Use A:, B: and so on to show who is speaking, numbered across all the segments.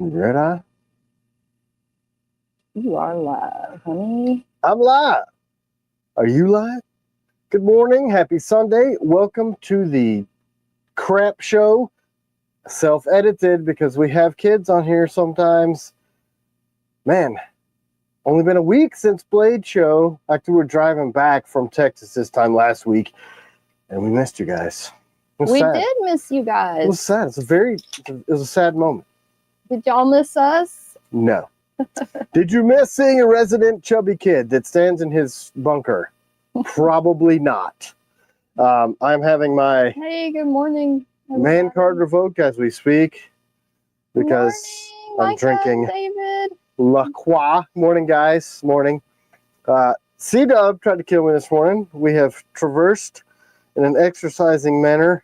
A: Red eye?
B: You are live, honey.
A: I'm live. Are you live? Good morning. Happy Sunday. Welcome to the crap show. Self-edited because we have kids on here sometimes. Man, only been a week since Blade Show. Actually, we're driving back from Texas this time last week, and we missed you guys.
B: We did miss you guys.
A: It was sad. It was a sad moment.
B: Did y'all miss us?
A: No. Did you miss seeing a resident chubby kid that stands in his bunker? Probably not. I'm having my
B: Good morning,
A: man card revoked as we speak because I'm drinking
B: David.
A: La Croix. Morning, guys. Morning. C-Dub tried to kill me this morning. We have traversed in an exercising manner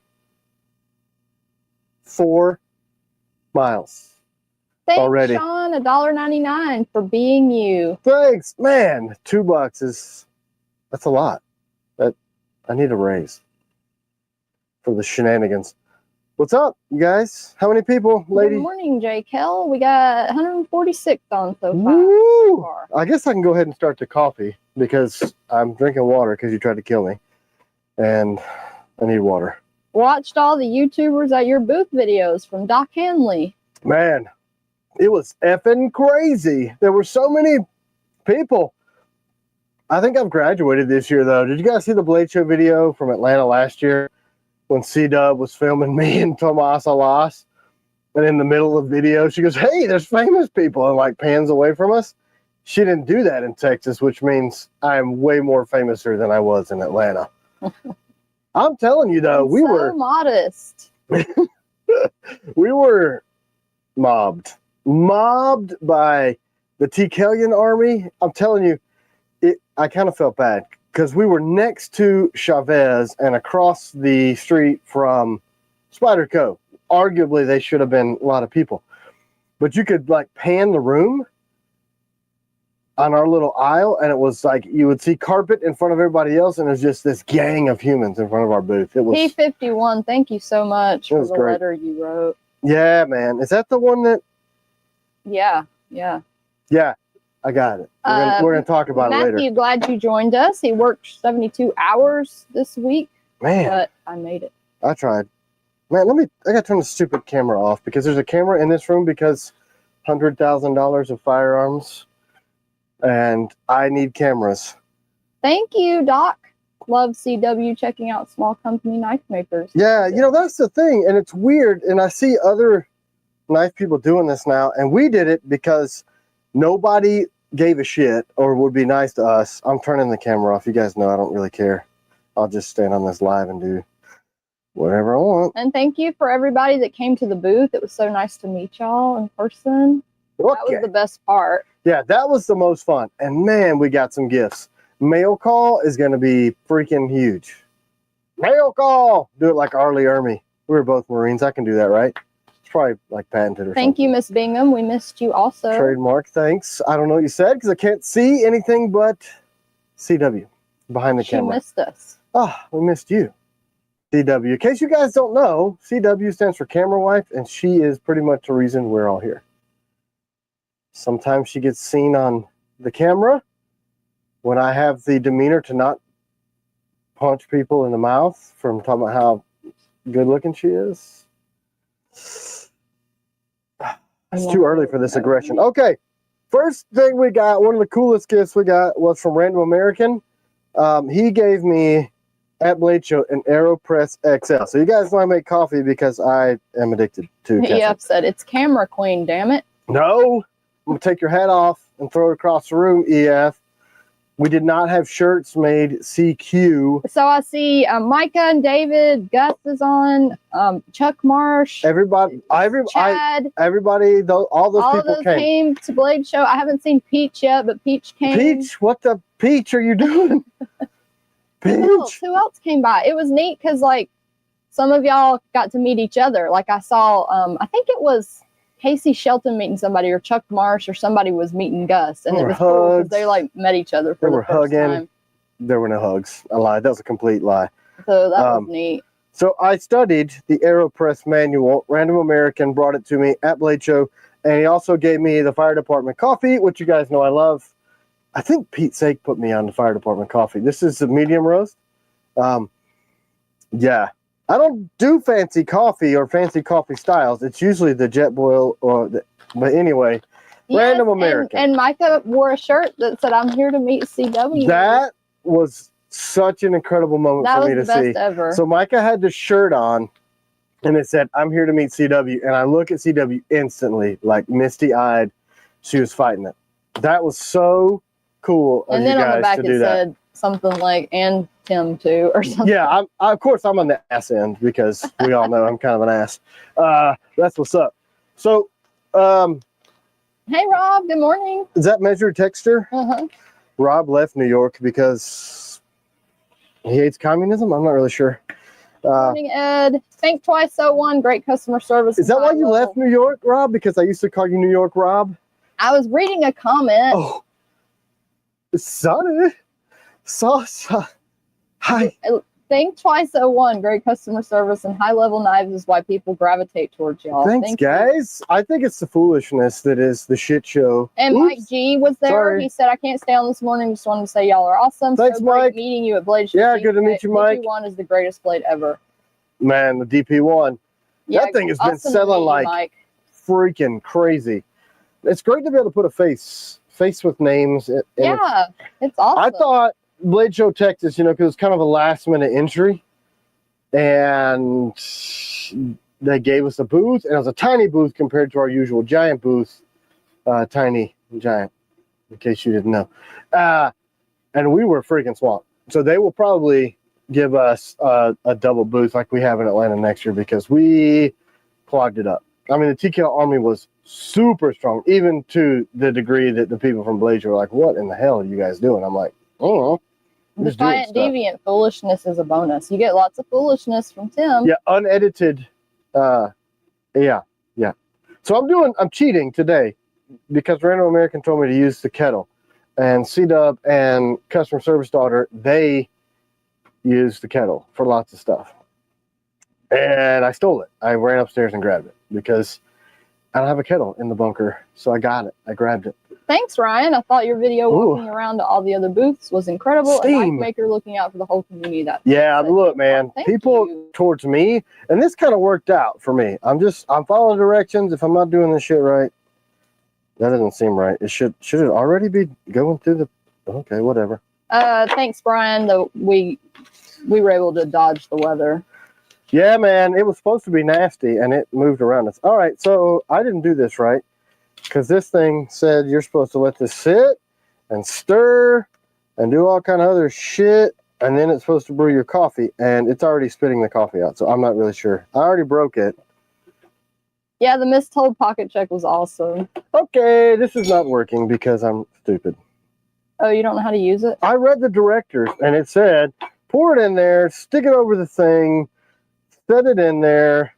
A: 4 miles.
B: Thanks,
A: already.
B: Sean, $1.99 for being you.
A: Thanks, man. $2 that's a lot. I need a raise for the shenanigans. What's up, you guys? How many people, lady?
B: Good morning, TKell. We got 146 on so far.
A: Woo! I guess I can go ahead and start the coffee because I'm drinking water because you tried to kill me, and I need water.
B: Watched all the YouTubers at your booth videos from Doc Hanley.
A: Man, it was effing crazy. There were so many people. I think I've graduated this year, though. Did you guys see the Blade Show video from Atlanta last year when C-Dub was filming me and Tomas Alas? And in the middle of the video, she goes, hey, there's famous people, and like pans away from us. She didn't do that in Texas, which means I am way more famouser than I was in Atlanta. I'm telling you, though, we were
B: modest.
A: We were mobbed by the TKellian army. I'm telling you, I kind of felt bad because we were next to Chavez and across the street from Spider Co. Arguably, they should have been a lot of people, but you could like pan the room on our little aisle, and it was like you would see carpet in front of everybody else, and it was just this gang of humans in front of our booth. It was
B: P51. Thank you so much for the letter you wrote.
A: Yeah, man. Is that the one that?
B: Yeah.
A: I got it. We're gonna talk about it later.
B: Matthew, glad you joined us. He worked 72 hours this week.
A: Man,
B: but I made it.
A: I tried. Man, I gotta turn the stupid camera off because there's a camera in this room because $100,000 of firearms, and I need cameras.
B: Thank you, Doc. Love CW checking out small company knife makers.
A: Yeah, you know, that's the thing, and it's weird, and I see other knife people doing this now, and we did it because nobody gave a shit or would be nice to us. I'm turning the camera off. You guys know I don't really care. I'll just stand on this live and do whatever I want.
B: And thank you for everybody that came to the booth. It was so nice to meet y'all in person. Okay. That was the best part.
A: Yeah, that was the most fun. And man, we got some gifts. Mail call is going to be freaking huge. Mail call! Do it like Arlie Ermy. We were both Marines. I can do that, right? It's probably like patented or something.
B: Thank you, Miss Bingham. We missed you also.
A: Trademark, thanks. I don't know what you said because I can't see anything but CW behind the camera.
B: She missed us.
A: Oh, we missed you. CW. In case you guys don't know, CW stands for Camera Wife, and she is pretty much the reason we're all here. Sometimes she gets seen on the camera when I have the demeanor to not punch people in the mouth from talking about how good looking she is. It's too early for this aggression. Okay, first thing we got, one of the coolest gifts we got was from Random American. He gave me, at Blade Show, an AeroPress XL. So you guys know I make coffee because I am addicted to caffeine.
B: He upset. It's Camera Queen, damn it.
A: No, I'm going to take your hat off and throw it across the room, EF. We did not have shirts made CQ.
B: So I see Micah and David, Gus is on, Chuck Marsh.
A: Everybody,
B: Chad.
A: Everybody, all those people
B: came to Blade Show. I haven't seen Peach yet, but Peach came.
A: Peach? What the Peach are you doing? Peach?
B: Who else came by? It was neat because, like, some of y'all got to meet each other. Like, I saw, I think it was Casey Shelton meeting somebody, or Chuck Marsh, or somebody was meeting Gus, and it was cool because they like met each other for the first time.
A: There were no hugs. I lied. That was a complete lie.
B: So that was neat.
A: So I studied the AeroPress manual. Random American brought it to me at Blade Show, And he also gave me the fire department coffee, which you guys know I love. I think Pete Sake put me on the fire department coffee. This is a medium roast. Yeah. I don't do fancy coffee or fancy coffee styles. It's usually the jet boil but anyway,
B: yes,
A: random American.
B: And Micah wore a shirt that said, "I'm here to meet CW."
A: That was such an incredible moment for me to see. That was the best
B: ever.
A: So Micah had the shirt on and it said, "I'm here to meet CW." And I look at CW instantly, like misty-eyed. She was fighting it. That was so cool of you guys to do that. And then on the back it said
B: something like, "and Tim too," or something.
A: Yeah, of course I'm on the ass end because we all know I'm kind of an ass. That's what's up. So,
B: hey Rob, good morning.
A: Is that measured texture? Rob left New York because he hates communism. I'm not really sure.
B: Morning, Ed. Think Twice 01. Great customer service.
A: Is that why you left New York, Rob? Because I used to call you New York Rob.
B: I was reading a comment.
A: Oh, sorry. Hi.
B: Think Twice 01. Great customer service and high-level knives is why people gravitate towards y'all.
A: Thanks, guys. I think it's the foolishness that is the shit show.
B: And Mike G was there. Sorry. He said, "I can't stay on this morning. Just wanted to say y'all are awesome.
A: Thanks,
B: so
A: Mike.
B: Great meeting you at Blade.
A: Yeah, good to meet you, Mike.
B: DP1 is the greatest blade ever."
A: Man, the DP1.
B: Yeah,
A: that thing has been selling like freaking crazy. It's great to be able to put a face with names.
B: Yeah, it's awesome.
A: I thought Blade Show Texas, because it was kind of a last minute entry, and they gave us a booth, and it was a tiny booth compared to our usual giant booth. Tiny giant, in case you didn't know. And we were freaking swamped. So they will probably give us a double booth like we have in Atlanta next year because we clogged it up. I mean, the TKell Army was super strong, even to the degree that the people from Blade Show were like, "What in the hell are you guys doing?" I'm like, "Oh,
B: Defiant Deviant foolishness is a bonus. You get lots of foolishness from Tim."
A: Yeah, unedited. Yeah. So I'm cheating today because Random American told me to use the kettle, and C-Dub and Customer Service Daughter, they use the kettle for lots of stuff. And I stole it. I ran upstairs and grabbed it because I don't have a kettle in the bunker. So I got it. I grabbed it.
B: Thanks, Ryan. I thought your video walking around to all the other booths was incredible.
A: Steam.
B: And Mike Maker looking out for the whole community.
A: Yeah, look, man. People towards me, and this kind of worked out for me. I'm following directions. If I'm not doing this shit right, that doesn't seem right. It should it already be going through the... Okay, whatever.
B: Thanks, Brian. We were able to dodge the weather.
A: Yeah, man. It was supposed to be nasty, and it moved around us. All right, so I didn't do this right. Because this thing said you're supposed to let this sit and stir and do all kind of other shit, and then it's supposed to brew your coffee, and it's already spitting the coffee out, so I'm not really sure. I already broke it.
B: Yeah, the mistold pocket check was awesome.
A: Okay, this is not working because I'm stupid.
B: Oh, you don't know how to use it?
A: I read the directors, and it said, pour it in there, stick it over the thing, set it in there,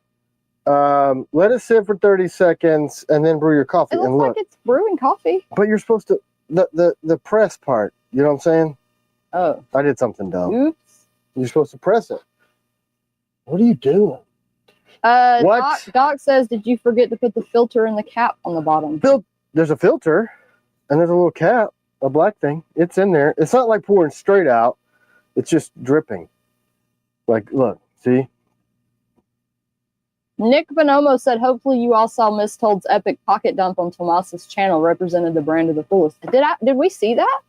A: let it sit for 30 seconds and then brew your coffee.
B: It looks like it's brewing coffee.
A: But you're supposed to, the press part, you know what I'm saying?
B: Oh.
A: I did something dumb.
B: Oops.
A: You're supposed to press it. What are you doing?
B: What? Doc says, did you forget to put the filter in the cap on the bottom?
A: There's a filter and there's a little cap, a black thing. It's in there. It's not like pouring straight out. It's just dripping. Like, look, see?
B: Nick Bonomo said, hopefully you all saw Miss Told's epic pocket dump on Tomas's channel, represented the brand of the fullest. Did we see that?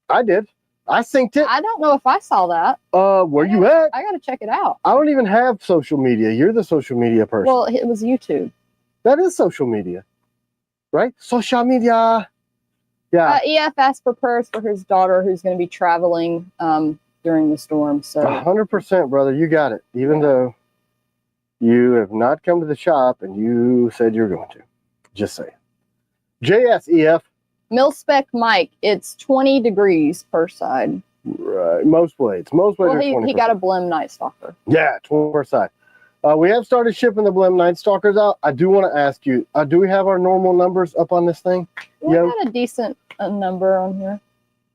A: I did. I synced it.
B: I don't know if I saw that.
A: Where you at?
B: I gotta check it out.
A: I don't even have social media. You're the social media person.
B: Well, it was YouTube.
A: That is social media, right? Social media. Yeah.
B: EF asked for prayers for his daughter who's going to be traveling during the storm. So
A: 100%, brother. You got it. Even though you have not come to the shop and you said you're going to. Just say. JSEF.
B: Mil-spec Mike, it's 20 degrees per side.
A: Right. Most blades. Most blades are 20%.
B: He got a Blem Night Stalker.
A: Yeah, 20 per side. We have started shipping the Blem Night Stalkers out. I do want to ask you, do we have our normal numbers up on this thing?
B: We got a decent number on here.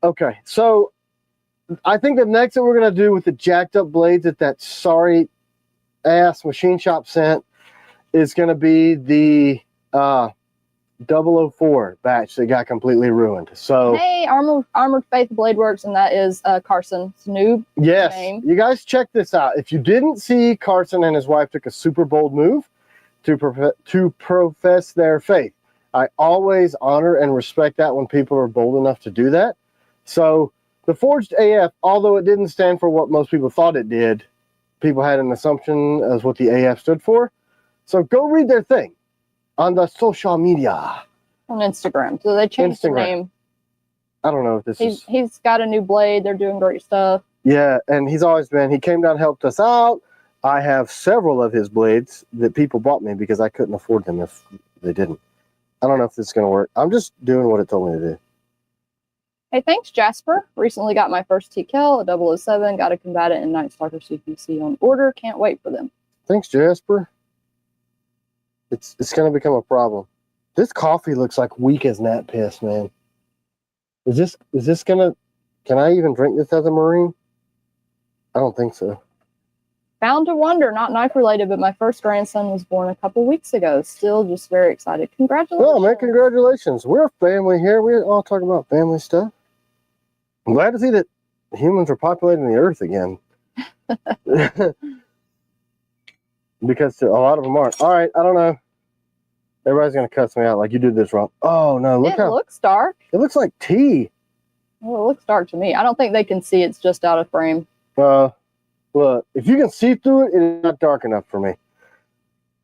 A: Okay, so I think the next that we're going to do with the jacked up blades that sorry ass machine shop sent is going to be the 004 batch that got completely ruined. So
B: hey, Armored Faith Blade Works, and that is Carson's new name.
A: You guys check this out. If you didn't see, Carson and his wife took a super bold move to profess their faith. I always honor and respect that when people are bold enough to do that. So the Forged AF, although it didn't stand for what most people thought it did, people had an assumption as what the AF stood for. So go read their thing on the social media.
B: On Instagram. So they changed the name.
A: I don't know if this is...
B: He's got a new blade. They're doing great stuff.
A: Yeah, and he's always been... He came down and helped us out. I have several of his blades that people bought me because I couldn't afford them if they didn't. I don't know if this is going to work. I'm just doing what it told me to do.
B: Hey, thanks, Jasper. Recently got my first T.Kell, a 007. Got a combatant and Night Stalker CPC on order. Can't wait for them.
A: Thanks, Jasper. It's going to become a problem. This coffee looks like weak as gnat piss, man. Is this going to... Can I even drink this as a Marine? I don't think so.
B: Bound to wonder, not knife related, but my first grandson was born a couple weeks ago. Still just very excited. Congratulations.
A: Oh, man, congratulations. We're a family here. We're all talking about family stuff. I'm glad to see that humans are populating the earth again. Because a lot of them aren't. All right, I don't know. Everybody's going to cuss me out like you did this wrong. Oh, no, look how... It
B: looks dark.
A: It looks like tea.
B: Well, it looks dark to me. I don't think they can see. It's just out of frame.
A: Look, if you can see through it, it's not dark enough for me.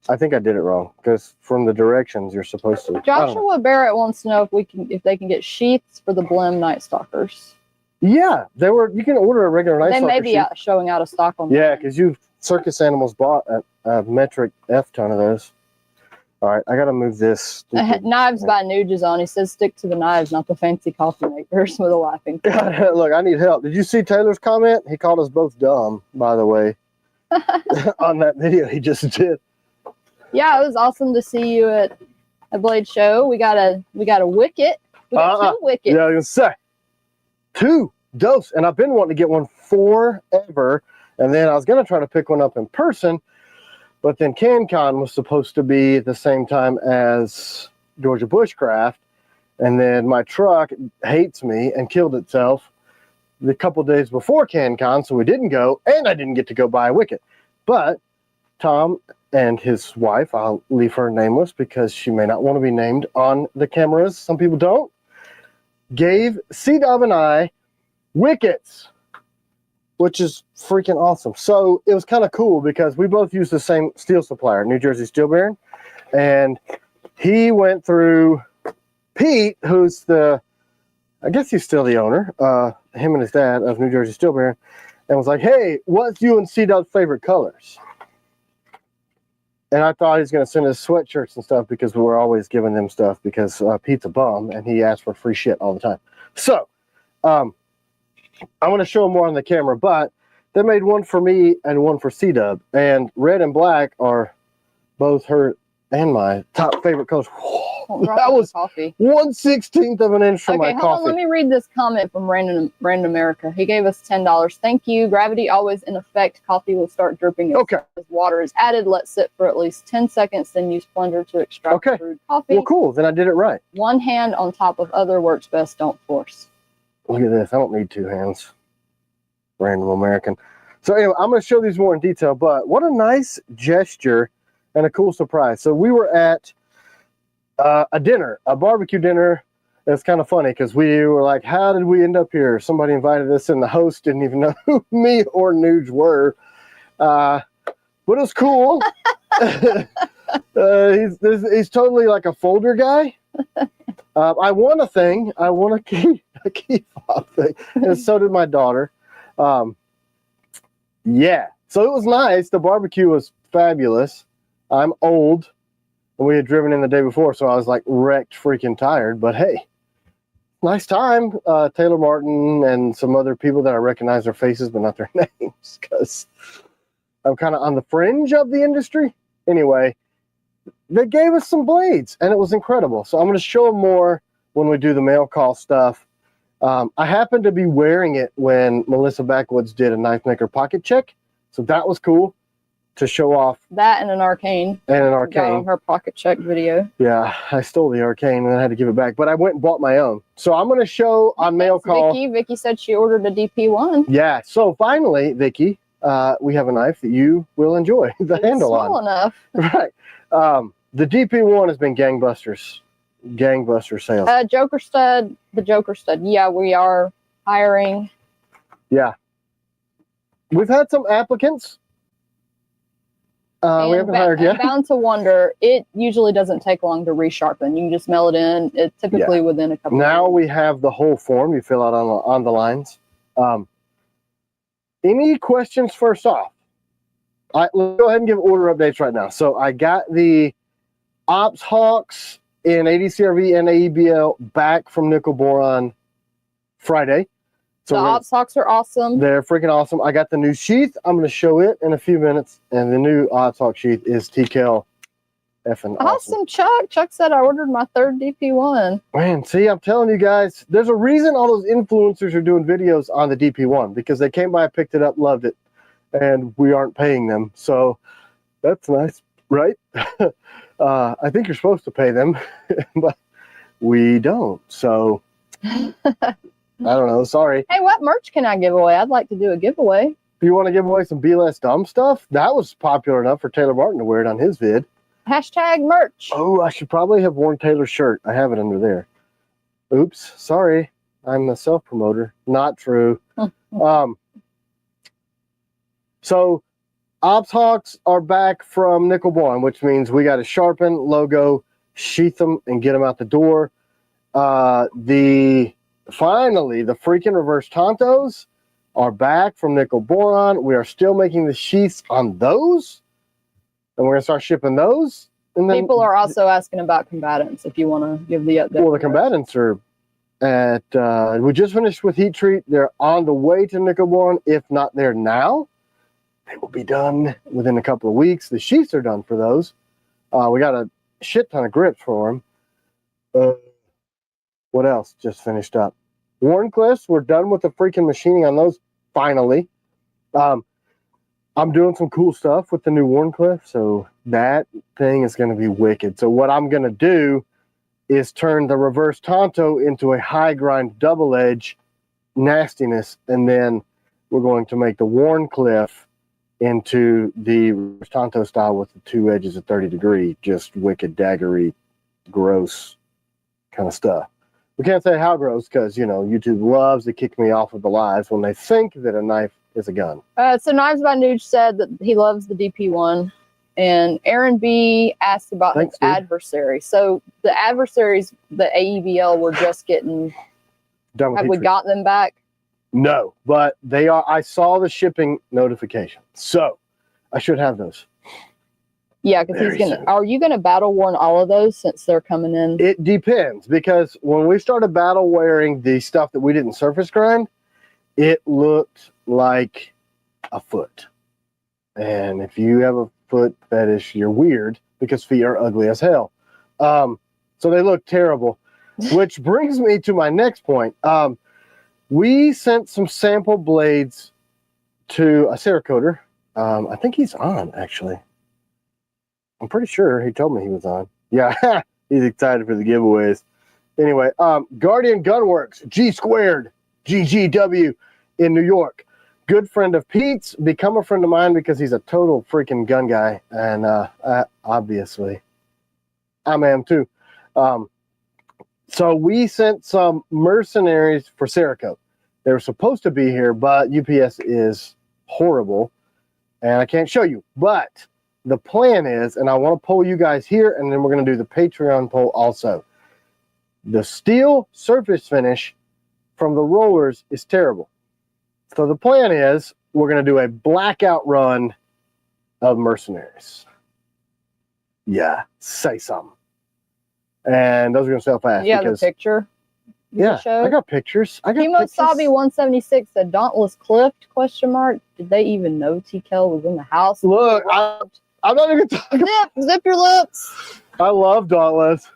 A: I think I did it wrong because from the directions you're supposed to.
B: Joshua Barrett wants to know if they can get sheaths for the Blem Night Stalkers.
A: Yeah, you can order a regular Night Stalker.
B: They may be showing out of stock on.
A: Yeah, because you circus animals bought a metric F ton of those. All right, I got to move this.
B: Knives by Nuge on. He says stick to the knives, not the fancy coffee makers, with a laughing face.
A: Look, I need help. Did you see Taylor's comment? He called us both dumb, by the way, on that video he just did.
B: Yeah, it was awesome to see you at a blade show. We got a wicket. We got 2 wickets.
A: Yeah, I was gonna say 2 dose, and I've been wanting to get one forever. And then I was gonna try to pick one up in person. But then CanCon was supposed to be at the same time as Georgia Bushcraft. And then my truck hates me and killed itself the couple days before CanCon. So we didn't go, and I didn't get to go buy a wicket. But Tom and his wife, I'll leave her nameless because she may not want to be named on the cameras. Some people don't. Gave C-Dub and I wickets, which is freaking awesome. So it was kind of cool because we both use the same steel supplier, New Jersey Steel Baron. And he went through Pete, who's I guess he's still the owner, him and his dad of New Jersey Steel Baron, and was like, hey, what's you and C-Dub's favorite colors? And I thought he was going to send us sweatshirts and stuff because we were always giving them stuff because Pete's a bum and he asked for free shit all the time. So, I'm going to show more on the camera, but they made one for me and one for C-Dub. And red and black are both her and my top favorite colors. That was coffee. 1/16 of an inch from my coffee.
B: Hold on, let me read this comment from Random America. He gave us $10. Thank you. Gravity always in effect. Coffee will start dripping as water is added. Let sit for at least 10 seconds, then use plunger to extract brewed coffee.
A: Well, cool. Then I did it right.
B: One hand on top of other works best. Don't force.
A: Look at this. I don't need 2 hands. Random American. So anyway, I'm going to show these more in detail, but what a nice gesture and a cool surprise. So we were at a dinner, a barbecue dinner. It's kind of funny because we were like, how did we end up here? Somebody invited us and the host didn't even know who me or Nuge were. But it was cool. He's totally like a folder guy. I won a thing. I won a key fob thing. And so did my daughter. Yeah. So it was nice. The barbecue was fabulous. I'm old. And we had driven in the day before, so I was like wrecked, freaking tired. But hey, nice time. Taylor Martin and some other people that I recognize their faces, but not their names, because I'm kind of on the fringe of the industry. Anyway, they gave us some blades, and it was incredible. So I'm going to show them more when we do the mail call stuff. I happened to be wearing it when Melissa Backwoods did a Knife Maker pocket check, so that was cool. to show off
B: that and an arcane.
A: And an
B: Got
A: arcane.
B: on her pocket check video.
A: Yeah, I stole the arcane and I had to give it back, but I went and bought my own. So I'm going to show on mail call.
B: Vicky said she ordered a DP1.
A: Yeah. So finally, Vicky, we have a knife that you will enjoy the handle on.
B: Small enough.
A: Right. The DP1 has been gangbusters sales.
B: Joker stud, the Joker stud. Yeah, we are hiring.
A: Yeah. We've had some applicants. We haven't hired yet.
B: Bound to wonder, it usually doesn't take long to resharpen. You can just mail it in. It's typically within a couple
A: Now
B: of
A: we have the whole form you fill out on the lines. Any questions first off? Let's go ahead and give order updates right now. So I got the Ops Hawks in ADCRV and AEBL back from Nickel Boron Friday. So
B: the Ops Hawks are awesome.
A: They're freaking awesome. I got the new sheath. I'm going to show it in a few minutes. And the new Ops Hawk sheath is T.Kell effing awesome.
B: Chuck. Chuck said I ordered my third DP1.
A: Man, see, I'm telling you guys, there's a reason all those influencers are doing videos on the DP1, because they came by, picked it up, loved it, and we aren't paying them. So that's nice, right? I think you're supposed to pay them, but we don't. So I don't know. Sorry.
B: Hey, what merch can I give away? I'd like to do a giveaway.
A: If you want to give away some Be Less Dumb stuff, that was popular enough for Taylor Martin to wear it on his vid.
B: Hashtag merch.
A: Oh, I should probably have worn Taylor's shirt. I have it under there. Oops. Sorry. I'm a self-promoter. Not true. So Ops Hawks are back from Nickel Boron, which means we got to sharpen, logo, sheath them, and get them out the door. Finally, the freaking reverse Tontos are back from Nickel Boron. We are still making the sheaths on those, and we're going to start shipping those. And then
B: people are also asking about combatants, if you want to give the update.
A: Well, the combatants are at, we just finished with Heat Treat. They're on the way to Nickel Boron. If not there now, they will be done within a couple of weeks. The sheaths are done for those. We got a shit ton of grips for them. What else just finished up? Warncliffs, we're done with the freaking machining on those finally. I'm doing some cool stuff with the new Warncliffe, so that thing is going to be wicked. So what I'm going to do is turn the reverse Tonto into a high grind double edge nastiness, and then we're going to make the Warncliffe into the reverse Tonto style with the two edges at 30 degree, just wicked daggery, gross kind of stuff. We can't say how gross because, you know, YouTube loves to kick me off of the lives when they think that a knife is a gun.
B: So Knives by Nuge said that he loves the DP1. And Aaron B asked about his adversary. So the adversaries, the AEBL, were just getting
A: done with.
B: Have we got them back?
A: No, but they are. I saw the shipping notification, so I should have those.
B: Yeah, because he's gonna. Are you gonna battle warn all of those since they're coming in?
A: It depends, because when we started battle wearing the stuff that we didn't surface grind, it looked like a foot. And if you have a foot fetish, you're weird, because feet are ugly as hell. So they look terrible, which brings me to my next point. We sent some sample blades to a Cerakoter. I think he's on, actually. I'm pretty sure he told me he was on. Yeah, he's excited for the giveaways. Anyway, Guardian Gunworks, G Squared, GGW in New York. Good friend of Pete's, become a friend of mine because he's a total freaking gun guy. And obviously, I am too. So we sent some mercenaries for Cerakote. They were supposed to be here, but UPS is horrible. And I can't show you. But the plan is, and I want to poll you guys here, and then we're going to do the Patreon poll also. The steel surface finish from the rollers is terrible. So the plan is we're going to do a blackout run of mercenaries. Yeah, say something. And those are going to sell fast.
B: Yeah, the picture.
A: Yeah, I got pictures. I got pictures.
B: Sabi 176 said Dauntless Clipped, ? Did they even know T.Kell was in the house?
A: Look, I'm not even talking.
B: Zip your lips.
A: I love Dauntless.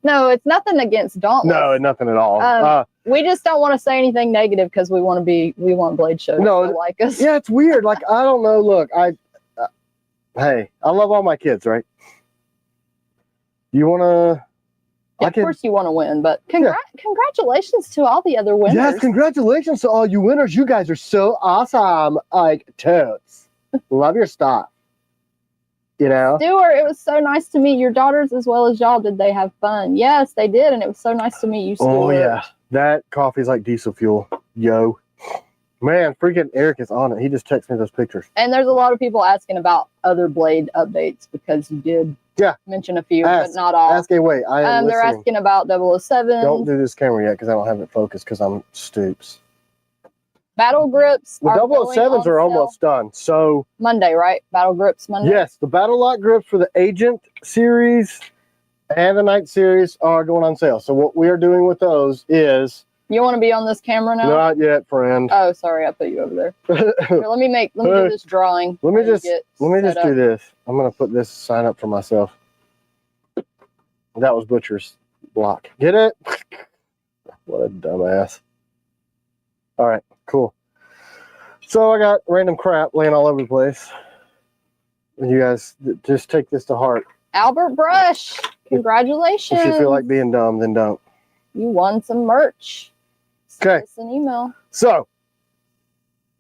B: No, it's nothing against Dauntless.
A: No, nothing at all.
B: We just don't want to say anything negative because we want Blade Show to like us.
A: Yeah, it's weird. Like, I don't know. Look, hey, I love all my kids, right? You want to...
B: Yeah, of course you want to win, but congratulations to all the other winners.
A: Yes, congratulations to all you winners. You guys are so awesome. Like, totes. Love your stuff. You know?
B: Stuart, it was so nice to meet your daughters as well as y'all. Did they have fun? Yes, they did, and it was so nice to meet you, Stuart.
A: Oh, yeah. That coffee's like diesel fuel. Yo. Man, freaking Eric is on it. He just texted me those pictures.
B: And there's a lot of people asking about other blade updates because you did mention a few, but not all.
A: Ask away. I am
B: They're
A: listening.
B: asking about 007.
A: Don't do this camera yet because I don't have it focused because I'm stoops.
B: Battle grips.
A: The 007s are almost done. So
B: Monday, right? Battle grips Monday?
A: Yes, the Battle Lock grips for the Agent series and the Night series are going on sale. So what we are doing with those is...
B: You want to be on this camera now?
A: Not yet, friend.
B: Oh, sorry, I put you over there. Here, let me do this drawing.
A: Let me just do this. I'm gonna put this sign up for myself. That was Butcher's block. Get it? What a dumbass. All right, cool. So I got random crap laying all over the place. And you guys just take this to heart.
B: Albert Brush, congratulations.
A: If you feel like being dumb, then don't.
B: You won some merch. Send us an email. So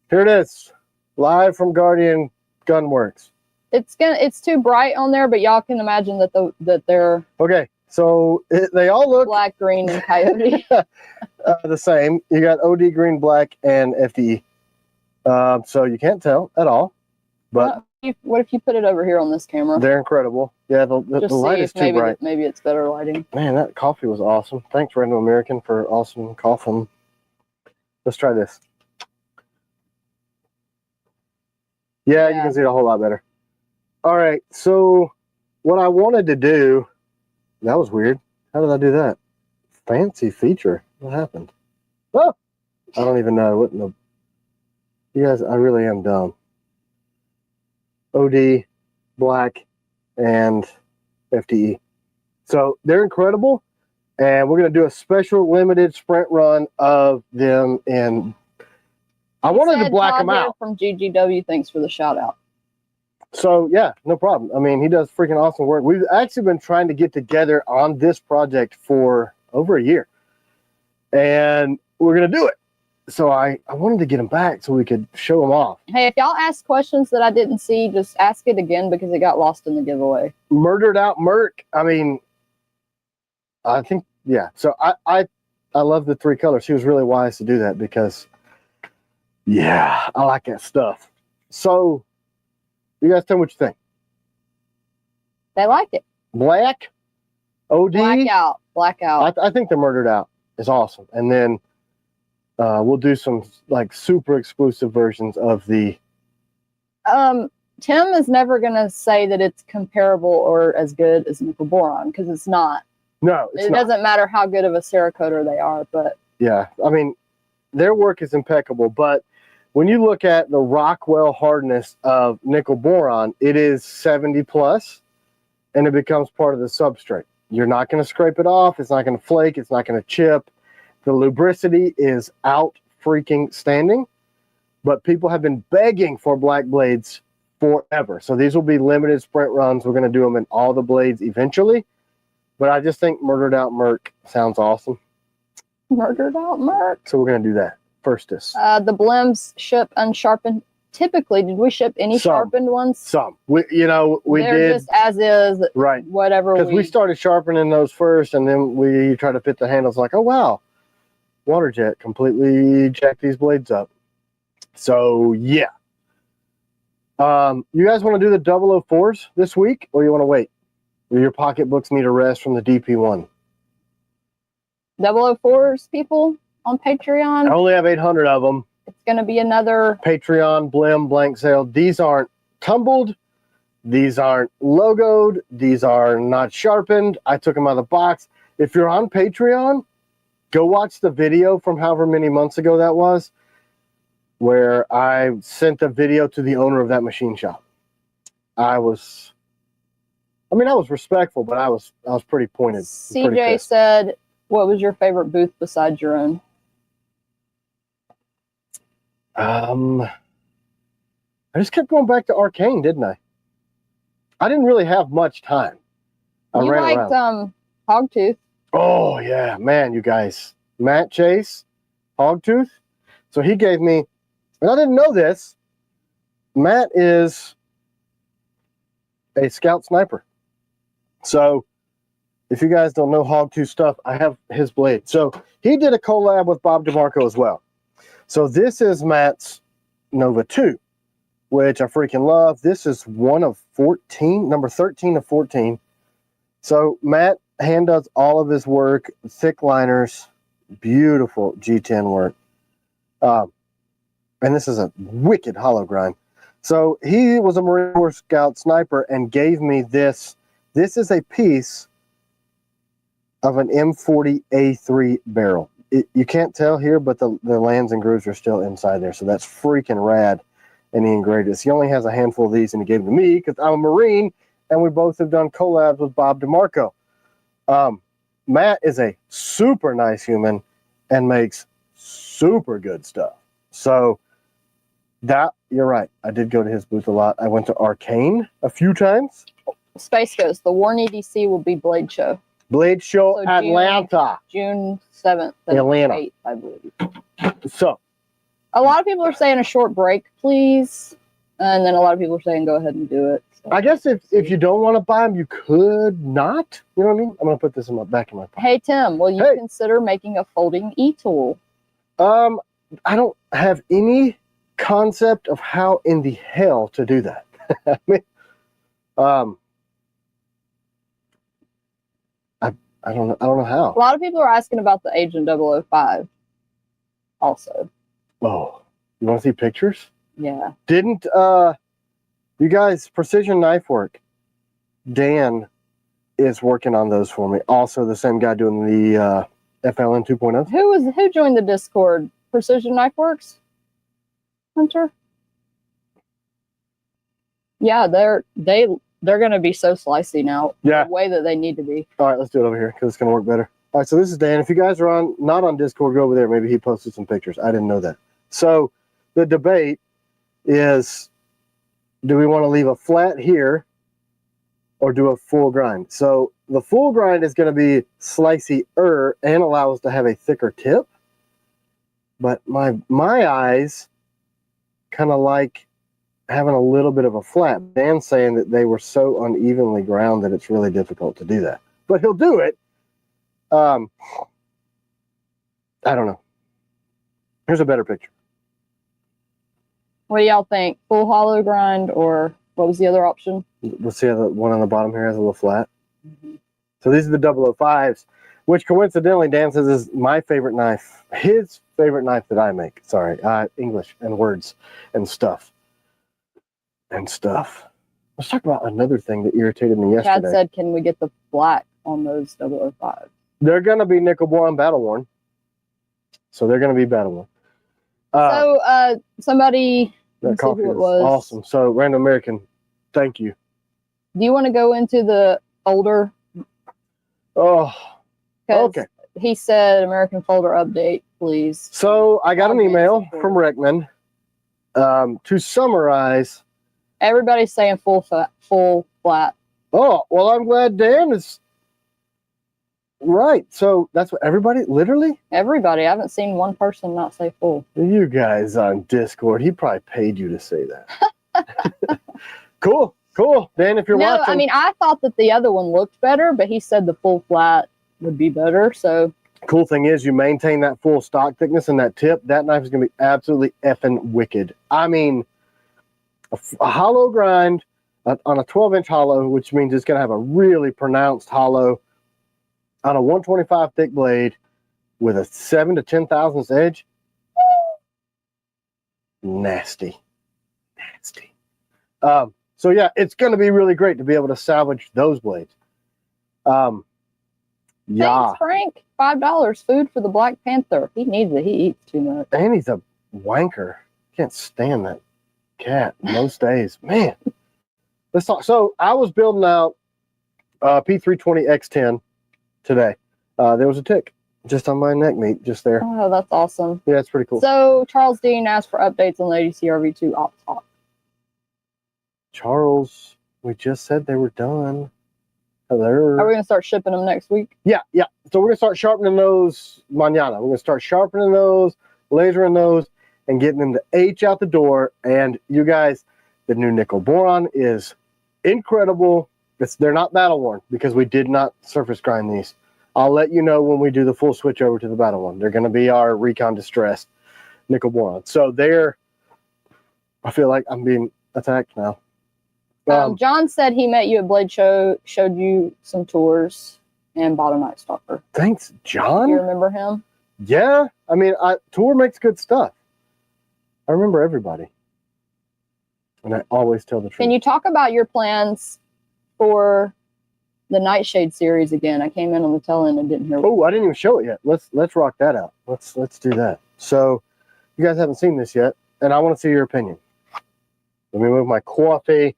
A: here it is, live from Guardian Gunworks.
B: It's too bright on there, but y'all can imagine that they're
A: okay. So they all look
B: black, green, and coyote.
A: The same. You got OD, green, black, and FDE. So you can't tell at all. But
B: what if you put it over here on this camera?
A: They're incredible. Yeah, the light is too bright.
B: Maybe it's better lighting.
A: Man, that coffee was awesome. Thanks, Random American, for awesome coffee. Let's try this. Yeah, you can see it a whole lot better. All right, so what I wanted to do, that was weird. How did I do that? Fancy feature. What happened? Oh, I don't even know. What in the... You guys, I really am dumb. OD, black, and FDE. So they're incredible. And we're going to do a special limited sprint run of them. And I wanted to black them out.
B: From GGW, thanks for the shout out.
A: So yeah, no problem. I mean, he does freaking awesome work. We've actually been trying to get together on this project for over a year. And we're going to do it. So I wanted to get them back so we could show them off.
B: Hey, if y'all ask questions that I didn't see, just ask it again because it got lost in the giveaway.
A: Murdered Out Merc. I mean, I think, yeah. So I love the 3 colors. He was really wise to do that because, yeah, I like that stuff. So you guys tell me what you think.
B: They like it.
A: Black, OD.
B: Blackout.
A: I think the Murdered Out is awesome. And then we'll do some like super exclusive versions of the...
B: Tim is never going to say that it's comparable or as good as nickel boron because it's not.
A: No,
B: it doesn't matter how good of a Cerakoter they are, but
A: yeah, I mean, their work is impeccable. But when you look at the Rockwell hardness of nickel boron, it is 70 plus, and it becomes part of the substrate. You're not going to scrape it off. It's not going to flake. It's not going to chip. The lubricity is out freaking standing. But people have been begging for black blades forever. So these will be limited sprint runs. We're going to do them in all the blades eventually. But I just think Murdered Out Merc sounds awesome.
B: Murdered Out Merc.
A: So we're going to do that. Firstest.
B: The Blems ship unsharpened. Typically, did we ship any sharpened ones?
A: Some. We
B: They're
A: did.
B: Just as is.
A: Right.
B: Whatever.
A: Because we started sharpening those first, and then we tried to fit the handles like, oh, wow. Water jet completely jacked these blades up. So, yeah. You guys want to do the 004s this week, or you want to wait? Your pocketbooks need a rest from the DP1.
B: 004s, people on Patreon.
A: I only have 800 of them.
B: It's going to be another
A: Patreon Blem blank sale. These aren't tumbled. These aren't logoed. These are not sharpened. I took them out of the box. If you're on Patreon, go watch the video from however many months ago that was, where I sent the video to the owner of that machine shop. I was respectful, but I was pretty pointed.
B: CJ said, what was your favorite booth besides your own?
A: I just kept going back to Arcane, didn't I? I didn't really have much time. I
B: You
A: ran
B: liked
A: around.
B: Hogtooth.
A: Oh yeah, man, you guys. Matt Chase, Hogtooth. So he gave me, and I didn't know this. Matt is a scout sniper. So if you guys don't know Hogtooth stuff, I have his blade. So he did a collab with Bob DeMarco as well. So this is Matt's Nova 2, which I freaking love. This is one of 14, number 13 of 14. So Matt hand does all of his work, thick liners, beautiful G10 work. And this is a wicked hollow grind. So he was a Marine Corps Scout sniper and gave me this. This is a piece of an M40A3 barrel. You can't tell here, but the lands and grooves are still inside there. So that's freaking rad. And he engraved it. He only has a handful of these, and he gave them to me because I'm a Marine, and we both have done collabs with Bob DeMarco. Matt is a super nice human and makes super good stuff. So that, you're right. I did go to his booth a lot. I went to Arcane a few times.
B: Space Ghost. The Warren EDC will be Blade Show.
A: Blade Show
B: So
A: Atlanta.
B: June 7th and
A: Atlanta.
B: 8th, I believe.
A: So
B: a lot of people are saying a short break, please. And then a lot of people are saying go ahead and do it. So.
A: I guess if you don't want to buy them, you could not. You know what I mean? I'm going to put this in back in my pocket.
B: Hey, Tim, will you consider making a folding e-tool?
A: I don't have any concept of how in the hell to do that. I mean, I don't know how.
B: A lot of people are asking about the Agent 005 also.
A: Oh, you want to see pictures?
B: Yeah.
A: Didn't you guys, Precision Knife Work, Dan is working on those for me. Also the same guy doing the FLN 2.0.
B: Who joined the Discord? Precision Knife Works? Hunter? Yeah, they're going to be so slicey now.
A: Yeah.
B: The way that they need to be.
A: All right, let's do it over here because it's going to work better. All right, so this is Dan. If you guys are not on Discord, go over there. Maybe he posted some pictures. I didn't know that. So the debate is, do we want to leave a flat here or do a full grind? So the full grind is going to be slicey-er and allow us to have a thicker tip. But my eyes kind of like having a little bit of a flat. Dan's saying that they were so unevenly ground that it's really difficult to do that. But he'll do it. I don't know. Here's a better picture.
B: What do y'all think? Full hollow grind, or what was the other option?
A: Let's see how the one on the bottom here has a little flat. Mm-hmm. So these are the 005s, which coincidentally Dan says is my favorite knife. His favorite knife that I make. Sorry, English and words and stuff. Let's talk about another thing that irritated me yesterday.
B: Chad said, can we get the black on those 005s?
A: They're going to be nickel bore battle worn. So they're going to be battle worn.
B: So somebody,
A: that coffee is awesome. So Random American, thank you.
B: Do you want to go into the older?
A: Oh, okay.
B: He said American folder update, please.
A: So I got an email from Rickman to summarize.
B: Everybody's saying full flat.
A: Oh, well, I'm glad Dan is right. So that's what everybody, literally?
B: Everybody. I haven't seen one person not say full.
A: You guys on Discord, he probably paid you to say that. Cool. Dan, if you're watching.
B: I mean, I thought that the other one looked better, but he said the full flat would be better. So
A: cool thing is you maintain that full stock thickness and that tip. That knife is going to be absolutely effing wicked. I mean, a hollow grind on a 12-inch hollow, which means it's going to have a really pronounced hollow on a 125 thick blade with a 7 to 10 thousandths edge. Nasty. So yeah, it's going to be really great to be able to salvage those blades. Yeah.
B: Thanks, Frank. $5 food for the Black Panther. He needs it. He eats too much.
A: And he's a wanker. Can't stand that cat most days. Man. Let's talk. So I was building out P320 X10 today. There was a tick just on my neck meat, just there.
B: Oh, that's awesome.
A: Yeah, it's pretty cool.
B: So Charles Dean asked for updates on the ADCRV2 op talk.
A: Charles, We just said they were done. Hello.
B: Are we going to start shipping them next week?
A: Yeah. So we're going to start sharpening those mañana. We're going to start sharpening those, lasering those, and getting them to H out the door. And you guys, the new nickel boron is incredible. They're not battle worn because we did not surface grind these. I'll let you know when we do the full switch over to the battle one. They're going to be our recon distressed nickel boron. So I feel like I'm being attacked now.
B: John said he met you at Blade Show, showed you some tours, and bought a Night Stalker.
A: Thanks, John.
B: You remember him?
A: Yeah. I mean, Tour makes good stuff. I remember everybody. And I always tell the truth.
B: Can you talk about your plans for the Nightshade series again? I came in on the tail end and didn't hear.
A: Oh, I didn't even show it yet. Let's rock that out. Let's do that. So, you guys haven't seen this yet, and I want to see your opinion. Let me move my coffee.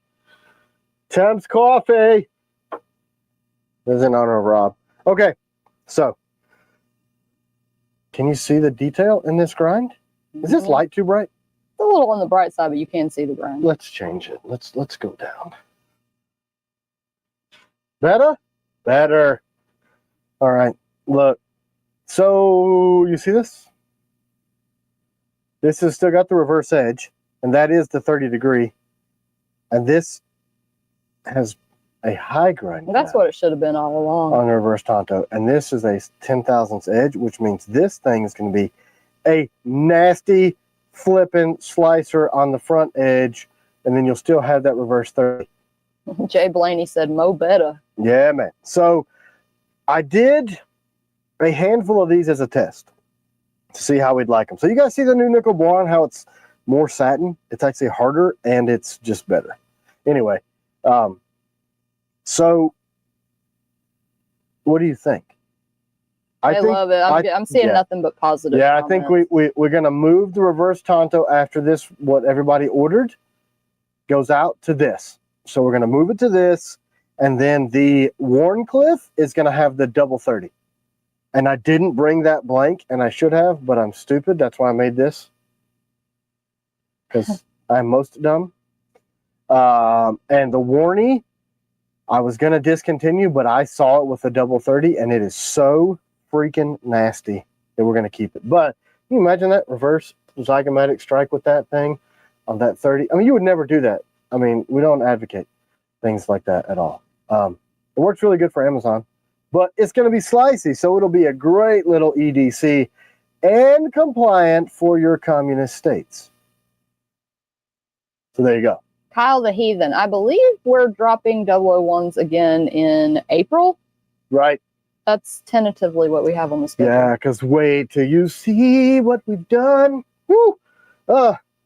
A: Tim's coffee. This is in honor of Rob. Okay, so can you see the detail in this grind? Is this light too bright?
B: It's a little on the bright side, but you can see the grind.
A: Let's change it. Let's go down. Better? Better. All right, look. So you see this? This has still got the reverse edge, and that is the 30 degree. And this has a high grind.
B: That's what it should have been all along.
A: On the reverse Tonto. And this is a 10,000ths edge, which means this thing is going to be a nasty flipping slicer on the front edge. And then you'll still have that reverse 30.
B: Jay Blaney said, Mo better.
A: Yeah, man. So I did a handful of these as a test to see how we'd like them. So you guys see the new nickel boron, how it's more satin. It's actually harder and it's just better. Anyway, so what do you think?
B: I love it. I'm seeing nothing but positive.
A: Yeah,
B: comments.
A: I think we're going to move the reverse Tonto after this. What everybody ordered goes out to this. So we're going to move it to this. And then the Warncliffe is going to have the double 30. And I didn't bring that blank, and I should have, but I'm stupid. That's why I made this. Because I'm most dumb. And the Warnie, I was going to discontinue, but I saw it with a double 30, and it is so freaking nasty that we're going to keep it. But can you imagine that reverse zygomatic strike with that thing on that 30? I mean, you would never do that. I mean, we don't advocate things like that at all. It works really good for Amazon, but it's going to be slicey, so it'll be a great little EDC and compliant for your communist states. So there you go.
B: Kyle the Heathen. I believe we're dropping 001s again in April.
A: Right.
B: That's tentatively what we have on the schedule.
A: Yeah, because wait till you see what we've done. Woo!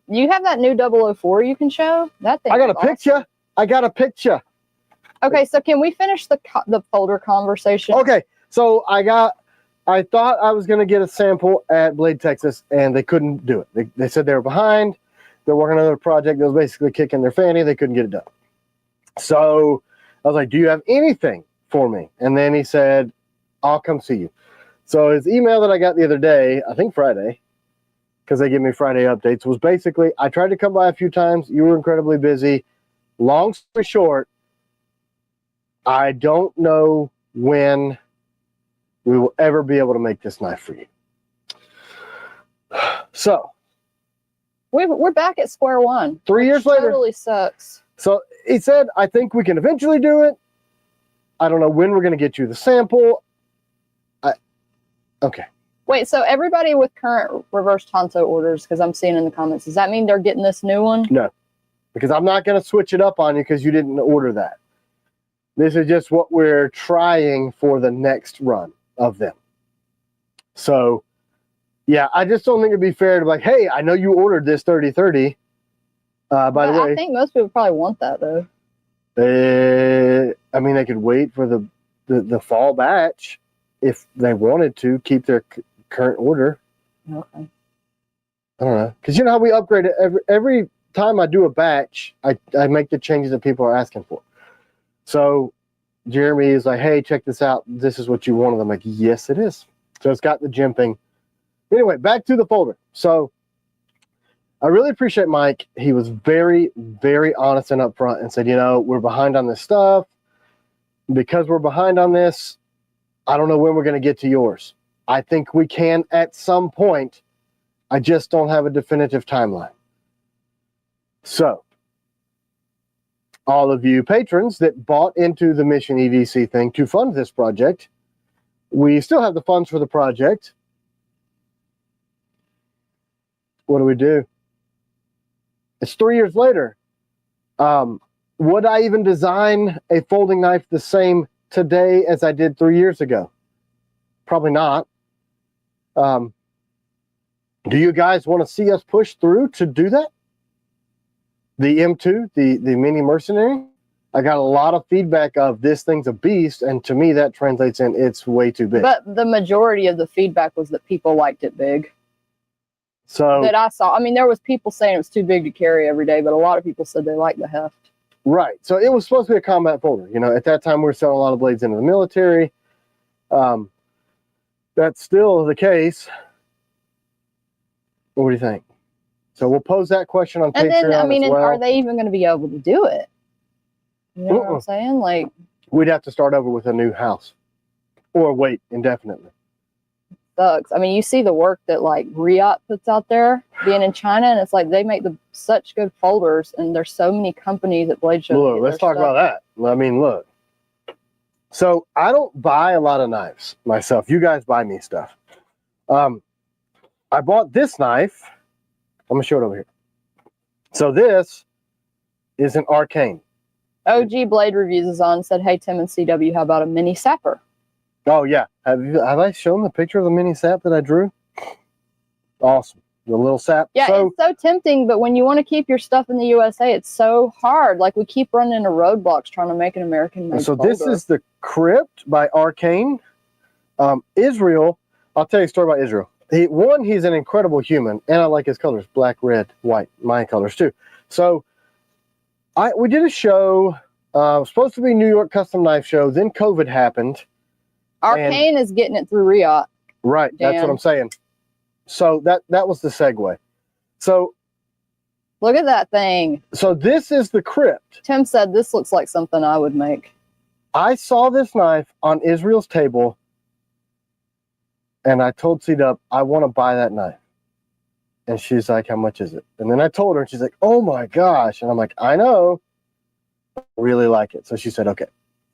B: You have that new 004 you can show? That thing.
A: I got a picture. Awesome. I got a picture.
B: Okay, so can we finish the folder conversation?
A: Okay, so I thought I was going to get a sample at Blade, Texas, and they couldn't do it. They said they were behind. They're working on another project that was basically kicking their fanny. They couldn't get it done. So I was like, do you have anything for me? And then he said, I'll come see you. So his email that I got the other day, I think Friday, because they give me Friday updates, was basically, I tried to come by a few times. You were incredibly busy. Long story short, I don't know when we will ever be able to make this knife for you. So
B: we're back at square one.
A: 3 years later.
B: Totally sucks.
A: So he said, I think we can eventually do it. I don't know when we're going to get you the sample. Okay.
B: Wait, so everybody with current reverse Tonto orders, because I'm seeing in the comments, does that mean they're getting this new one?
A: No, because I'm not going to switch it up on you because you didn't order that. This is just what we're trying for the next run of them. So, yeah, I just don't think it'd be fair to be like, hey, I know you ordered this 3030. By the way,
B: I think most people probably want that, though.
A: I mean, they could wait for the fall batch if they wanted to keep their current order.
B: Okay.
A: I don't know. Because you know how we upgrade it? Every time I do a batch, I make the changes that people are asking for. So Jeremy is like, hey, check this out. This is what you wanted. I'm like, yes, it is. So it's got the jimping. Anyway, back to the folder. So I really appreciate Mike. He was very, very honest and upfront and said, you know, we're behind on this stuff. Because we're behind on this, I don't know when we're going to get to yours. I think we can at some point. I just don't have a definitive timeline. So, all of you patrons that bought into the Mission EDC thing to fund this project, we still have the funds for the project. What do we do? It's 3 years later. Would I even design a folding knife the same today as I did 3 years ago? Probably not. Do you guys want to see us push through to do that? The M2, the mini mercenary? I got a lot of feedback of this thing's a beast, and to me that translates in it's way too big.
B: But the majority of the feedback was that people liked it big.
A: So
B: that I saw. I mean, there was people saying it was too big to carry every day, but a lot of people said they liked the heft.
A: Right. So it was supposed to be a combat folder. You know, at that time we were selling a lot of blades into the military. That's still the case. What do you think? So we'll pose that question on Patreon.
B: And then, I mean,
A: as well.
B: are they even going to be able to do it? You know what I'm saying? Like,
A: we'd have to start over with a new house or wait indefinitely.
B: Sucks. I mean, you see the work that like Riot puts out there being in China, and it's like they make such good folders, and there's so many companies at Blade Show.
A: Look, let's talk about that. I mean, look. So I don't buy a lot of knives myself. You guys buy me stuff. I bought this knife. I'm gonna show it over here. So this is an Arcane.
B: OG Blade Reviews is on, said, hey, Tim and CW, how about a mini sapper?
A: Oh, yeah. Have I shown the picture of the mini sap that I drew? Awesome. The little sap.
B: Yeah, it's so tempting, but when you want to keep your stuff in the USA, it's so hard. Like, we keep running into roadblocks trying to make an American-made folder.
A: This is the Crypt by Arcane. Israel, I'll tell you a story about Israel. He's an incredible human, and I like his colors, black, red, white, my colors too. So we did a show, supposed to be New York Custom Knife Show, then COVID happened.
B: Arcane is getting it through Riot.
A: Right, that's what I'm saying. So that was the segue. So
B: look at that thing.
A: So this is the Crypt.
B: Tim said this looks like something I would make.
A: I saw this knife on Israel's table, and I told C-Dub, I want to buy that knife. And she's like, how much is it? And then I told her, and she's like, oh my gosh. And I'm like, I know. I really like it. So she said, okay.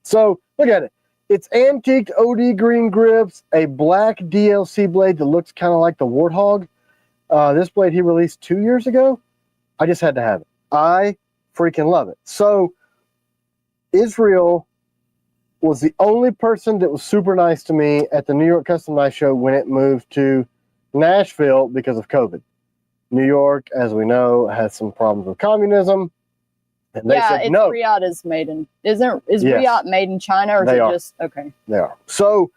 A: So look at it. It's antiqued OD green grips, a black DLC blade that looks kind of like the Warthog. This blade he released 2 years ago. I just had to have it. I freaking love it. So Israel was the only person that was super nice to me at the New York Custom Knife Show when it moved to Nashville because of COVID. New York, as we know, has some problems with communism. And they said no.
B: Riot is made in, is Riot made in China, or is it just, okay.
A: They are. So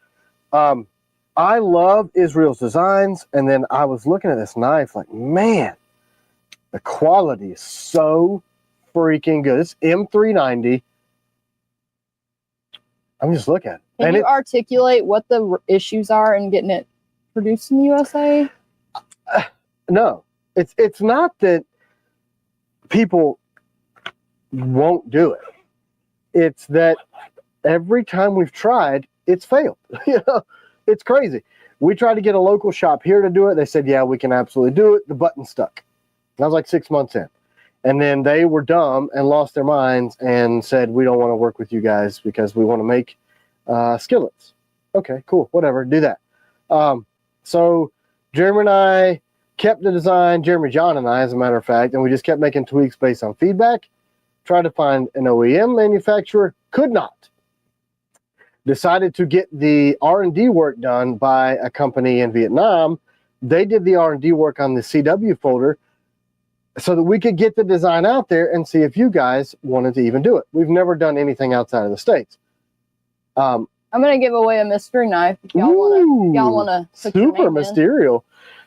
A: I love Israel's designs, and then I was looking at this knife like, man, the quality is so freaking good. It's M390. I'm just looking at it.
B: Can you articulate what the issues are in getting it produced in the USA?
A: No, it's not that people won't do it. It's that every time we've tried, it's failed. You know, it's crazy. We tried to get a local shop here to do it. They said, yeah, we can absolutely do it. The button stuck. That was like 6 months in. And then they were dumb and lost their minds and said, we don't want to work with you guys because we want to make skillets. Okay, cool. Whatever. Do that. So Jeremy and I kept the design, Jeremy, John, and I, as a matter of fact, and we just kept making tweaks based on feedback. Tried to find an OEM manufacturer. Could not. Decided to get the R&D work done by a company in Vietnam. They did the R&D work on the CW folder so that we could get the design out there and see if you guys wanted to even do it. We've never done anything outside of the States.
B: I'm going to give away a mystery knife if y'all want to.
A: Super mysterious.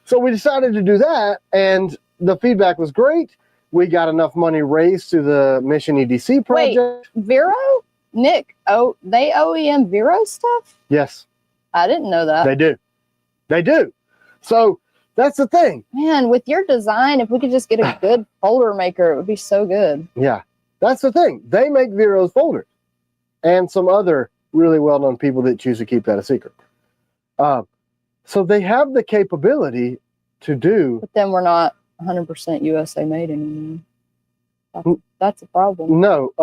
A: So we decided to do that, and the feedback was great. We got enough money raised to the Mission EDC project.
B: Wait, Vero? Nick, they OEM Vero stuff?
A: Yes.
B: I didn't know that.
A: They do. They do. So That's the thing.
B: Man, with your design, if we could just get a good folder maker, it would be so good.
A: Yeah, that's the thing. They make Vero's folders, and some other really well-known people that choose to keep that a secret. So they have the capability to do.
B: But then we're not 100% USA made anymore. That's a problem.
A: No,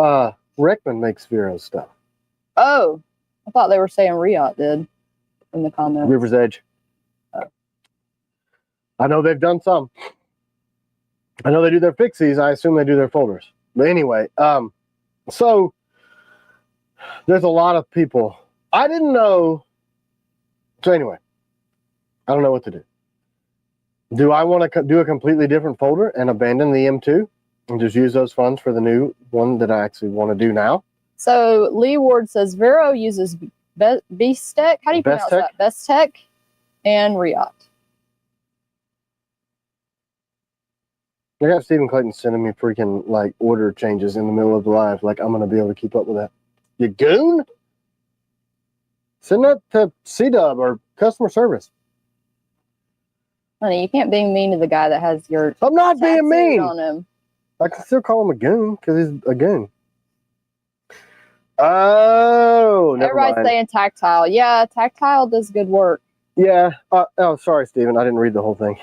A: Reckman makes Vero stuff.
B: Oh, I thought they were saying Riot did in the comments.
A: River's Edge. I know they've done some. I know they do their fixies. I assume they do their folders. But anyway, so there's a lot of people. I didn't know. So anyway, I don't know what to do. Do I want to do a completely different folder and abandon the M2 and just use those funds for the new one that I actually want to do now?
B: So Lee Ward says Vero uses Bestech. How do you pronounce that? Bestech and Riot.
A: I got Stephen Clayton sending me freaking like order changes in the middle of the live. Like I'm going to be able to keep up with that. You goon? Send that to C-Dub or customer service.
B: Honey, you can't be mean to the guy that has your
A: I'm not being mean
B: on him.
A: I can still call him a goon because he's a goon. Oh, never
B: Everybody's
A: mind.
B: saying Tactile. Yeah, Tactile does good work.
A: Yeah. Oh, sorry, Stephen. I didn't read the whole thing.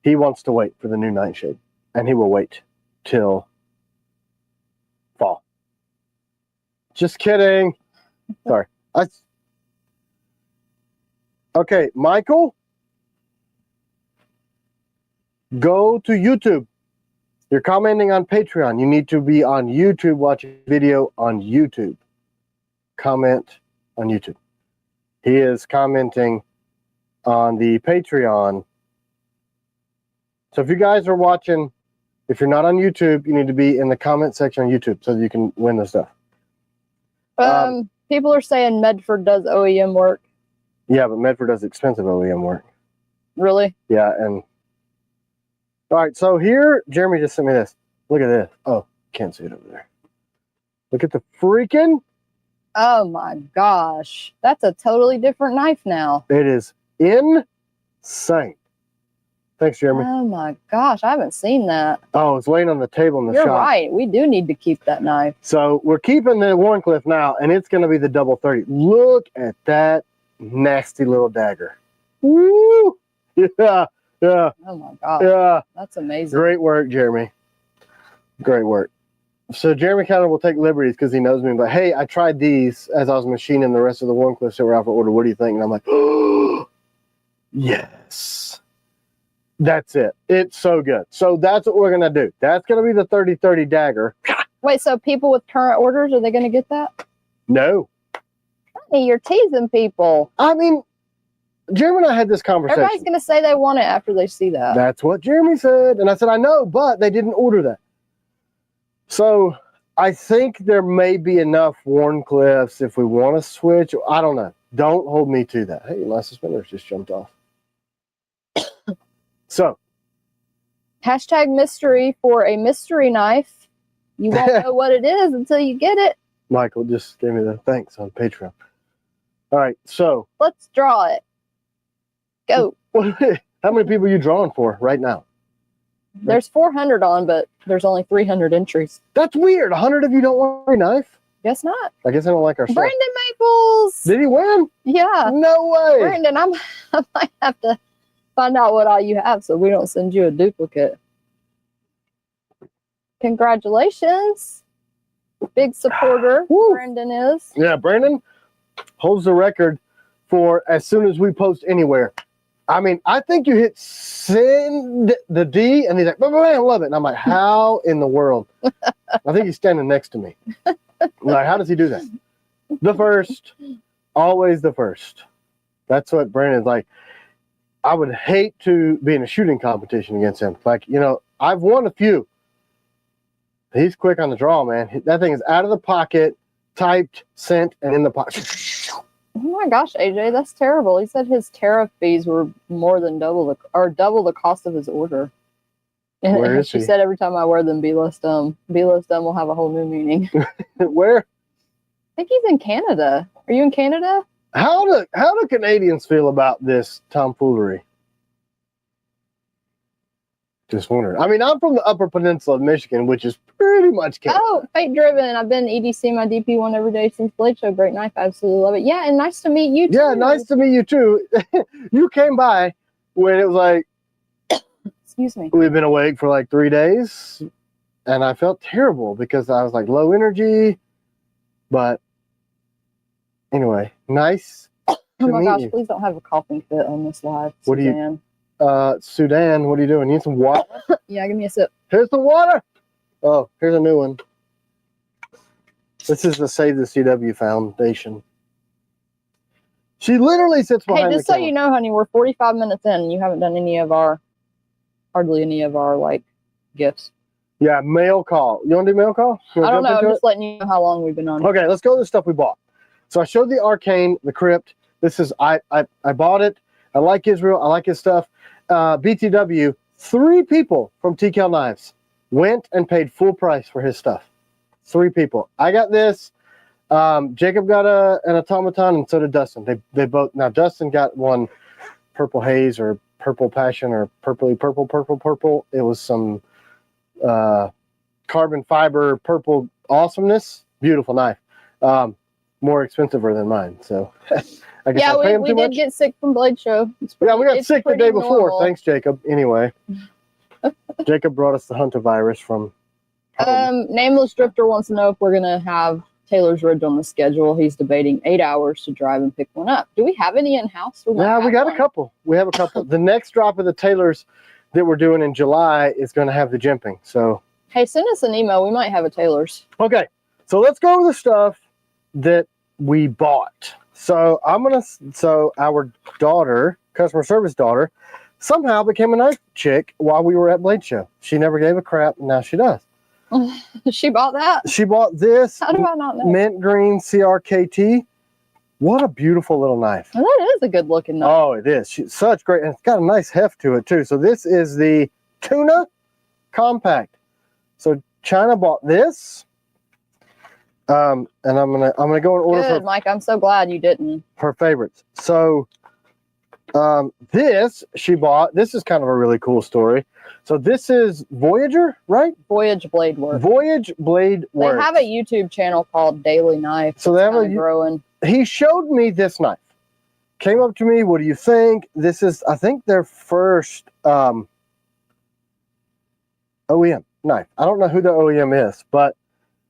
A: He wants to wait for the new Nightshade, and he will wait till fall. Just kidding. Sorry. Okay, Michael, go to YouTube. You're commenting on Patreon. You need to be on YouTube, watching video on YouTube. Comment on YouTube. He is commenting on the Patreon. So if you guys are watching, if you're not on YouTube, you need to be in the comment section on YouTube so that you can win the stuff.
B: People are saying Medford does OEM work.
A: Yeah, but Medford does expensive OEM work.
B: Really?
A: Yeah, and all right, so here, Jeremy just sent me this. Look at this. Oh, can't see it over there. Look at the freaking.
B: Oh my gosh. That's a totally different knife now.
A: It is insane. Thanks, Jeremy.
B: Oh my gosh, I haven't seen that.
A: Oh, it's laying on the table in the
B: You're
A: shop.
B: right. We do need to keep that knife.
A: So we're keeping the Warncliffe now, and it's going to be the double 30. Look at that nasty little dagger. Woo! Yeah, yeah.
B: Oh my gosh.
A: Yeah.
B: That's amazing.
A: Great work, Jeremy. Great work. So Jeremy kind of will take liberties because he knows me. But hey, I tried these as I was machining the rest of the Warncliffs that were out for order. What do you think? And I'm like, oh, yes. That's it. It's so good. So that's what we're going to do. That's going to be the 30-30 dagger.
B: Wait, so people with current orders, are they going to get that?
A: No.
B: Honey, you're teasing people.
A: I mean, Jeremy and I had this conversation.
B: Everybody's going to say they want it after they see that.
A: That's what Jeremy said. And I said, I know, but they didn't order that. So I think there may be enough Warncliffs if we want to switch. I don't know. Don't hold me to that. Hey, my suspenders just jumped off. So.
B: Hashtag mystery for a mystery knife. You won't know what it is until you get it.
A: Michael just gave me the thanks on Patreon. All right, so.
B: Let's draw it. Go.
A: How many people are you drawing for right now?
B: There's 400 on, but there's only 300 entries.
A: That's weird. 100 of you don't want a knife?
B: Guess not.
A: I guess I don't like our stuff.
B: Brandon Maples.
A: Did he win?
B: Yeah.
A: No way.
B: Brandon, I might have to find out what all you have so we don't send you a duplicate. Congratulations. Big supporter.
A: Woo.
B: Brandon is.
A: Yeah, Brandon holds the record for as soon as we post anywhere. I mean, I think you hit send the D and he's like, I love it. And I'm like, how in the world? I think he's standing next to me. Like, how does he do that? The first, always the first. That's what Brandon's like. I would hate to be in a shooting competition against him. Like, you know, I've won a few. He's quick on the draw, man. That thing is out of the pocket, typed, sent, and in the pocket.
B: Oh my gosh, AJ, that's terrible. He said his tariff fees were more than double the cost of his order. And she said every time I wear them, be less dumb. Be less dumb will have a whole new meaning.
A: Where?
B: I think he's in Canada. Are you in Canada?
A: How do Canadians feel about this tomfoolery? Just wondering. I mean, I'm from the Upper Peninsula of Michigan, which is pretty much Canada.
B: Oh, fate driven. I've been EDC my DP one every day since Blade Show. Great knife. I absolutely love it. Yeah, and nice to meet you too.
A: Yeah, nice to meet you too. You came by when it was like,
B: excuse me.
A: We've been awake for like 3 days, and I felt terrible because I was like low energy. But anyway, nice.
B: Oh my gosh,
A: you.
B: please don't have a coughing fit on this live.
A: What
B: Suzanne.
A: Sudan, what are you doing? Need some water?
B: Yeah, give me a sip.
A: Here's the water. Oh, here's a new one. This is the Save the CW Foundation. She literally sits behind
B: Hey, just
A: the
B: so you know, honey, we're 45 minutes in and you haven't done hardly any of our, like, gifts.
A: Yeah, mail call. You want to do mail call?
B: I don't know. I'm just letting you know how long we've been on.
A: Okay, let's go to the stuff we bought. So I showed the Arcane, the Crypt. This is, I bought it. I like Israel. I like his stuff. BTW, 3 people from TKell Knives went and paid full price for his stuff. 3 people. I got this. Jacob got an automaton, and so did Dustin. They both. Now Dustin got one purple haze or purple passion or purple. It was some carbon fiber purple awesomeness. Beautiful knife. More expensive than mine. So I guess I pay him
B: we
A: too
B: did
A: much.
B: get sick from Blade Show.
A: Yeah, we got sick the day before.
B: Normal.
A: Thanks, Jacob. Anyway, Jacob brought us the Huntavirus from
B: Nameless Drifter wants to know if we're gonna have Taylor's Ridge on the schedule. He's debating 8 hours to drive and pick one up. Do we have any in house?
A: Yeah, we got a couple. We have a couple. The next drop of the Taylors that we're doing in July is going to have the jimping. So
B: hey, send us an email. We might have a Taylor's.
A: Okay, so let's go over the stuff that we bought. So our daughter, customer service daughter, somehow became a knife chick while we were at Blade Show. She never gave a crap, and now she does.
B: She bought that?
A: She bought this.
B: How do I not know?
A: Mint green CRKT. What a beautiful little knife.
B: Well, that is a good looking knife.
A: Oh, it is. She's such great, and it's got a nice heft to it too. So this is the Tuna Compact. So China bought this. And I'm gonna go in order.
B: Good, Mike. I'm so glad you didn't.
A: Her favorites. So this she bought. This is kind of a really cool story. So this is Voyager, right?
B: Voyage Blade Work.
A: Voyage Blade Work.
B: They have a YouTube channel called Daily Knife.
A: So they have a
B: growing.
A: He showed me this knife. Came up to me. What do you think? This is, I think, their first OEM knife. I don't know who the OEM is, but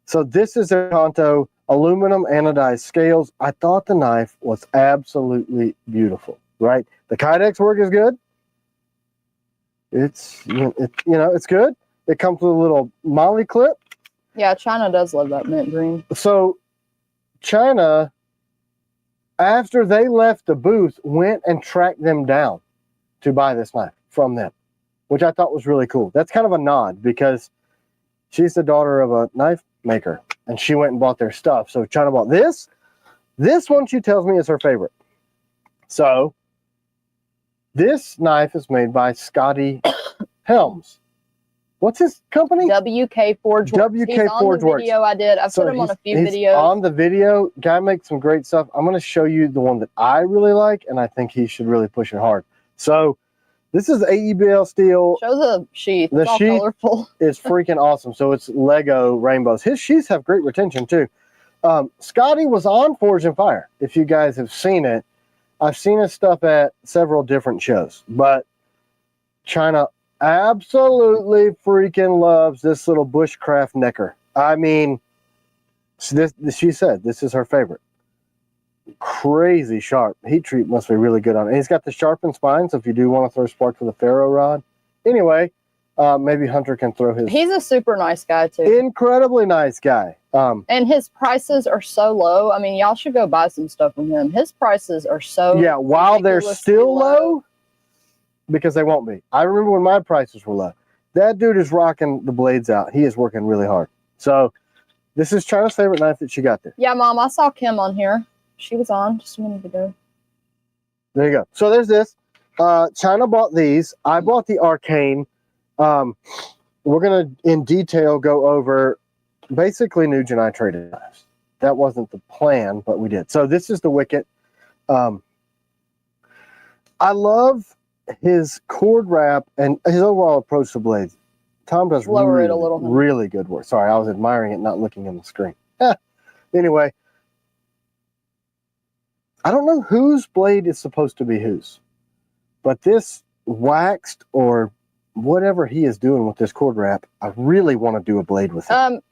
A: so this is their Kanto aluminum anodized scales. I thought the knife was absolutely beautiful. Right? The Kydex work is good. It's it's good. It comes with a little molly clip.
B: Yeah, China does love that mint green.
A: So China, after they left the booth, went and tracked them down to buy this knife from them, which I thought was really cool. That's kind of a nod because she's the daughter of a knife maker and she went and bought their stuff. So China bought this. This one, she tells me, is her favorite. So this knife is made by Scotty Helms. What's his company?
B: WK Forge Works.
A: WK
B: He's on
A: Forge
B: the
A: Works.
B: video I did. I've put him on a few
A: he's
B: videos.
A: On the video, guy makes some great stuff. I'm going to show you the one that I really like, and I think he should really push it hard. So this is AEBL steel.
B: Show the sheath.
A: The
B: it's all
A: sheath
B: colorful.
A: is freaking awesome. So it's Lego rainbows. His sheaths have great retention too. Scotty was on Forge and Fire. If you guys have seen it, I've seen his stuff at several different shows, but China absolutely freaking loves this little bushcraft necker. I mean, she said this is her favorite. Crazy sharp. Heat treat must be really good on it. And he's got the sharpened spine, so if you do want to throw sparks with a ferro rod. Anyway, maybe Hunter can throw his.
B: He's a super nice guy too.
A: Incredibly nice guy.
B: And his prices are so low. I mean, y'all should go buy some stuff from him. His prices are so
A: while they're still low, because they won't be. I remember when my prices were low. That dude is rocking the blades out. He is working really hard. So this is China's favorite knife that she got there.
B: Yeah, Mom, I saw Kim on here. She was on just a minute ago.
A: There you go. So there's this. China bought these. I bought the Arcane. We're going to, in detail, go over basically new Genai traded knives. That wasn't the plan, but we did. So this is the Wicket. I love his cord wrap and his overall approach to blades. Tom does
B: Lower it a little, honey.
A: really good work. Sorry, I was admiring it, not looking in the screen. Anyway, I don't know whose blade is supposed to be whose, but this waxed or whatever he is doing with this cord wrap, I really want to do a blade with it.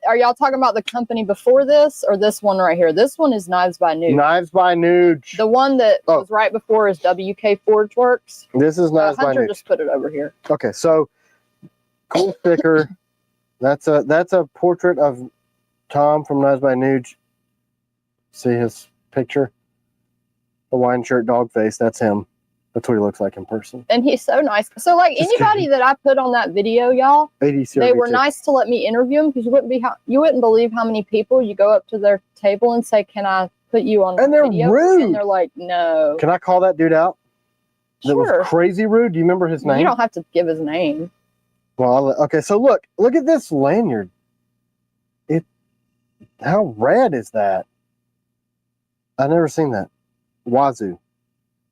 B: Are y'all talking about the company before this or this one right here? This one is Knives by Nuge.
A: Knives by Nuge.
B: The one that was right before is WK Forge Works.
A: This is Knives by Nuge.
B: Hunter just put it over here.
A: Okay, so cool sticker. That's a portrait of Tom from Knives by Nuge. See his picture? Hawaiian shirt, dog face. That's him. That's what he looks like in person.
B: And he's so nice. So, like, anybody that I put on that video, y'all, they were nice to let me interview them because you wouldn't believe how many people you go up to their table and say, "Can I put you on?"
A: And they're
B: video?
A: rude.
B: And they're like, "No."
A: Can I call that dude out? That
B: Sure.
A: was crazy rude. Do you remember his name?
B: You don't have to give his name.
A: Well, okay. So look at this lanyard. How rad is that? I've never seen that. Wazoo.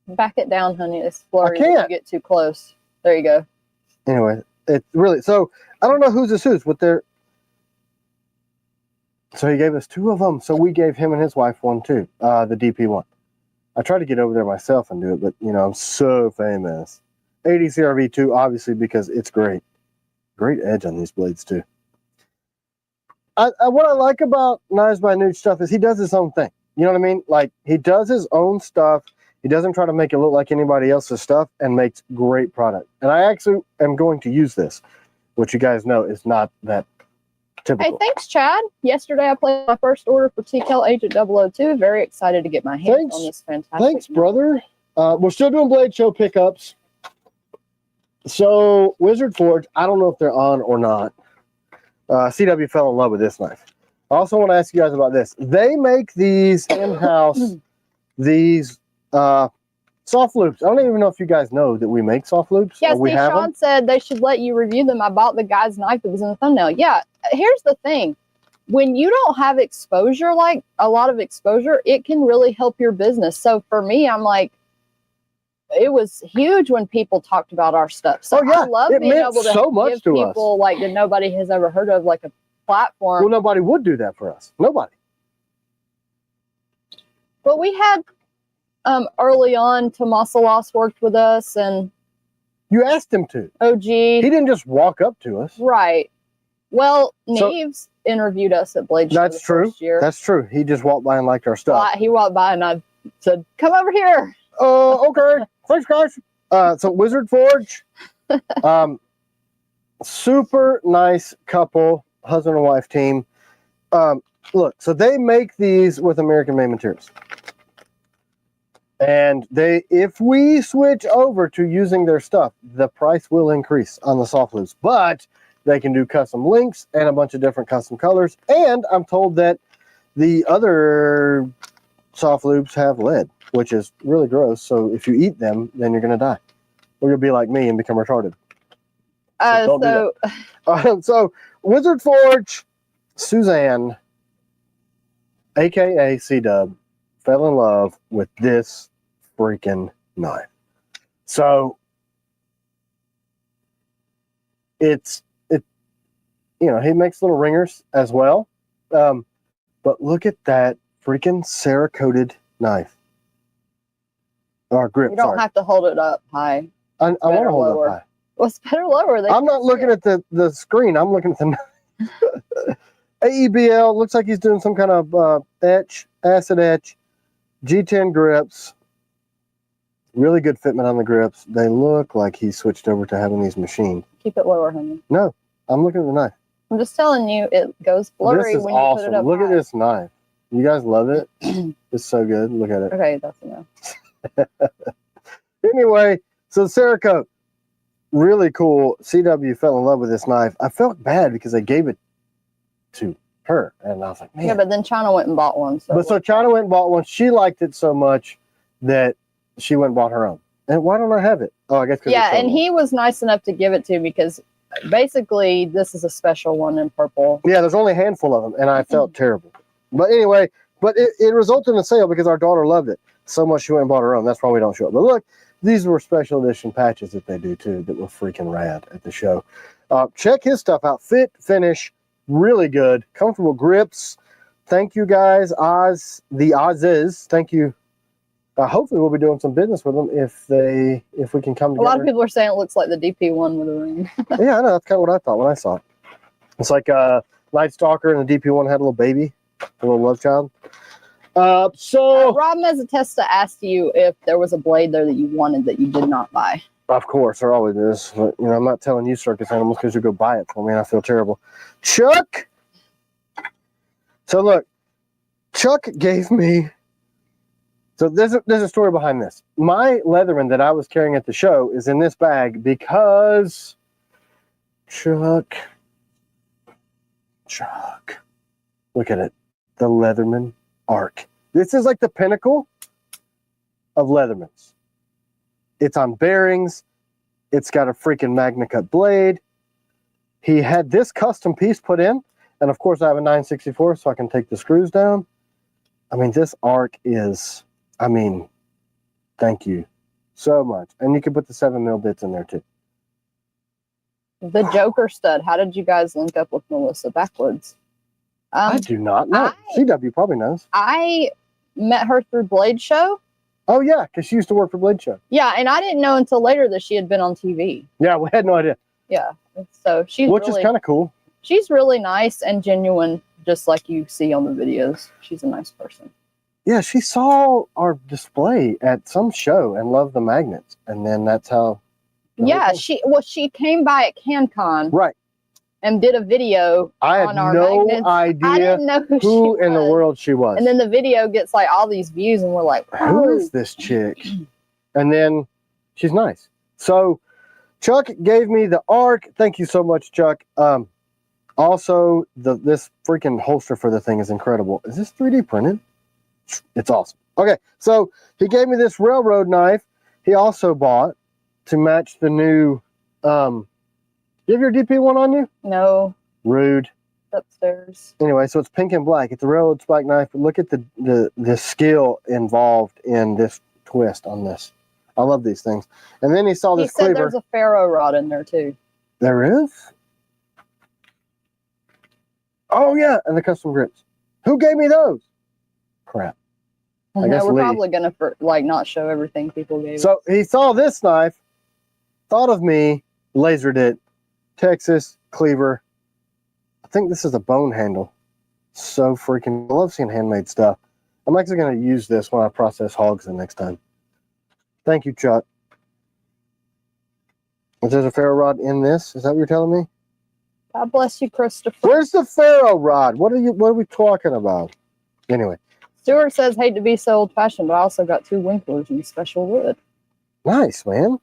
B: Back it down, honey. It's blurry.
A: I can't.
B: If you get too close. There you go.
A: Anyway, it's really, so I don't know who's but they're, so he gave us 2 of them. So we gave him and his wife one too, the DP one. I tried to get over there myself and do it, but you know, I'm so famous. 80 CRV2, obviously, because it's great. Great edge on these blades too. What I like about Knives by Nuge stuff is he does his own thing. You know what I mean? Like, he does his own stuff. He doesn't try to make it look like anybody else's stuff and makes great product. And I actually am going to use this, which you guys know is not that typical.
B: Hey, thanks, Chad. Yesterday I placed my first order for T.Kell Agent 002. Very excited to get my hands on this fantastic.
A: Thanks, brother. We're still doing Blade Show pickups. So, Wizard Forge, I don't know if they're on or not. CW fell in love with this knife. I also want to ask you guys about this. They make these in-house, these soft loops. I don't even know if you guys know that we make soft loops.
B: Yeah, see, Sean said they should let you review them. I bought the guy's knife that was in the thumbnail. Yeah, here's the thing. When you don't have exposure, like a lot of exposure, it can really help your business. So for me, I'm like, it was huge when people talked about our stuff. So I love being able to give people like that nobody has ever heard of, like a platform.
A: Well, nobody would do that for us. Nobody.
B: But we had early on, Tomasalos worked with us, and
A: you asked him to.
B: OG.
A: He didn't just walk up to us.
B: Right. Well, Neves interviewed us at Blade Show
A: the first year. That's true. He just walked by and liked our stuff.
B: He walked by and I said, "Come over here."
A: Okay. Thanks, guys. So Wizard Forge, super nice couple, husband and wife team. Look, so they make these with American-made materials. And if we switch over to using their stuff, the price will increase on the soft loops. But they can do custom links and a bunch of different custom colors. And I'm told that the other soft loops have lead, which is really gross. So if you eat them, then you're going to die. Or you'll be like me and become retarded. So Wizard Forge, Suzanne, a.k.a. C-Dub, fell in love with this freaking knife. So you know, he makes little ringers as well. But look at that freaking Cerakoted knife. Or grip,
B: You don't have to hold it up high.
A: I want to hold it up high.
B: Well, it's better lower.
A: I'm not looking at the screen. I'm looking at the knife. AEBL, looks like he's doing some kind of acid etch. G10 grips. Really good fitment on the grips. They look like he switched over to having these machined.
B: Keep it lower, honey.
A: No, I'm looking at the knife.
B: I'm just telling you, it goes blurry when you put it up.
A: Look at this knife. You guys love it? It's so good. Look at it.
B: Okay, that's enough.
A: Anyway, so Cerakote, really cool. CW fell in love with this knife. I felt bad because they gave it to her, and I was like, man.
B: Yeah, but then China went and bought one.
A: So China went and bought one. She liked it so much that she went and bought her own. And why don't I have it? Oh, I guess because
B: and he was nice enough to give it to me because basically this is a special one in purple.
A: Yeah, there's only a handful of them, and I felt terrible. But anyway, it resulted in a sale because our daughter loved it so much she went and bought her own. That's why we don't show it. But look, these were special edition patches that they do too that were freaking rad at the show. Check his stuff out. Fit, finish, really good. Comfortable grips. Thank you guys. The Oz's. Thank you. Hopefully we'll be doing some business with them if we can come together.
B: A lot of people are saying it looks like the DP one with a ring.
A: Yeah, I know. That's kind of what I thought when I saw it. It's like Night Stalker and the DP1 had a little baby, a little love child.
B: Rob Mezzatesta asked you if there was a blade there that you wanted that you did not buy.
A: Of course, there always is. But, you know, I'm not telling you circus animals because you go buy it for me and I feel terrible. Chuck! So look, Chuck gave me... So there's a story behind this. My Leatherman that I was carrying at the show is in this bag because Chuck, look at it. The Leatherman Arc. This is like the pinnacle of Leathermans. It's on bearings. It's got a freaking Magna Cut blade. He had this custom piece put in. And of course I have a 964 so I can take the screws down. I mean, this Arc is... I mean, thank you so much. And you can put the 7mm bits in there too.
B: The Joker stud. How did you guys link up with Melissa Backwoods?
A: I do not know. CW probably knows.
B: I met her through Blade Show.
A: Oh, yeah, because she used to work for Blade Show.
B: Yeah, and I didn't know until later that she had been on TV.
A: Yeah, we had no idea.
B: Yeah, so she's
A: Which is kind of cool.
B: She's really nice and genuine, just like you see on the videos. She's a nice person.
A: Yeah, she saw our display at some show and loved the magnets, and then that's how.
B: Yeah, she came by at CanCon,
A: right,
B: and did a video.
A: I had no idea
B: I didn't know
A: who in the world she was,
B: and then the video gets like all these views, and we're like,
A: who is this chick? And then she's nice. So Chuck gave me the Arc. Thank you so much, Chuck. Also, this freaking holster for the thing is incredible. Is this 3D printed? It's awesome. Okay, so he gave me this railroad knife. He also bought to match the new. You have your DP one on you?
B: No.
A: Rude.
B: Upstairs.
A: Anyway, so it's pink and black. It's a railroad spike knife. But look at the skill involved in this twist on this. I love these things. And then he saw this cleaver.
B: He said there's a ferro rod in there too.
A: There is? Oh yeah, and the custom grips. Who gave me those? Crap. I guess
B: we're
A: Lee.
B: probably gonna not show everything people gave.
A: So he saw this knife, thought of me, lasered it, Texas cleaver. I think this is a bone handle. So freaking, I love seeing handmade stuff. I'm actually gonna use this when I process hogs the next time. Thank you, Chuck. Is there a ferro rod in this? Is that what you're telling me?
B: God bless you, Christopher.
A: Where's the ferro rod? What are we talking about? Anyway.
B: Stuart says, hate to be so old-fashioned, but I also got 2 Winklers in special wood.
A: Nice, man.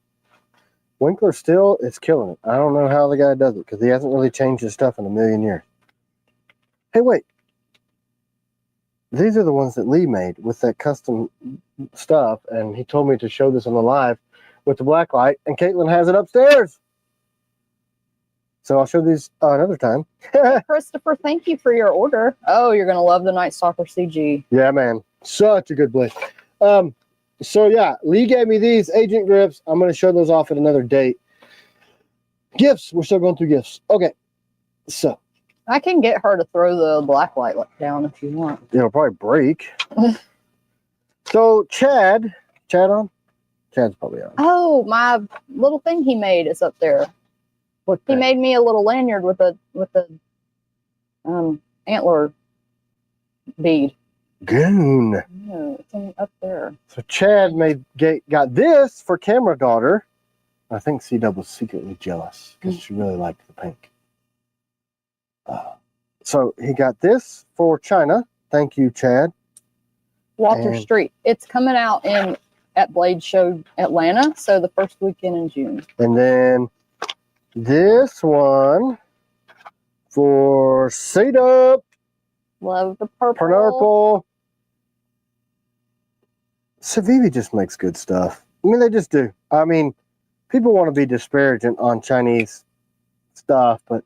A: Winkler still is killing it. I don't know how the guy does it because he hasn't really changed his stuff in a million years. Hey, wait. These are the ones that Lee made with that custom stuff, and he told me to show this on the live with the black light, and Caitlin has it upstairs. So I'll show these another time.
B: Hey, Christopher, thank you for your order. Oh, you're going to love the Night Stalker CG.
A: Yeah, man. Such a good blade. So, yeah, Lee gave me these agent grips. I'm going to show those off at another date. Gifts. We're still going through gifts. Okay. So.
B: I can get her to throw the black light down if you want.
A: It'll probably break. So, Chad on? Chad's probably on.
B: Oh, my little thing he made is up there.
A: What
B: he made me a little lanyard with a antler bead.
A: Goon.
B: No, it's up there.
A: So Chad got this for camera daughter. I think C-Dub was secretly jealous because she really liked the pink. So he got this for China. Thank you, Chad.
B: Walter Street. It's coming out at Blade Show Atlanta, so the first weekend in June.
A: And then this one for C-Dub.
B: Love the purple.
A: Purple. Civivi just makes good stuff. I mean, they just do. I mean, people want to be disparaging on Chinese stuff, but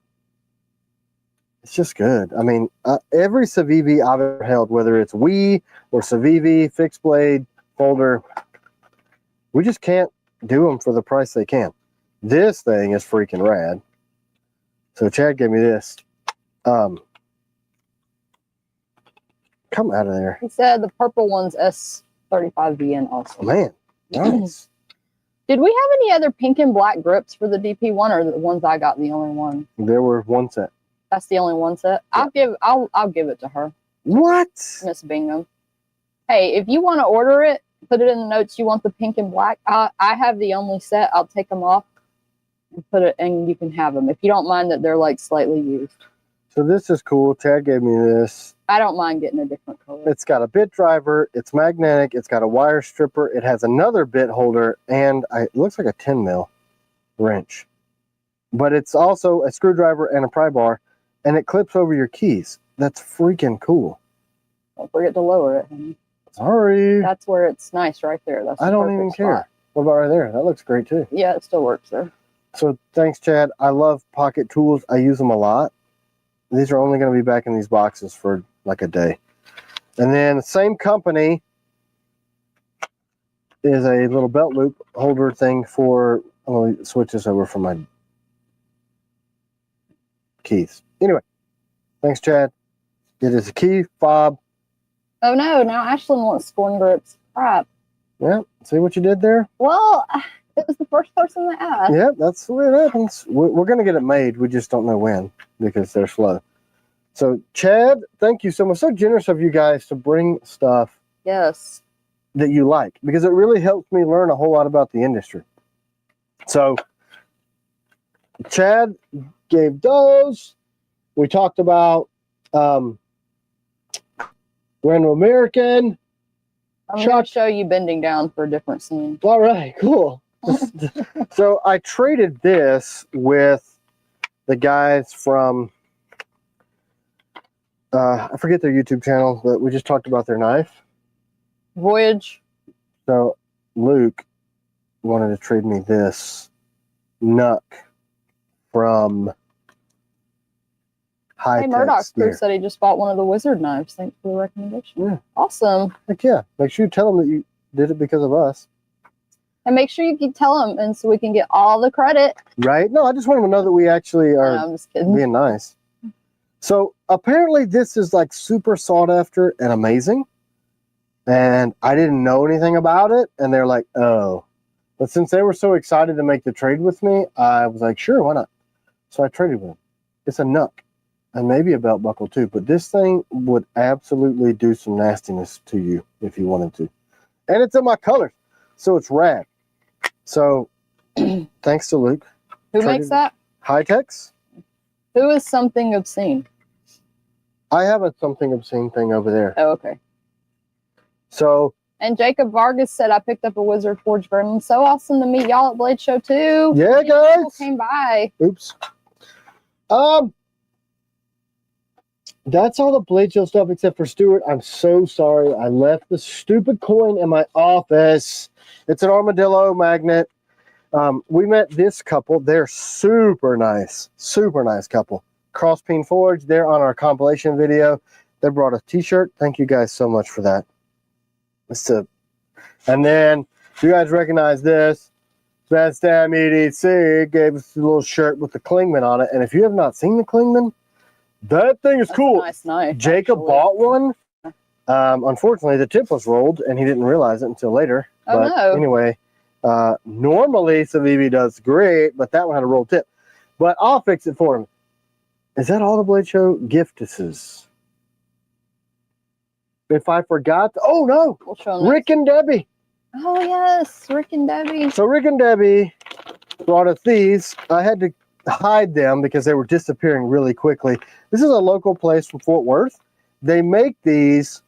A: it's just good. I mean, every Civivi I've ever held, whether it's Wii or Civivi, fixed blade, folder, we just can't do them for the price they can. This thing is freaking rad. So Chad gave me this. Come out of there.
B: He said the purple one's S35VN also.
A: Man, nice.
B: Did we have any other pink and black grips for the DP one, or the ones I got the only one?
A: There were one set.
B: That's the only one set.
A: Yeah.
B: I'll give it to her.
A: What?
B: Miss Bingham. Hey, if you want to order it, put it in the notes. You want the pink and black. I have the only set. I'll take them off and put it, and you can have them if you don't mind that they're like slightly used.
A: So this is cool. Chad gave me this.
B: I don't mind getting a different color.
A: It's got a bit driver. It's magnetic. It's got a wire stripper. It has another bit holder, and it looks like a 10 mil wrench. But it's also a screwdriver and a pry bar, and it clips over your keys. That's freaking cool.
B: Don't forget to lower it, honey.
A: Sorry.
B: That's where it's nice right there. That's
A: I don't even care. What about right there? That looks great too.
B: Yeah, it still works there.
A: So thanks, Chad. I love pocket tools. I use them a lot. These are only going to be back in these boxes for like a day. And then the same company is a little belt loop holder thing for, I'm going to switch this over from my keys. Anyway, thanks, Chad. It is a key fob.
B: Oh no, now Ashlyn wants scoring grips. Crap.
A: Yeah, see what you did there?
B: Well, it was the first person that asked.
A: Yeah, that's the way it happens. We're going to get it made. We just don't know when because they're slow. So, Chad, thank you so much. So generous of you guys to bring stuff
B: Yes.
A: that you like, because it really helps me learn a whole lot about the industry. So, Chad gave those. We talked about Random American.
B: I'm going to show you bending down for a different scene.
A: All right, cool. So I traded this with the guys from, I forget their YouTube channel, but we just talked about their knife.
B: Voyage.
A: So Luke wanted to trade me this Nuck from High Tech.
B: Hey, Murdoch's
A: Spear.
B: crew said he just bought one of the wizard knives. Thanks for the recommendation.
A: Yeah.
B: Awesome.
A: Heck yeah. Make sure you tell them that you did it because of us.
B: And make sure you can tell them, and so we can get all the credit.
A: Right? No, I just want them to know that we actually are
B: No, I'm just kidding.
A: being nice. So apparently this is like super sought after and amazing. And I didn't know anything about it. And they're like, oh. But since they were so excited to make the trade with me, I was like, sure, why not? So I traded with them. It's a Nuck. And maybe a belt buckle too. But this thing would absolutely do some nastiness to you if you wanted to. And it's in my colors. So it's rad. So thanks to Luke.
B: Who makes that?
A: High Techs.
B: Who is something obscene?
A: I have a something obscene thing over there.
B: Oh, okay.
A: So.
B: And Jacob Vargas said, I picked up a Wizard Forge Gremlin. So awesome to meet y'all at Blade Show too.
A: Yeah, guys. People
B: came by.
A: Oops. That's all the Blade Show stuff except for Stuart. I'm so sorry. I left the stupid coin in my office. It's an armadillo magnet. We met this couple. They're super nice. Super nice couple. Crosspeen Forge. They're on our compilation video. They brought a t-shirt. Thank you guys so much for that. And then you guys recognize this. Best Damn EDC gave us a little shirt with the Klingman on it. And if you have not seen the Klingman, that thing is cool.
B: Nice knife,
A: Jacob bought one. Unfortunately, the tip was rolled, and he didn't realize it until later.
B: Oh,
A: but
B: no.
A: Anyway, normally Civivi does great, but that one had a rolled tip. But I'll fix it for him. Is that all the Blade Show giftuses? If I forgot, oh no,
B: We'll show them
A: Rick and Debbie.
B: Oh yes, Rick and Debbie.
A: So Rick and Debbie brought us these. I had to hide them because they were disappearing really quickly. This is a local place from Fort Worth. They make these,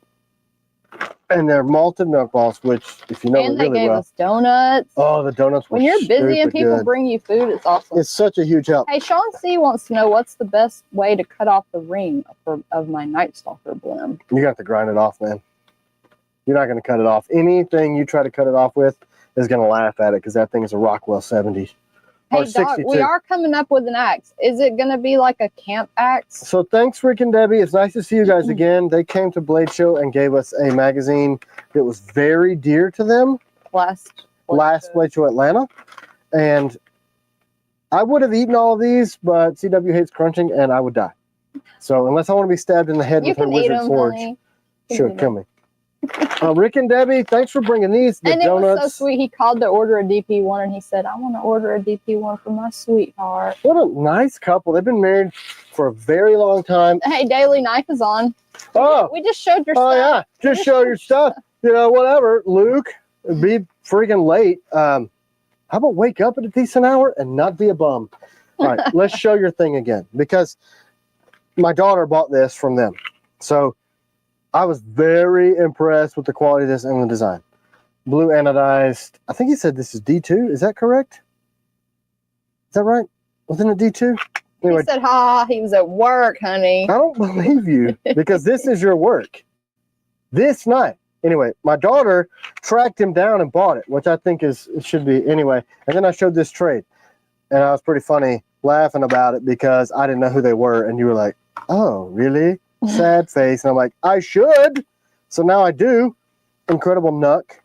A: and they're malted milk balls, which, if you know
B: and
A: it
B: they
A: really
B: gave
A: well.
B: us donuts.
A: Oh, the donuts were
B: When you're busy and people
A: good.
B: bring you food, it's awesome.
A: It's such a huge help.
B: Hey, Sean C wants to know what's the best way to cut off the ring of my Night Stalker Blim.
A: You got to grind it off, man. You're not going to cut it off. Anything you try to cut it off with is going to laugh at it because that thing is a Rockwell 70.
B: Hey, Doc, we are coming up with an axe. Is it going to be like a camp axe?
A: So thanks, Rick and Debbie. It's nice to see you guys again. They came to Blade Show and gave us a magazine that was very dear to them.
B: Last
A: last Play Show Atlanta. And I would have eaten all of these, but CW hates crunching and I would die. So unless I want to be stabbed in the head with her wizard forge, sure, kill me. Rick and Debbie, thanks for bringing these. The
B: and
A: donuts.
B: It was so sweet. He called to order a DP1 and he said, I want to order a DP1 for my sweetheart.
A: What a nice couple. They've been married for a very long time.
B: Hey, Daily Knife is on.
A: Oh,
B: we just showed your stuff.
A: Oh, yeah. Just show your stuff. You know, whatever. Luke, be freaking late. How about wake up at a decent hour and not be a bum? All right, let's show your thing again. Because my daughter bought this from them. So I was very impressed with the quality of this and the design. Blue anodized. I think he said this is D2. Is that correct? Is that right? Wasn't it D2? Anyway,
B: he said, he was at work, honey.
A: I don't believe you because this is your work. This night. Anyway, my daughter tracked him down and bought it, which I think should be anyway. And then I showed this trade. And I was pretty funny laughing about it because I didn't know who they were. And you were like, oh, really? Sad face. And I'm like, I should. So now I do. Incredible Nuck.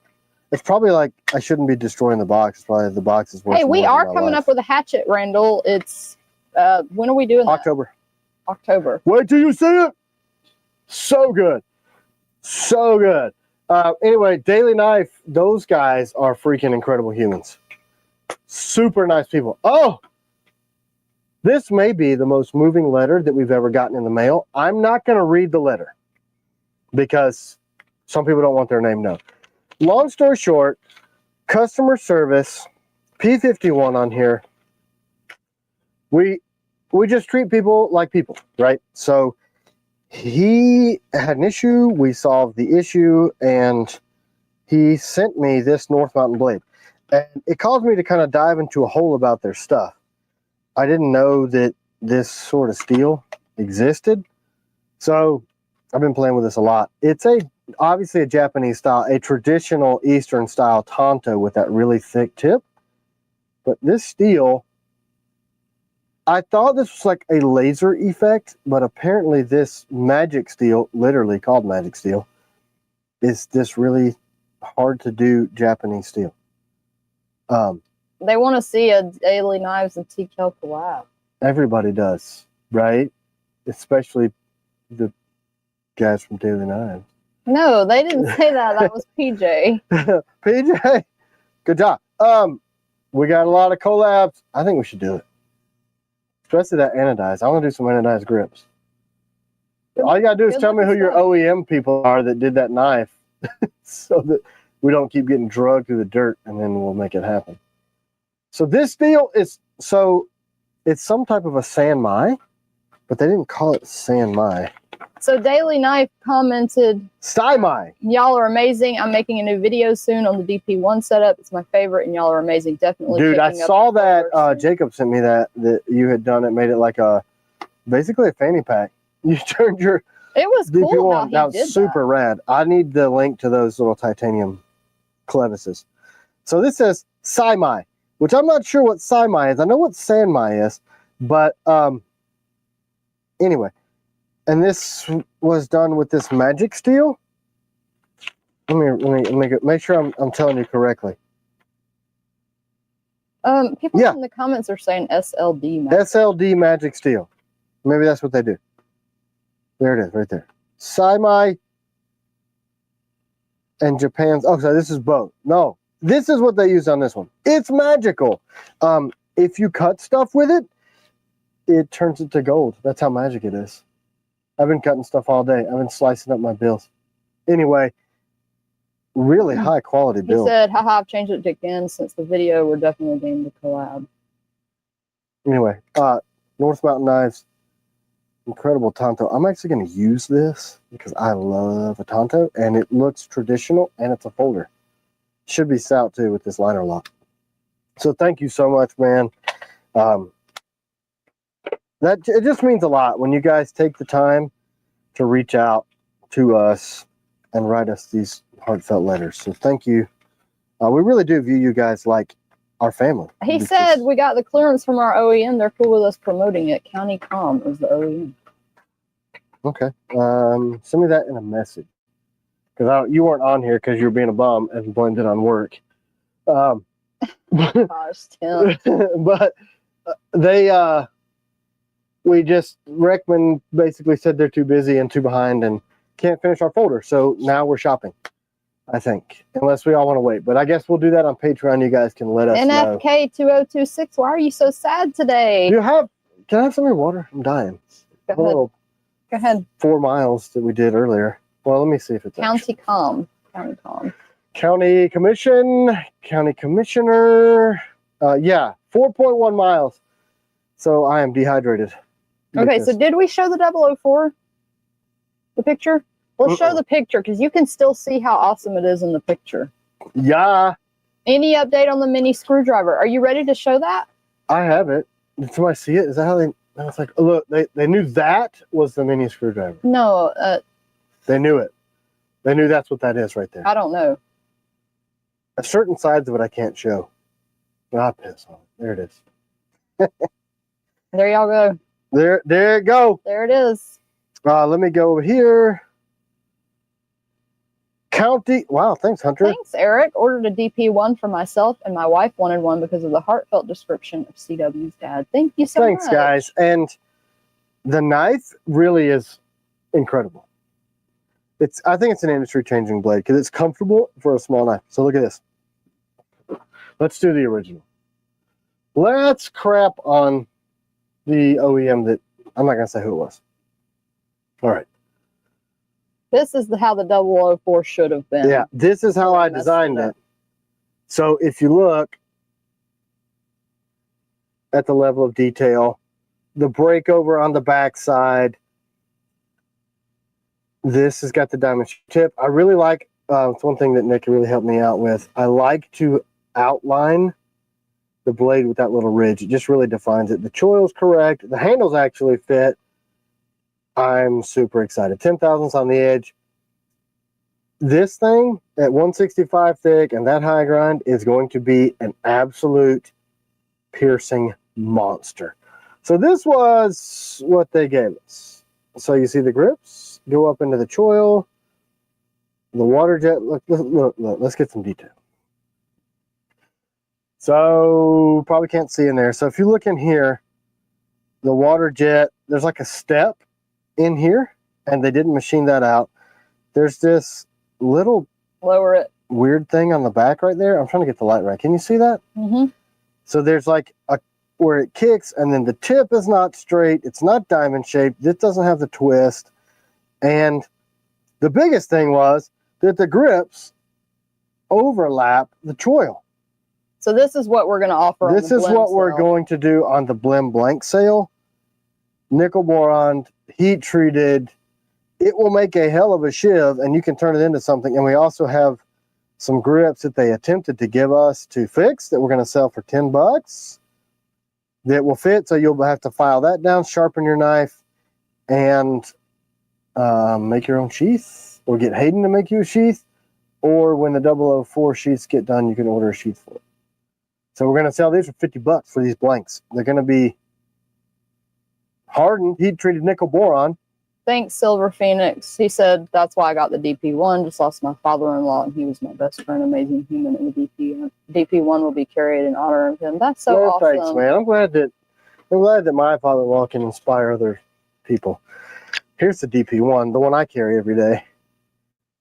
A: It's probably like I shouldn't be destroying the box. It's probably the box is worth.
B: Hey, we are coming up with a hatchet, Randall. It's when are we doing
A: October.
B: That? October.
A: Wait till you see it. So good. So good. Anyway, Daily Knife, those guys are freaking incredible humans. Super nice people. Oh, this may be the most moving letter that we've ever gotten in the mail. I'm not going to read the letter because some people don't want their name known. Long story short, customer service, P51 on here. We just treat people like people, right? So he had an issue, we solved the issue, and he sent me this North Mountain blade. And it caused me to kind of dive into a hole about their stuff. I didn't know that this sort of steel existed. So I've been playing with this a lot. It's obviously a Japanese style, a traditional Eastern style tanto with that really thick tip. But this steel, I thought this was like a laser effect, but apparently this magic steel, literally called magic steel, is this really hard to do Japanese steel.
B: They want to see a Daily Knives and T.Kell collab.
A: Everybody does, right? Especially the guys from Daily Knives.
B: No, they didn't say that. That was PJ.
A: PJ, good job. We got a lot of collabs. I think we should do it. Especially that anodized. I want to do some anodized grips. All you got to do is tell me who your OEM people are that did that knife so that we don't keep getting drugged through the dirt, and then we'll make it happen. So this steel is, it's some type of a Sanmai, but they didn't call it Sanmai.
B: So Daily Knife commented,
A: Stymai.
B: Y'all are amazing. I'm making a new video soon on the DP1 setup. It's my favorite, and y'all are amazing. Definitely.
A: Dude, I saw that Jacob sent me that you had done it, made it like basically a fanny pack. You turned your
B: It was
A: DP1.
B: cool how he
A: that was
B: did
A: super rad. I need the link to those little titanium clevises. So this says Saimai, which I'm not sure what Saimai is. I know what Sanmai is, but anyway. And this was done with this magic steel. Let me make sure I'm telling you correctly.
B: People in the comments are saying SLD magic.
A: SLD magic steel. Maybe that's what they do. There it is, right there. Saimai and Japan's. Oh, sorry, this is both. No, this is what they use on this one. It's magical. If you cut stuff with it, it turns it to gold. That's how magic it is. I've been cutting stuff all day. I've been slicing up my bills. Anyway, really high quality build.
B: He said, haha, I've changed it again since the video. We're definitely getting the collab.
A: Anyway, North Mountain Knives, incredible tanto. I'm actually going to use this because I love a tanto, and it looks traditional, and it's a folder. Should be stout too with this liner lock. So thank you so much, man. It just means a lot when you guys take the time to reach out to us and write us these heartfelt letters. So thank you. We really do view you guys like our family.
B: He said we got the clearance from our OEM. They're cool with us promoting it. County Com is the OEM.
A: Okay. Send me that in a message. Because you weren't on here because you were being a bum and blamed it on work.
B: Gosh, Tim.
A: But we just, Reckman basically said they're too busy and too behind and can't finish our folder. So now we're shopping, I think, unless we all want to wait. But I guess we'll do that on Patreon. You guys can let us know.
B: NFK2026, why are you so sad today?
A: Can I have some of your water? I'm dying.
B: Go ahead.
A: 4 miles that we did earlier. Well, let me see if it's
B: County Calm.
A: County Commission, County Commissioner. Yeah, 4.1 miles. So I am dehydrated.
B: Okay, so did we show the 004? The picture? We'll show the picture because you can still see how awesome it is in the picture.
A: Yeah.
B: Any update on the mini screwdriver? Are you ready to show that?
A: I have it. Did somebody see it? Is that how they... I was like, oh, look, they knew that was the mini screwdriver.
B: No.
A: They knew it. They knew that's what that is right there.
B: I don't know.
A: Certain sides of it I can't show. Ah, piss on it. There it is.
B: There y'all go.
A: There you go.
B: There it is.
A: Let me go over here. County. Wow, thanks, Hunter.
B: Thanks, Eric. Ordered a DP1 for myself, and my wife wanted one because of the heartfelt description of CW's dad. Thank you so much.
A: Thanks, guys. And the knife really is incredible. I think it's an industry-changing blade because it's comfortable for a small knife. So look at this. Let's do the original. Let's crap on the OEM that I'm not going to say who it was. All right.
B: This is how the 004 should have been.
A: Yeah, this is how I designed it. So if you look at the level of detail, the breakover on the back side, this has got the diamond tip. I really like, it's one thing that Nick really helped me out with. I like to outline the blade with that little ridge. It just really defines it. The choil's correct. The handles actually fit. I'm super excited. 10 thousandths on the edge. This thing at 165 thick and that high grind is going to be an absolute piercing monster. So this was what they gave us. So you see the grips go up into the choil. The water jet, look, let's get some detail. So probably can't see in there. So if you look in here, the water jet, there's like a step in here and they didn't machine that out. There's this little weird thing on the back right there. I'm trying to get the light right. Can you see that?
B: Mm-hmm.
A: So there's like where it kicks and then the tip is not straight. It's not diamond shaped. This doesn't have the twist. And the biggest thing was that the grips overlap the choil.
B: So this is what we're going to offer.
A: This is what we're going to do on the Blem blank sale. Nickel boron, heat treated. It will make a hell of a shiv and you can turn it into something. And we also have some grips that they attempted to give us to fix that we're going to sell for $10 that will fit. So you'll have to file that down, sharpen your knife, and make your own sheath, or get Hayden to make you a sheath, or when the 004 sheaths get done, you can order a sheath for it. So we're going to sell these for $50 for these blanks. They're going to be hardened, heat-treated nickel boron.
B: Thanks, Silver Phoenix. He said, that's why I got the DP1. Just lost my father-in-law, and he was my best friend, amazing human in the DP1. DP1 will be carried in honor of him. That's so awesome.
A: Thanks, man. I'm glad that my father-in-law can inspire other people. Here's the DP1, the one I carry every day.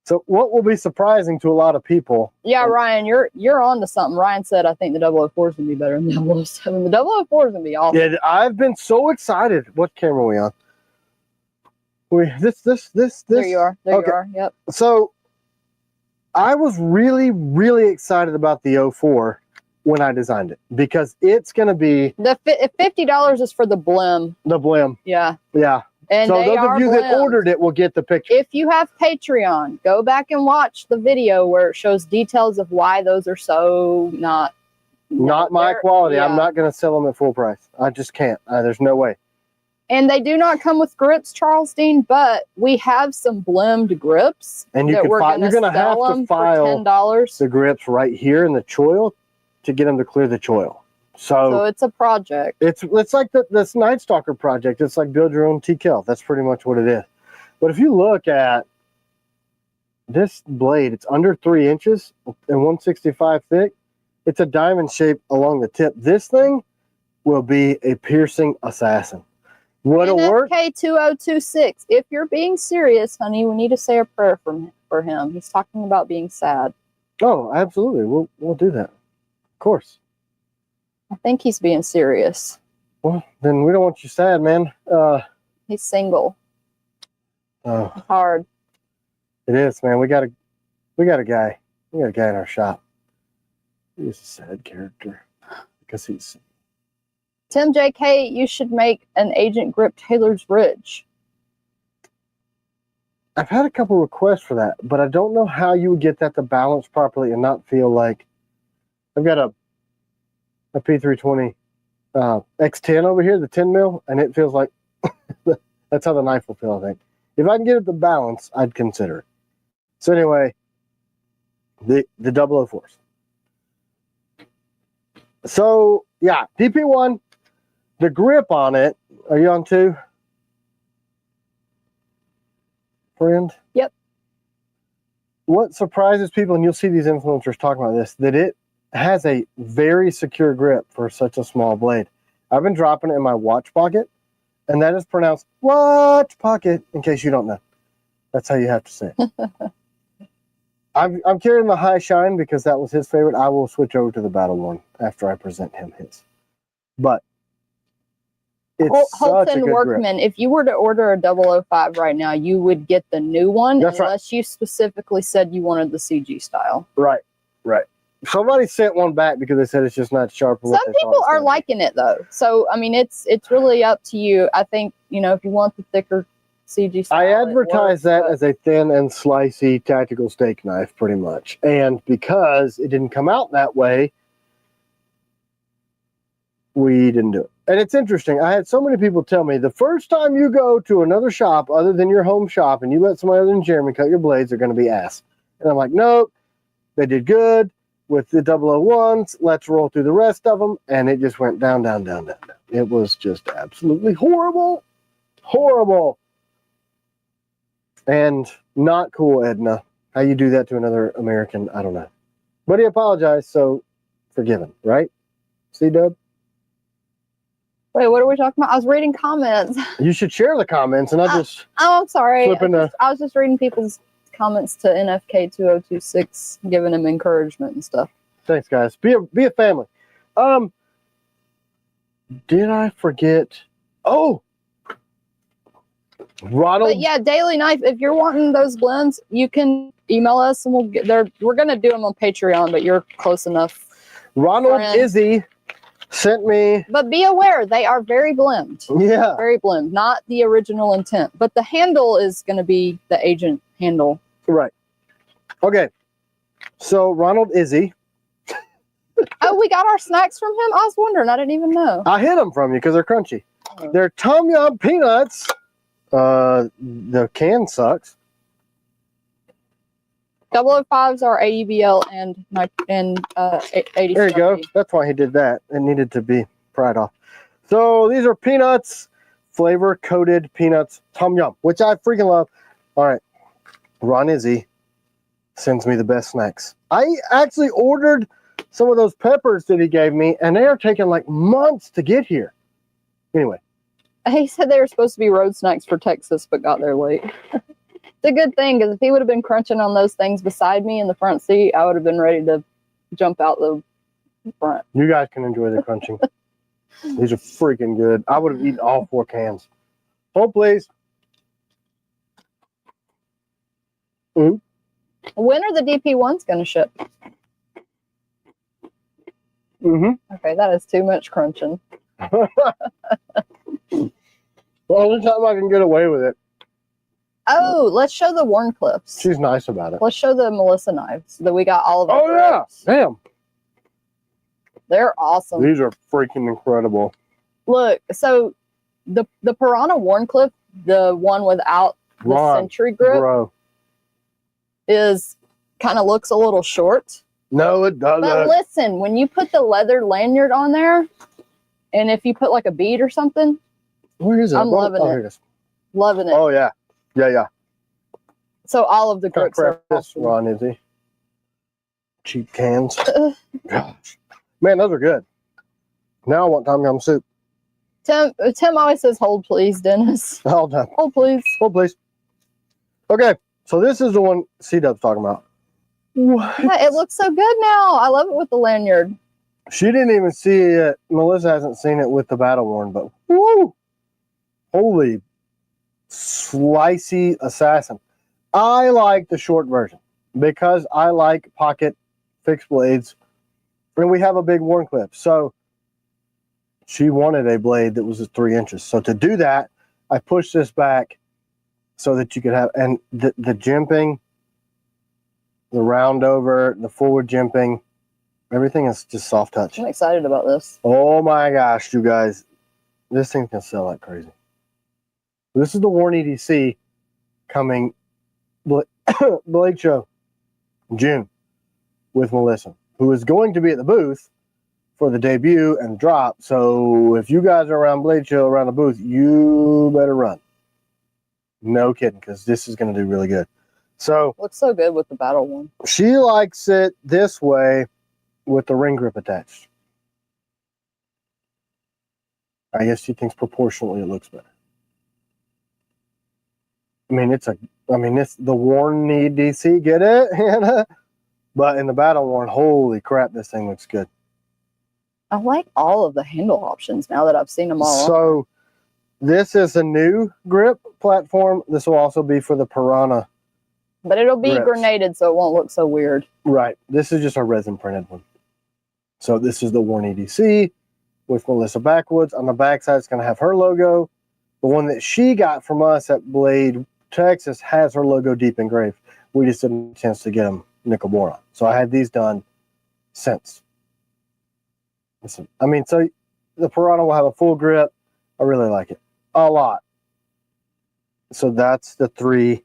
A: So what will be surprising to a lot of people...
B: Yeah, Ryan, you're on to something. Ryan said, I think the 004 is going to be better than the 007. The 004 is going to be awesome.
A: Yeah, I've been so excited. What camera are we on? This.
B: There you are. There you are. Yep.
A: So I was really, really excited about the 04 when I designed it because it's going to be...
B: The $50 is for the Blem.
A: The Blem.
B: Yeah.
A: Yeah.
B: And
A: so those of you that ordered it will get the picture.
B: If you have Patreon, go back and watch the video where it shows details of why those are so not
A: my quality. Yeah. I'm not going to sell them at full price. I just can't. There's no way.
B: And they do not come with grips, Charles Dean, but we have some Blemmed grips.
A: And you're going to have to file $10. The grips right here in the choil to get them to clear the choil. So
B: it's a project.
A: It's like this Night Stalker project. It's like build your own TKell. That's pretty much what it is. But if you look at this blade, it's under 3 inches and 165 thick. It's a diamond shape along the tip. This thing will be a piercing assassin. What'll work?
B: NFK2026. If you're being serious, honey, we need to say a prayer for him. He's talking about being sad.
A: Oh, absolutely. We'll do that. Of course.
B: I think he's being serious.
A: Well, then we don't want you sad, man.
B: He's single.
A: Oh,
B: It's hard.
A: it is, man. We got a guy. We got a guy in our shop. He's a sad character because he's.
B: Tim JK, you should make an agent grip Taylor's Ridge.
A: I've had a couple requests for that, but I don't know how you would get that to balance properly and not feel like I've got a P320 X10 over here, the 10 mil, and it feels like that's how the knife will feel, I think. If I can get it to balance, I'd consider it. So anyway, the 004s. So yeah, DP1, the grip on it. Are you on 2? Friend?
B: Yep.
A: What surprises people, and you'll see these influencers talking about this, that it has a very secure grip for such a small blade. I've been dropping it in my watch pocket, and that is pronounced watch pocket, in case you don't know. That's how you have to say it. I'm carrying the high shine because that was his favorite. I will switch over to the battle one after I present him his. But it's such a good
B: Workman,
A: grip.
B: if you were to order a 005 right now, you would get the new one.
A: That's
B: unless you specifically said you wanted the CG style.
A: Right. Somebody sent one back because they said it's just not sharp.
B: Some people are liking it though. So I mean, it's really up to you. I think, if you want the thicker CG style,
A: I advertise that as a thin and slicey tactical steak knife, pretty much. And because it didn't come out that way, we didn't do it. And it's interesting. I had so many people tell me, the first time you go to another shop other than your home shop and you let somebody other than Jeremy cut your blades, they're going to be ass. And I'm like, nope, they did good with the 001s. Let's roll through the rest of them. And it just went down, down, down, down, down. It was just absolutely horrible. Horrible. And not cool, Edna. How you do that to another American, I don't know. But he apologized, so forgiven, right? C-Dub?
B: Wait, what are we talking about? I was reading comments.
A: You should share the comments, and I just...
B: Oh, I'm sorry.
A: Flipping
B: I was just reading people's comments to NFK2026, giving him encouragement and stuff.
A: Thanks, guys. Be a family. Did I forget? Oh! Ronald.
B: But yeah, Daily Knife, if you're wanting those blends, you can email us and we'll get there. We're going to do them on Patreon, but you're close enough.
A: Ronald Izzy sent me.
B: But be aware, they are very blend.
A: Yeah.
B: Very blend, not the original intent. But the handle is going to be the agent handle.
A: Right. Okay. So Ronald Izzy.
B: Oh, we got our snacks from him? I was wondering. I didn't even know.
A: I hid them from you because they're crunchy.
B: Oh.
A: They're Tom Yum peanuts. The can sucks.
B: 005s are AEBL and 80.
A: There you go. That's why he did that. It needed to be pried off. So these are peanuts, flavor coated peanuts, Tom Yum, which I freaking love. All right. Ron Izzy sends me the best snacks. I actually ordered some of those peppers that he gave me, and they are taking like months to get here. Anyway.
B: He said they were supposed to be road snacks for Texas, but got there late. It's a good thing, because if he would have been crunching on those things beside me in the front seat, I would have been ready to jump out the front.
A: You guys can enjoy the crunching. These are freaking good. I would have eaten all 4 cans. Hold, please. Ooh.
B: When are the DP1s going to ship? Okay, that is too much crunching.
A: Well, only time I can get away with it.
B: Oh, let's show the Warncliffs.
A: She's nice about it.
B: Let's show the Melissa knives that we got all of.
A: Oh yeah, damn.
B: They're awesome.
A: These are freaking incredible.
B: Look, so the Piranha Warncliffe, the one without the Century grip, is kind of looks a little short.
A: No, it doesn't.
B: But listen, when you put the leather lanyard on there, and if you put like a bead or something,
A: where is it?
B: I'm loving it. Here it is. Loving it.
A: Oh yeah, yeah.
B: So all of the grips are
A: awesome. Ron, is he? cheap cans. Gosh. Man, those are good. Now I want Tom Yum soup.
B: Tim always says, hold please, Dennis.
A: Hold on.
B: Hold please.
A: Hold please. Okay, so this is the one C-Dub's talking about. What?
B: Yeah, it looks so good now. I love it with the lanyard.
A: She didn't even see it. Melissa hasn't seen it with the battle worn, but woo! Holy slicey assassin. I like the short version because I like pocket fixed blades, and we have a big worn clip. So she wanted a blade that was 3 inches. So to do that, I pushed this back so that you could have, and the jimping, the round over, the forward jimping, everything is just soft touch.
B: I'm excited about this.
A: Oh my gosh, you guys. This thing can sell like crazy. This is the Worn EDC coming Blade Show June with Melissa, who is going to be at the booth for the debut and drop. So if you guys are around Blade Show, around the booth, you better run. No kidding, because this is going to do really good. So
B: looks so good with the battle one.
A: She likes it this way with the ring grip attached. I guess she thinks proportionally it looks better. I mean, it's the worn EDC, get it, Hannah? But in the battle worn, holy crap, this thing looks good.
B: I like all of the handle options now that I've seen them all.
A: So this is a new grip platform. This will also be for the Piranha.
B: But it'll be
A: grips.
B: grenaded, so it won't look so weird.
A: Right. This is just a resin printed one. So this is the Worn EDC with Melissa Backwoods. On the backside, it's going to have her logo. The one that she got from us at Blade Texas has her logo deep engraved. We just didn't have a chance to get them nickel boron. So I had these done since. Listen, I mean, so the Piranha will have a full grip. I really like it a lot. So that's the 3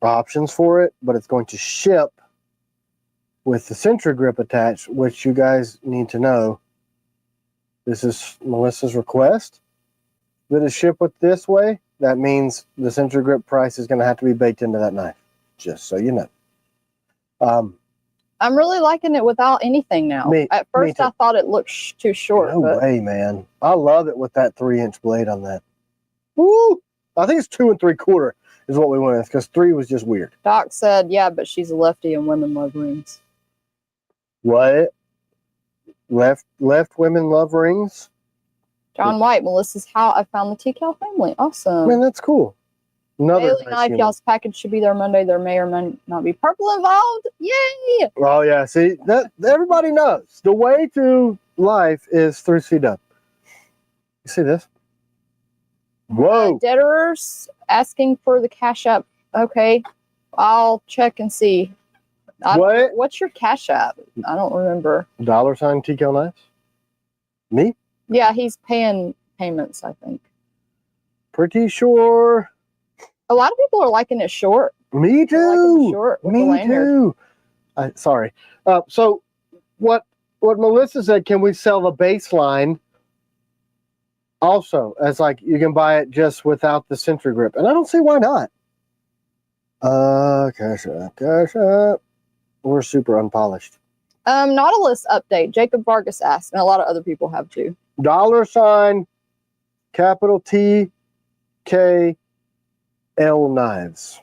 A: options for it, but it's going to ship with the Centra grip attached, which you guys need to know. This is Melissa's request that is shipped with this way. That means the Centra grip price is going to have to be baked into that knife, just so you know.
B: I'm really liking it without anything now. At first, I thought it looked too short.
A: No way, man. I love it with that 3-inch blade on that. Woo! I think it's 2 3/4 is what we went with, because 3 was just weird.
B: Doc said, yeah, but she's a lefty and women love rings.
A: What? Left women love rings?
B: John White, Melissa's how I found the TKell Family. Awesome.
A: Man, that's cool. Another
B: Daily Knife, y'all's package should be there Monday. There may or may not be purple involved. Yay!
A: Oh yeah, see that everybody knows the way to life is through C-Dub. You see this? Whoa!
B: Debtors asking for the Cash App. Okay, I'll check and see.
A: What?
B: What's your Cash App? I don't remember.
A: $ T.Kell Knives? Me?
B: Yeah, he's paying payments, I think.
A: Pretty sure.
B: A lot of people are liking it short.
A: Me too.
B: Short with
A: Me too. Sorry. So what Melissa said, can we sell the baseline also as like you can buy it just without the Centra grip? And I don't see why not. Cash App. We're super unpolished.
B: Nautilus update. Jacob Vargas asked, and a lot of other people have too. $ capital TKell Knives.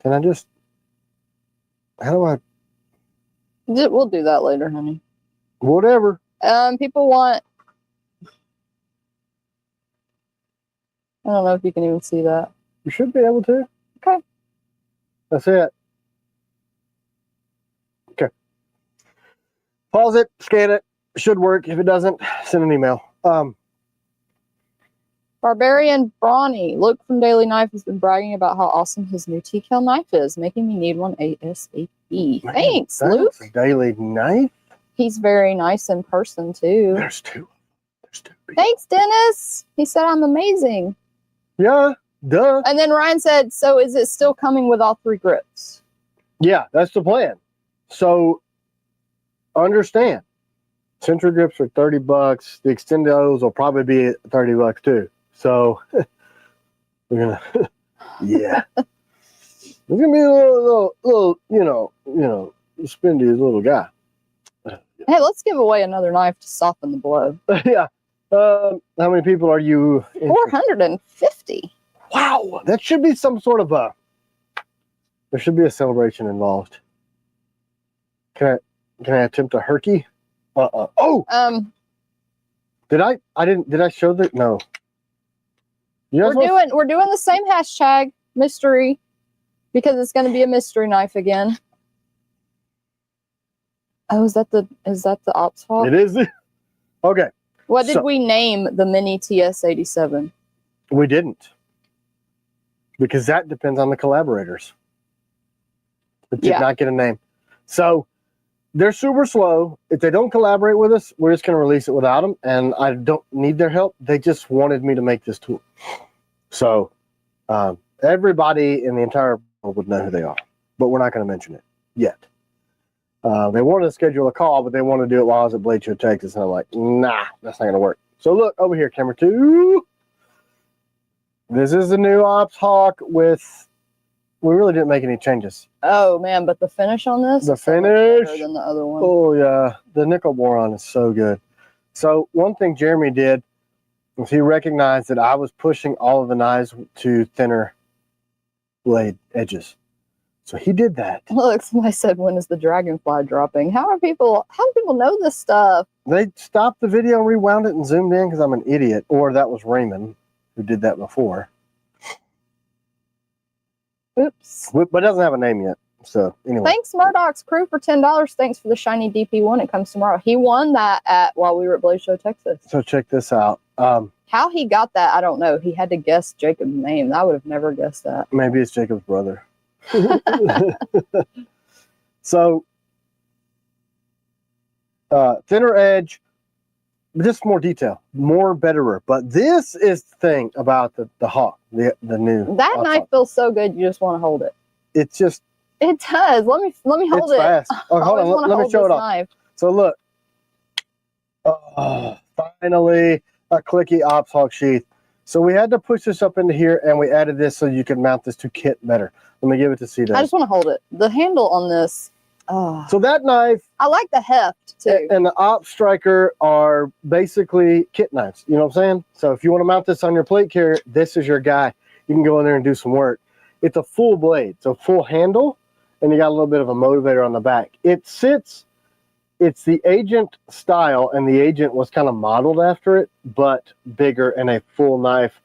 B: Can I just? How do I? We'll do that later, honey.
A: Whatever.
B: People want. I don't know if you can even see that.
A: You should be able to.
B: Okay.
A: That's it. Okay. Pause it. Scan it. Should work. If it doesn't, send an email.
B: Barbarian Brawny. Luke from Daily Knife has been bragging about how awesome his new TKell knife is, making me need one ASAP. Man, thanks, Luke.
A: Daily Knife?
B: He's very nice in person, too.
A: There's two.
B: Thanks, Dennis. He said I'm amazing.
A: Yeah, duh.
B: And then Ryan said, so is it still coming with all 3 grips?
A: Yeah, that's the plan. So, understand. Centra grips are $30. The extendos will probably be $30 too. So we're gonna, yeah. He's gonna be a little, you know, spendy little guy.
B: Hey, let's give away another knife to soften the blow.
A: Yeah. How many people are you?
B: 450.
A: Wow, that should be some sort of there should be a celebration involved. Can I attempt a herky? Oh. Did I show that? No.
B: We're doing the same hashtag mystery because it's going to be a mystery knife again. Oh, is that the ops hawk?
A: It is. Okay.
B: What did we name the mini TS-87?
A: We didn't. Because that depends on the collaborators. It did not get a name. So they're super slow. If they don't collaborate with us, we're just going to release it without them. And I don't need their help. They just wanted me to make this tool. So everybody in the entire world would know who they are. But we're not going to mention it yet. They wanted to schedule a call, but they want to do it while I was at Blade Show, Texas. And I'm like, nah, that's not going to work. So look over here, camera 2. This is the new Ops Hawk with... We really didn't make any changes.
B: Oh, man, but the finish on this
A: the
B: is so
A: finish
B: much better than the other one.
A: Oh, yeah. The nickel boron is so good. So one thing Jeremy did was he recognized that I was pushing all of the knives to thinner blade edges. So he did that.
B: Look, somebody said, when is the dragonfly dropping? How do people know this stuff?
A: They stopped the video, rewound it, and zoomed in because I'm an idiot. Or that was Raymond who did that before.
B: Oops.
A: But it doesn't have a name yet. So anyway.
B: Thanks, Murdoch's crew, for $10. Thanks for the shiny DP1. It comes tomorrow. He won that while we were at Blade Show, Texas.
A: So check this out.
B: How he got that, I don't know. He had to guess Jacob's name. I would have never guessed that.
A: Maybe it's Jacob's brother. So thinner edge, just more detail, more betterer. But this is the thing about the Hawk, the new.
B: That knife
A: Hawk.
B: feels so good. You just want to hold it.
A: It's just.
B: It does. Let me hold it.
A: Fast. Oh, hold on. Let me show it off.
B: Knife.
A: So look. Oh, finally a clicky Ops Hawk sheath. So we had to push this up into here, and we added this so you could mount this to kit better. Let me give it to C-Dub.
B: I just want to hold it. The handle on this.
A: So that knife.
B: I like the heft too.
A: And the Ops Striker are basically kit knives. You know what I'm saying? So if you want to mount this on your plate carrier, this is your guy. You can go in there and do some work. It's a full blade, so full handle, and you got a little bit of a motivator on the back. It sits. It's the Agent style, and the Agent was kind of modeled after it, but bigger and a full knife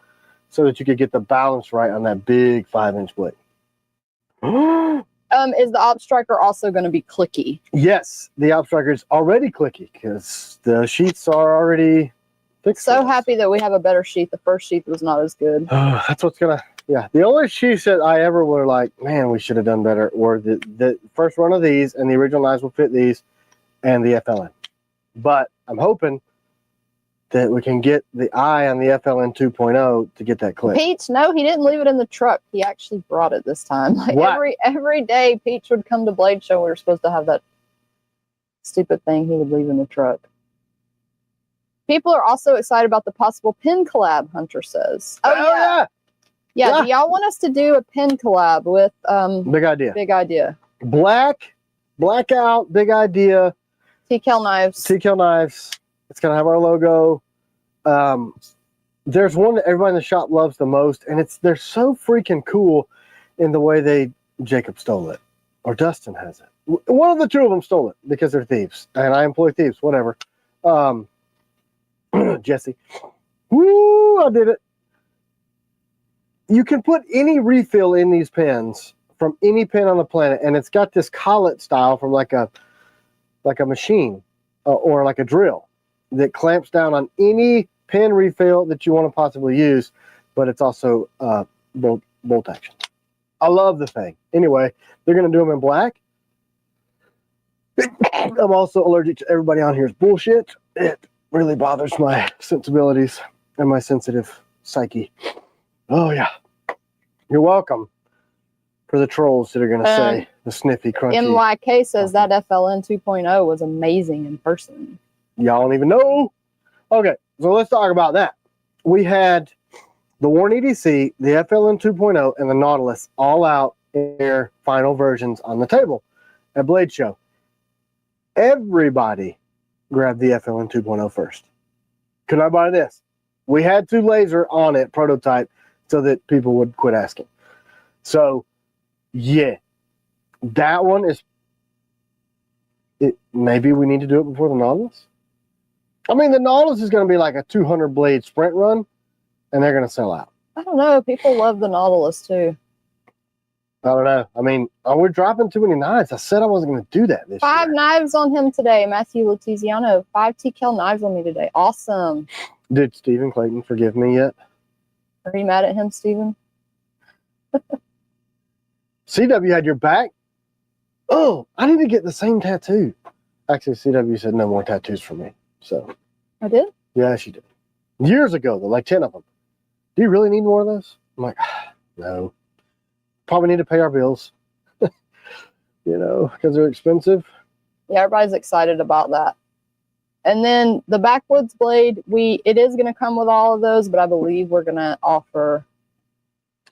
A: so that you could get the balance right on that big 5-inch blade.
B: Is the Ops Striker also going to be clicky?
A: Yes, the Ops Striker is already clicky because the sheaths are already fixed.
B: So happy that we have a better sheath. The first sheath was not as good.
A: That's what's going to... Yeah, the only sheaths that I ever were like, man, we should have done better were the first run of these, and the original knives will fit these, and the FLN. But I'm hoping that we can get the eye on the FLN 2.0 to get that click.
B: Peach, no, he didn't leave it in the truck. He actually brought it this time. Like every day, Peach would come to Blade Show. We were supposed to have that stupid thing he would leave in the truck. People are also excited about the possible pin collab, Hunter says. Oh yeah. Yeah, do y'all want us to do a pin collab with
A: Big Idea?
B: Big Idea.
A: Blackout, Big Idea.
B: TKell Knives.
A: TKell Knives. It's gonna have our logo. There's one that everybody in the shop loves the most, and they're so freaking cool in the way Jacob stole it, or Dustin has it. One of the two of them stole it because they're thieves, and I employ thieves. Whatever. Jesse. Woo! I did it. You can put any refill in these pins from any pin on the planet, and it's got this collet style from like a machine or like a drill that clamps down on any pin refill that you want to possibly use, but it's also bolt action. I love the thing. Anyway, they're going to do them in black. I'm also allergic to everybody on here's bullshit. It really bothers my sensibilities and my sensitive psyche. Oh, yeah. You're welcome for the trolls that are going to say the sniffy, crunchy.
B: MYK says that FLN 2.0 was amazing in person.
A: Y'all don't even know. Okay, so let's talk about that. We had the Warren EDC, the FLN 2.0, and the Nautilus all out their final versions on the table at Blade Show. Everybody grabbed the FLN 2.0 first. Can I buy this? We had to laser on it, prototype, so that people would quit asking. So, yeah, that one is. Maybe we need to do it before the Nautilus. I mean, the Nautilus is going to be like a 200 blade sprint run, and they're going to sell out.
B: I don't know. People love the Nautilus too.
A: I don't know. I mean, we're dropping too many knives. I said I wasn't going to do that this
B: 5
A: year.
B: knives on him today, Matthew Letiziano. 5 T.Kell knives on me today. Awesome.
A: Did Stephen Clayton forgive me yet?
B: Are you mad at him, Stephen?
A: CW had your back? Oh, I need to get the same tattoo. Actually, CW said no more tattoos for me. So
B: I did?
A: yeah, she did. Years ago, though, like 10 of them. Do you really need more of those? I'm like, no. Probably need to pay our bills. You know, because they're expensive.
B: Yeah, everybody's excited about that. And then the backwoods blade, it is going to come with all of those, but I believe we're going to offer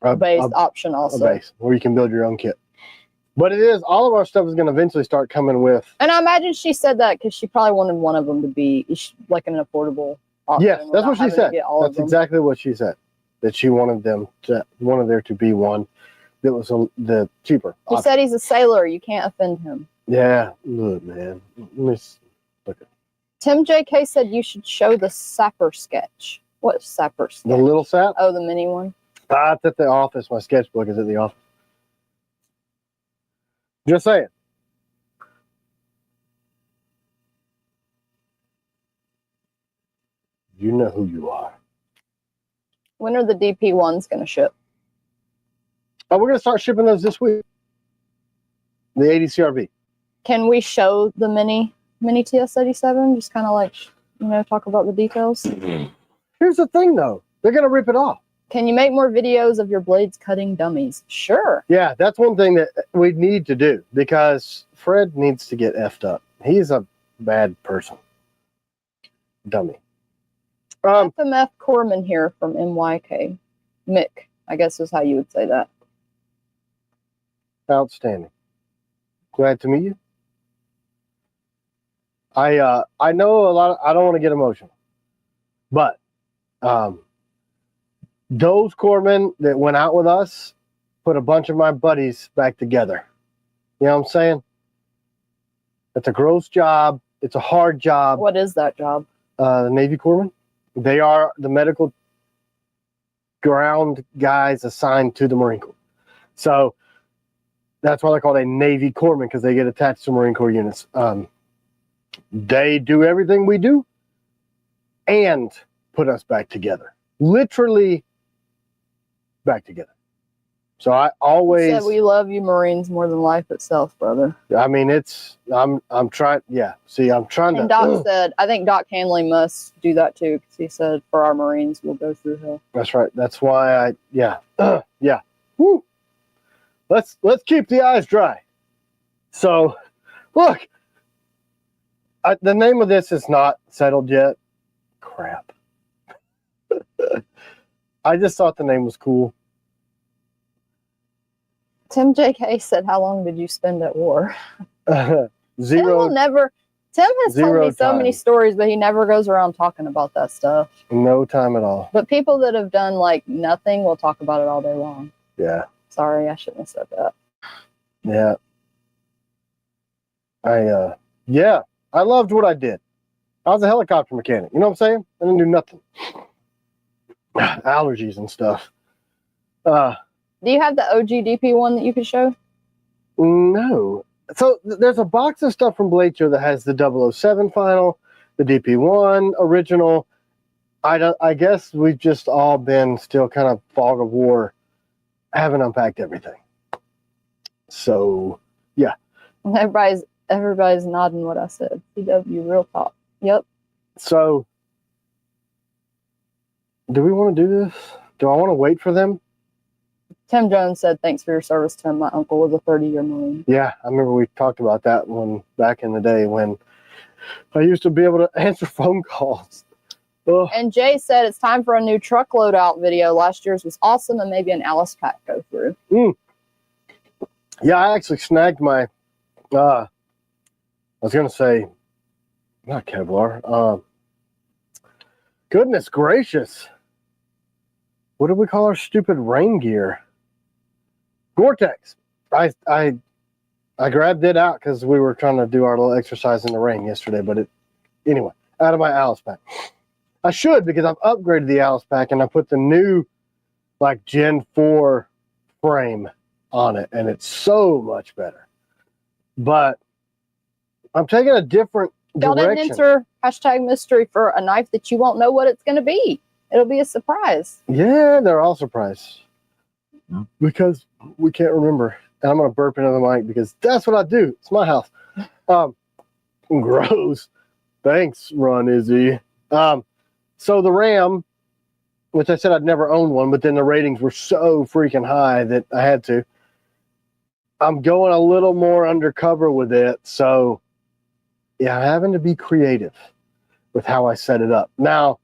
B: a base option also.
A: A base where you can build your own kit. But it is, all of our stuff is going to eventually start coming with.
B: And I imagine she said that because she probably wanted one of them to be like an affordable option.
A: Yes, that's what she said. That's exactly what she said. That she wanted there to be one that was the cheaper
B: He
A: option.
B: said he's a sailor. You can't offend him.
A: Yeah, look, man. Look at
B: Tim JK said you should show the sapper sketch. What sapper sketch?
A: the little sap.
B: Oh, the mini one.
A: It's at the office. My sketchbook is at the office. Just saying. You know who you are.
B: When are the DP ones going to ship?
A: Oh, we're going to start shipping those this week. The 80 CRV.
B: Can we show the mini TS-87? Just kind of like, talk about the details.
A: Here's the thing, though. They're going to rip it off.
B: Can you make more videos of your blades cutting dummies? Sure.
A: Yeah, that's one thing that we need to do because Fred needs to get effed up. He's a bad person. Dummy.
B: FMF Corman here from MYK. Mick, I guess is how you would say that.
A: Outstanding. Glad to meet you. I know a lot. I don't want to get emotional, but those corpsmen that went out with us put a bunch of my buddies back together. You know what I'm saying? It's a gross job. It's a hard job.
B: What is that job?
A: The Navy corpsmen. They are the medical ground guys assigned to the Marine Corps. So that's why they're called a Navy corpsman, because they get attached to Marine Corps units. They do everything we do and put us back together. Literally back together. So I always
B: said we love you Marines more than life itself, brother.
A: I mean, I'm trying. Yeah. See, I'm trying
B: and
A: to.
B: Doc said, I think Doc Hanley must do that too, because he said for our Marines, we'll go through hell. That's
A: right. That's why yeah. Woo. Let's keep the eyes dry. So, look, the name of this is not settled yet. Crap. I just thought the name was cool.
B: Tim JK said, how long did you spend at war?
A: Zero.
B: Tim has told me so many stories, but he never goes around talking about that stuff.
A: No time at all.
B: But people that have done like nothing will talk about it all day long.
A: Yeah.
B: Sorry, I shouldn't have said that.
A: Yeah. I loved what I did. I was a helicopter mechanic. You know what I'm saying? I didn't do nothing. Allergies and stuff.
B: Do you have the OG DP one that you could show?
A: No. So there's a box of stuff from Blade Show that has the 007 final, the DP1 original. I guess we've just all been still kind of fog of war. I haven't unpacked everything. So, yeah.
B: Everybody's nodding what I said. CW, real talk. Yep.
A: So, do we want to do this? Do I want to wait for them?
B: Tim Jones said, thanks for your service, Tim. My uncle was a 30-year Marine.
A: Yeah, I remember we talked about that one back in the day when I used to be able to answer phone calls. Ugh.
B: And Jay said it's time for a new truck loadout video. Last year's was awesome, and maybe an Alice pack go through.
A: Yeah, I actually snagged my, I was going to say, not Kevlar. Goodness gracious. What do we call our stupid rain gear? Gore-Tex. I grabbed it out because we were trying to do our little exercise in the rain yesterday, but anyway, out of my Alice pack. I should, because I've upgraded the Alice pack and I put the new like Gen 4 frame on it, and it's so much better. But I'm taking a different
B: Y'all didn't
A: direction.
B: enter hashtag mystery for a knife that you won't know what it's going to be. It'll be a surprise.
A: Yeah, they're all surprised because we can't remember. And I'm going to burp into the mic because that's what I do. It's my house. Gross. Thanks, Ron Izzy. So the Ram, which I said I'd never own one, but then the ratings were so freaking high that I had to. I'm going a little more undercover with it. So, yeah, I'm having to be creative with how I set it up. Now,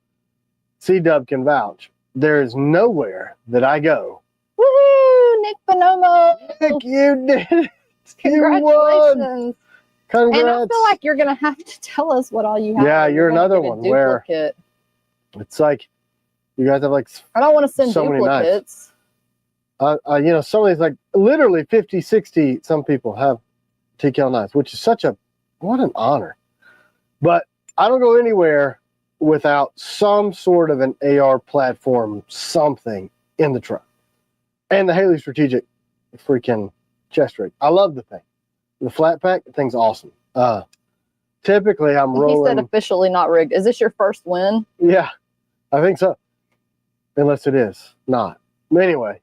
A: C-Dub can vouch. There is nowhere that I go.
B: Woohoo! Nick Bonomo!
A: Nick, you did it.
B: Congratulations.
A: Congrats.
B: And I feel like you're going to have to tell us what all you have.
A: Yeah, you're another one where
B: duplicate.
A: It's like you guys have like
B: I don't want to send
A: so
B: duplicates.
A: You know, some of these like literally 50, 60, some people have T.Kell Knives, which is such a, what an honor. But I don't go anywhere without some sort of an AR platform, something in the truck. And the Haley Strategic freaking chest rig. I love the thing. The flat pack, the thing's awesome. Typically I'm rolling.
B: He said officially not rigged. Is this your first win?
A: Yeah, I think so. Unless it is not. Anyway,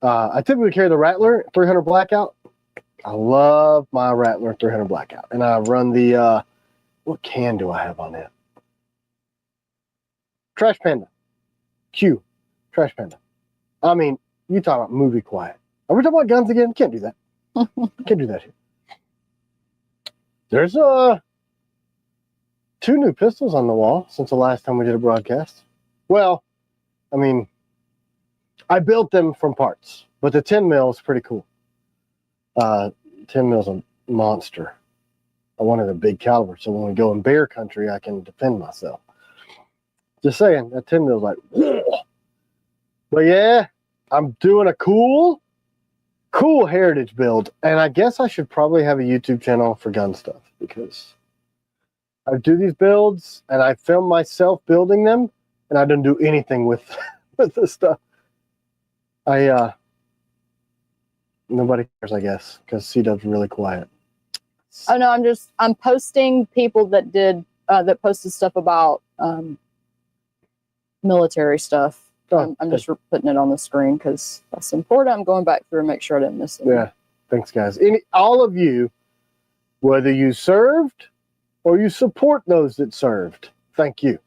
A: I typically carry the Rattler 300 Blackout. I love my Rattler 300 Blackout. And I run the, what can do I have on it? Trash Panda. Q. Trash Panda. I mean, you talk about movie quiet. Are we talking about guns again? Can't do that. Can't do that here. There's 2 new pistols on the wall since the last time we did a broadcast. Well, I mean, I built them from parts, but the 10 mil is pretty cool. 10 mil's a monster. I wanted a big caliber, so when we go in bear country, I can defend myself. Just saying, that 10 mil's like, whoa. But yeah, I'm doing a cool heritage build, and I guess I should probably have a YouTube channel for gun stuff because I do these builds and I film myself building them, and I don't do anything with this stuff. Nobody cares, I guess, because C-Dub's really quiet.
B: Oh no, I'm posting people that did that posted stuff about military stuff.
A: Oh,
B: I'm just putting it on the screen because that's important. I'm going back through and make sure I didn't miss it.
A: Yeah, thanks, guys. All of you, whether you served or you support those that served, thank you.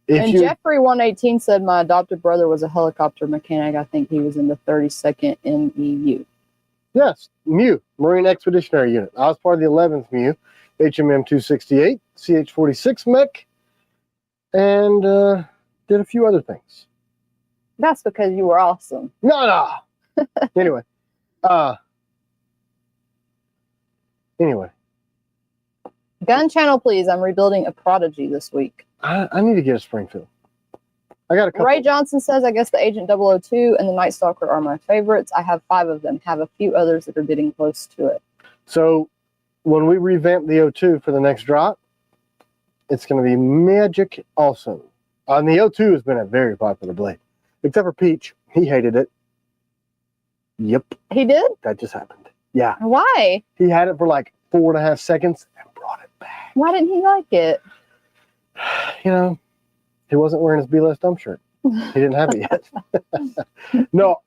B: And Jeffrey 118 said my adopted brother was a helicopter mechanic. I think he was in the 32nd MEU.
A: Yes, MEU, Marine Expeditionary Unit. I was part of the 11th MEU, HMM 268, CH-46 mech, and did a few other things.
B: That's because you were awesome.
A: No. Anyway.
B: Gun channel, please. I'm rebuilding a Prodigy this week.
A: I need to get a Springfield. I got a couple.
B: Ray Johnson says, I guess the Agent 002 and the Night Stalker are my favorites. I have 5 of them. Have a few others that are getting close to it.
A: So when we revamp the 02 for the next drop, it's going to be magic also. And the 02 has been a very popular blade. Except for Peach. He hated it. Yep.
B: He did?
A: That just happened. Yeah.
B: Why?
A: He had it for like 4.5 seconds and brought it back.
B: Why didn't he like it?
A: You know, he wasn't wearing his B-less dump shirt. He didn't have it yet. No.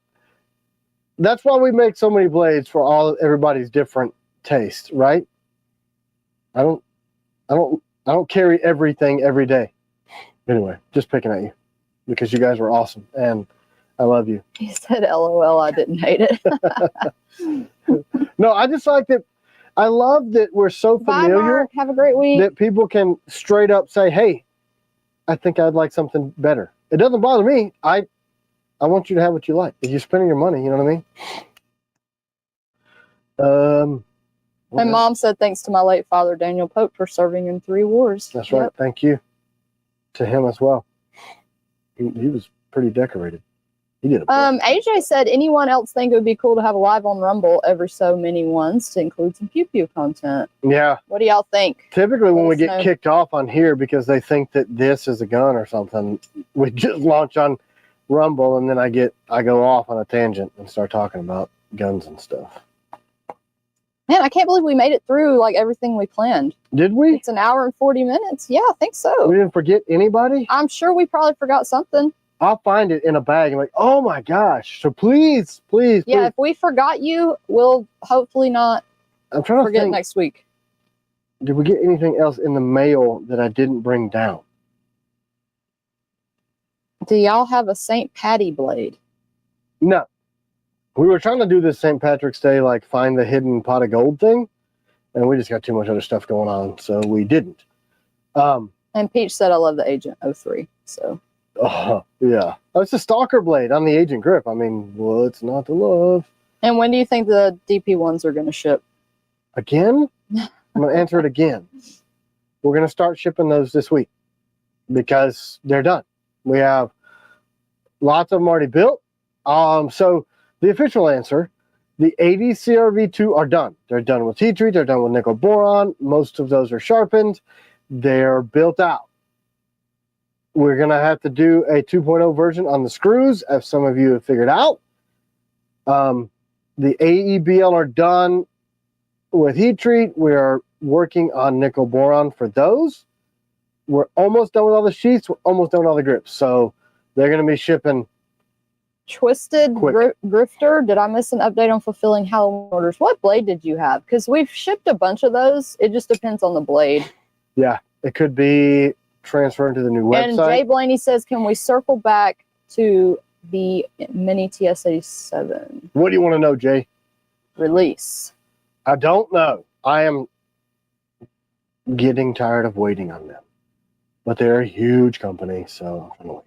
A: That's why we make so many blades for everybody's different tastes, right? I don't carry everything every day. Anyway, just picking at you. Because you guys were awesome, and I love you.
B: He said, LOL, I didn't hate it.
A: No, I just like that. I love that we're so familiar.
B: Bye, Mark. Have a great week.
A: That people can straight up say, hey, I think I'd like something better. It doesn't bother me. I want you to have what you like. If you're spending your money, you know what I mean? what
B: And
A: else?
B: Mom said thanks to my late father, Daniel Pope, for serving in 3 wars.
A: That's right. Thank you to him as well. He was pretty decorated. He did a
B: AJ said, anyone else think it would be cool to have a live on Rumble every so many ones to include some pew pew content?
A: Yeah.
B: What do y'all think?
A: Typically when we get kicked off on here because they think that this is a gun or something, we just launch on Rumble and then I go off on a tangent and start talking about guns and stuff.
B: Man, I can't believe we made it through like everything we planned.
A: Did we?
B: It's an hour and 40 minutes. Yeah, I think so.
A: We didn't forget anybody?
B: I'm sure we probably forgot something.
A: I'll find it in a bag and like, oh my gosh. So please.
B: Yeah, if we forgot you, we'll hopefully not forget next week.
A: Did we get anything else in the mail that I didn't bring down?
B: Do y'all have a St. Patty blade?
A: No. We were trying to do this St. Patrick's Day, like find the hidden pot of gold thing, and we just got too much other stuff going on, so we didn't.
B: And Peach said, I love the Agent 03, so.
A: Oh, yeah. Oh, it's a stalker blade on the Agent grip. I mean, what's not to love?
B: And when do you think the DP ones are going to ship?
A: Again? I'm going to answer it again. We're going to start shipping those this week because they're done. We have lots of them already built. So the official answer, the 80 CRV2 are done. They're done with heat treat. They're done with nickel boron. Most of those are sharpened. They're built out. We're going to have to do a 2.0 version on the screws, as some of you have figured out. The AEBL are done with heat treat. We are working on nickel boron for those. We're almost done with all the sheaths. We're almost done with all the grips. So they're going to be shipping.
B: Twisted Grifter, did I miss an update on fulfilling Halloween orders? What blade did you have? Because we've shipped a bunch of those. It just depends on the blade.
A: Yeah, it could be transferred to the new website.
B: And Jay Blaney says, can we circle back to the Mini TS-87?
A: What do you want to know, Jay?
B: Release.
A: I don't know. I am getting tired of waiting on them. But they're a huge company, so I'm going to wait.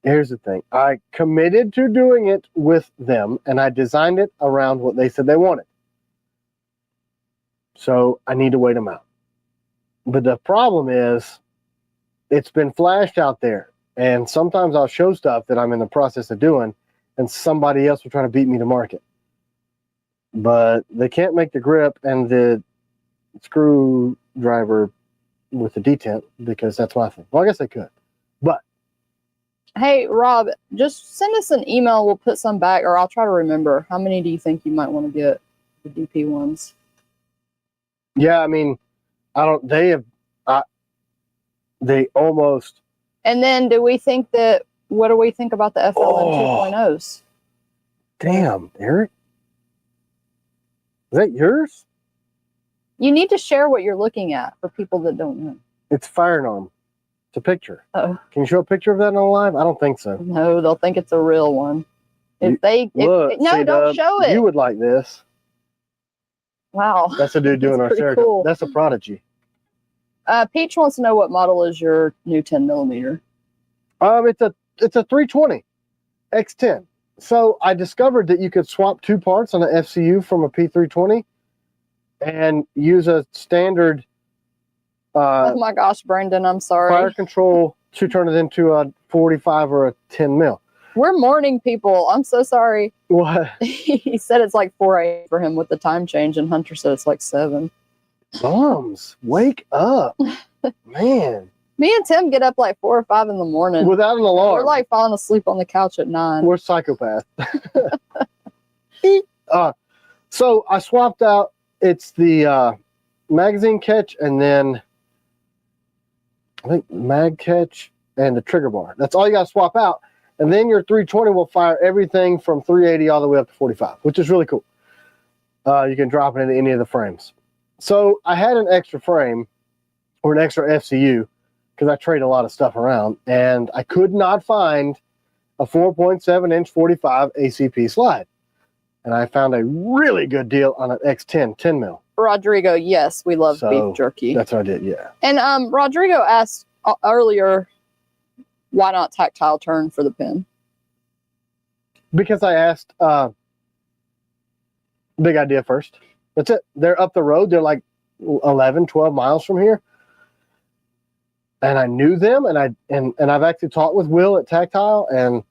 A: Here's the thing. I committed to doing it with them, and I designed it around what they said they wanted. So I need to wait them out. But the problem is, it's been flashed out there, and sometimes I'll show stuff that I'm in the process of doing, and somebody else will try to beat me to market. But they can't make the grip and the screwdriver with the detent because that's my thing. Well, I guess they could, but.
B: Hey, Rob, just send us an email. We'll put some back, or I'll try to remember. How many do you think you might want to get, the DP ones?
A: Yeah, I mean, they almost.
B: And then what do we think about the FLN 2.0s?
A: Damn, Eric. Is that yours?
B: You need to share what you're looking at for people that don't know.
A: It's Firearms. It's a picture.
B: Oh.
A: Can you show a picture of that on live? I don't think so.
B: No, they'll think it's a real one. Don't show it.
A: You would like this.
B: Wow.
A: That's a dude doing our Sarah. Cool. That's a Prodigy.
B: Peach wants to know what model is your new 10mm.
A: It's a 320 X10. So I discovered that you could swap 2 parts on an FCU from a P320 and use a standard.
B: Oh my gosh, Brendan, I'm sorry.
A: Fire control to turn it into a 45 or a 10 mil.
B: We're morning people. I'm so sorry.
A: What?
B: He said it's like 4 a.m. for him with the time change, and Hunter said it's like 7.
A: Bums, wake up, man.
B: Me and Tim get up like 4 or 5 in the morning.
A: Without an alarm.
B: We're like falling asleep on the couch at 9.
A: We're psychopaths. So I swapped out, it's the magazine catch and then I think mag catch and the trigger bar. That's all you got to swap out. And then your 320 will fire everything from 380 all the way up to 45, which is really cool. You can drop it into any of the frames. So I had an extra frame or an extra FCU because I trade a lot of stuff around, and I could not find a 4.7-inch 45 ACP slide. And I found a really good deal on an X10 10 mil.
B: Rodrigo, yes, we love beef jerky.
A: That's what I did, yeah.
B: And Rodrigo asked earlier, why not tactile turn for the pin?
A: Because I asked Big Idea first. That's it. They're up the road. They're like 11, 12 miles from here. And I knew them, and I've actually talked with Will at Tactile, and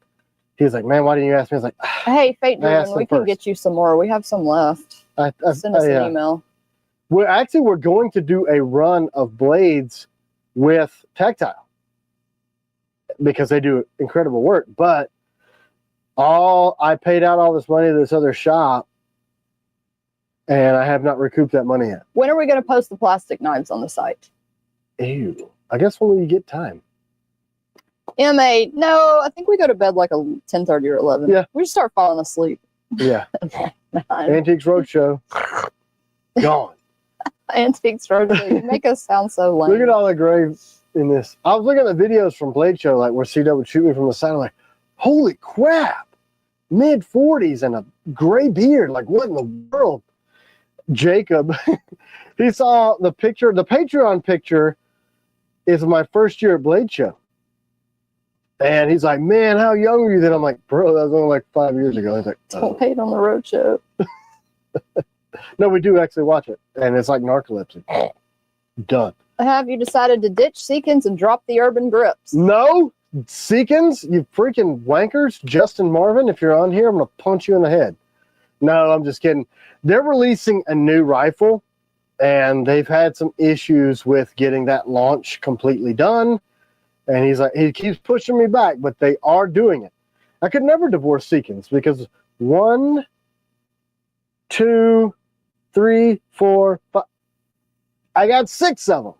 A: he was like, "Man, why didn't you ask me?" I was like,
B: "Hey, Fate Driven, we can get you some more. We have some left. Send us an email."
A: We're going to do a run of blades with Tactile because they do incredible work. But I paid out all this money to this other shop, and I have not recouped that money yet.
B: When are we going to post the plastic knives on the site?
A: Ew. I guess when we get time.
B: MA, no, I think we go to bed like 10:30 or 11.
A: Yeah.
B: We just start falling asleep.
A: Yeah. Antiques Roadshow. Gone.
B: Antiques Roadshow. You make us sound so lame.
A: Look at all the graves in this. I was looking at the videos from Blade Show, like where C would shoot me from the side. I'm like, holy crap. Mid-40s and a gray beard. Like, what in the world? Jacob, he saw the picture. The Patreon picture is my first year at Blade Show. And he's like, "Man, how young were you then?" I'm like, "Bro, that was only like 5 years ago." He's like,
B: "Don't hate on the road show."
A: No, we do actually watch it. And it's like narcolepsy. Done.
B: Have you decided to ditch Seekins and drop the urban grips?
A: No, Seekins, you freaking wankers. Justin Marvin, if you're on here, I'm going to punch you in the head. No, I'm just kidding. They're releasing a new rifle, and they've had some issues with getting that launch completely done. And he's like, he keeps pushing me back, but they are doing it. I could never divorce Seekins because 1, 2, 3, 4, 5. I got 6 of them.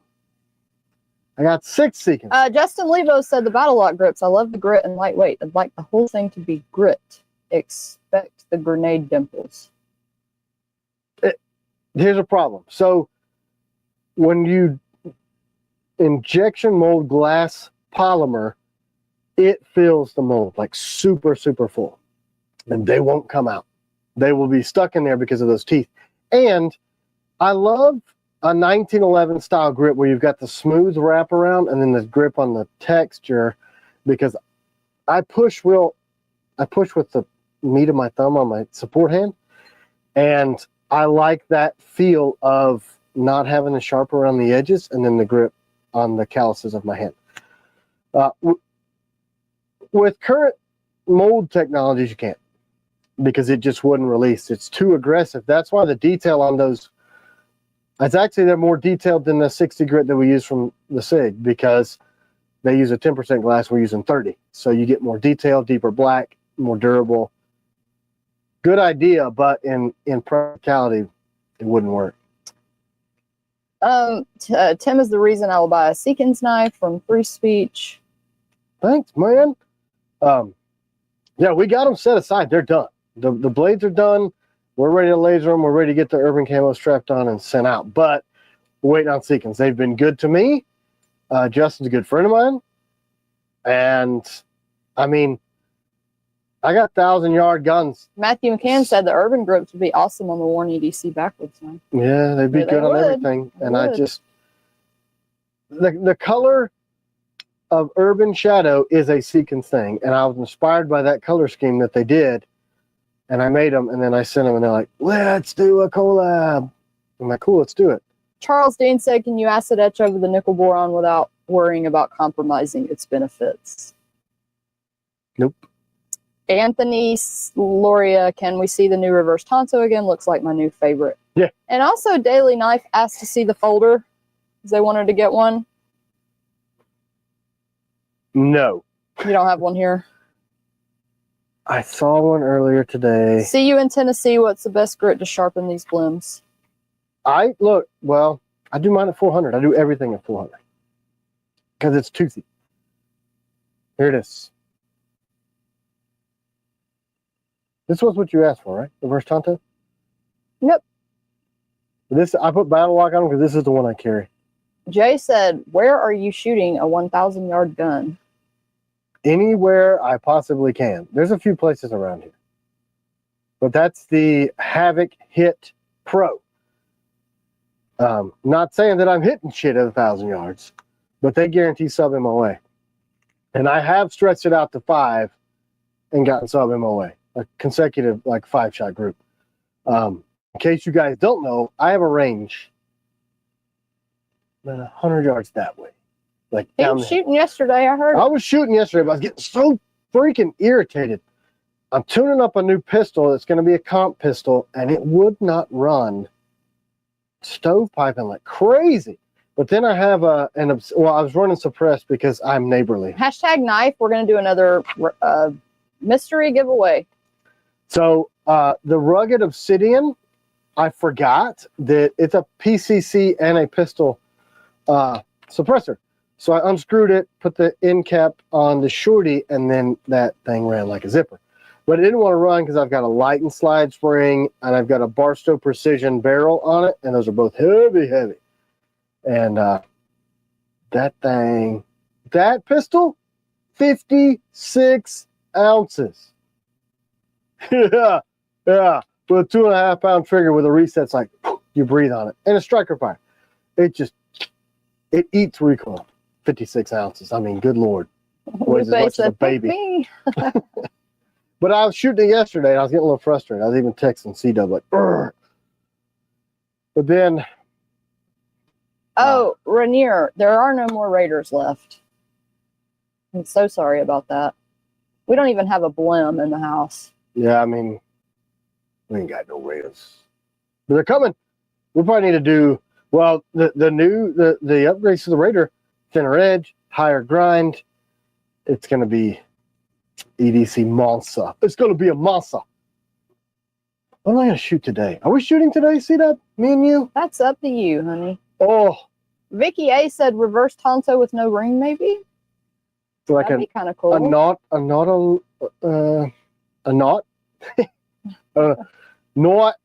A: I got 6 Seekins.
B: Justin Levo said the Battle Lock grips. I love the grit and lightweight. I'd like the whole thing to be grit. Expect the grenade dimples.
A: Here's a problem. So when you injection mold glass polymer, it fills the mold like super, super full. And they won't come out. They will be stuck in there because of those teeth. And I love a 1911 style grip where you've got the smooth wrap around and then the grip on the texture, because I push with the meat of my thumb on my support hand, and I like that feel of not having the sharp around the edges and then the grip on the calluses of my hand. With current mold technologies, you can't, because it just wouldn't release. It's too aggressive. That's why the detail on those, it's actually, they're more detailed than the 60 grit that we use from the SIG, because they use a 10% glass, we're using 30. So you get more detail, deeper black, more durable. Good idea, but in practicality, it wouldn't work.
B: Tim is the reason I will buy a Seekins knife from Free Speech.
A: Thanks, man. Yeah, we got them set aside. They're done. The blades are done. We're ready to laser them. We're ready to get the urban camo strapped on and sent out. But we're waiting on Seekins. They've been good to me. Justin's a good friend of mine. And, I mean, I got 1,000-yard guns.
B: Matthew McCann said the urban grips would be awesome on the Warren EDC backwards knife.
A: Yeah, they'd be good on everything. And I just, the color of Urban Shadow is a Seekins thing, and I was inspired by that color scheme that they did, and I made them, and then I sent them, and they're like, "Let's do a collab." I'm like, "Cool, let's do it."
B: Charles Dean said, "Can you acid etch over the nickel boron without worrying about compromising its benefits?"
A: Nope.
B: Anthony Loria, "Can we see the new reverse Tonto again? Looks like my new favorite."
A: Yeah.
B: And also Daily Knife asked to see the folder because they wanted to get one.
A: No.
B: You don't have one here?
A: I saw one earlier today.
B: See you in Tennessee. What's the best grit to sharpen these blims?
A: I do mine at 400. I do everything at 400 because it's toothy. Here it is. This was what you asked for, right? Reverse Tonto?
B: Yep.
A: This, I put Battle Lock on them because this is the one I carry.
B: Jay said, "Where are you shooting a 1,000-yard gun?"
A: Anywhere I possibly can. There's a few places around here. But that's the Havoc Hit Pro. Not saying that I'm hitting shit at 1,000 yards, but they guarantee sub MOA. And I have stretched it out to 5 and gotten sub MOA. A consecutive, like, 5-shot group. In case you guys don't know, I have a range about 100 yards that way. Like
B: He
A: down
B: was
A: the hill.
B: shooting yesterday, I heard.
A: I was shooting yesterday, but I was getting so freaking irritated. I'm tuning up a new pistol. It's going to be a comp pistol, and it would not run stovepiping like crazy. But then I have I was running suppressed because I'm neighborly.
B: Hashtag knife. We're going to do another mystery giveaway.
A: So the Rugged Obsidian, I forgot that it's a PCC and a pistol suppressor. So I unscrewed it, put the end cap on the shorty, and then that thing ran like a zipper. But it didn't want to run because I've got a light and slide spring, and I've got a Barstow Precision barrel on it, and those are both heavy, heavy. And that pistol, 56 ounces. Yeah. With a 2.5 pound trigger with a reset, it's like you breathe on it, and a striker fire. It eats recoil. 56 ounces. I mean, good Lord. Weighs as much as a baby. But I was shooting it yesterday, and I was getting a little frustrated. I was even texting C-Dub like, "Urgh." But then...
B: Oh, Rainier, there are no more Raiders left. I'm so sorry about that. We don't even have a Blem in the house.
A: Yeah, I mean, we ain't got no Raiders. But they're coming. We probably need to do, well, the upgrades to the Raider, thinner edge, higher grind. It's going to be EDC monster. It's going to be a monster. What am I going to shoot today? Are we shooting today? See that? Me and you?
B: That's up to you, honey.
A: Oh.
B: Vicky A said reverse Tonto with no ring, maybe?
A: So like
B: that'd be kind of cool.
A: A knot. Not.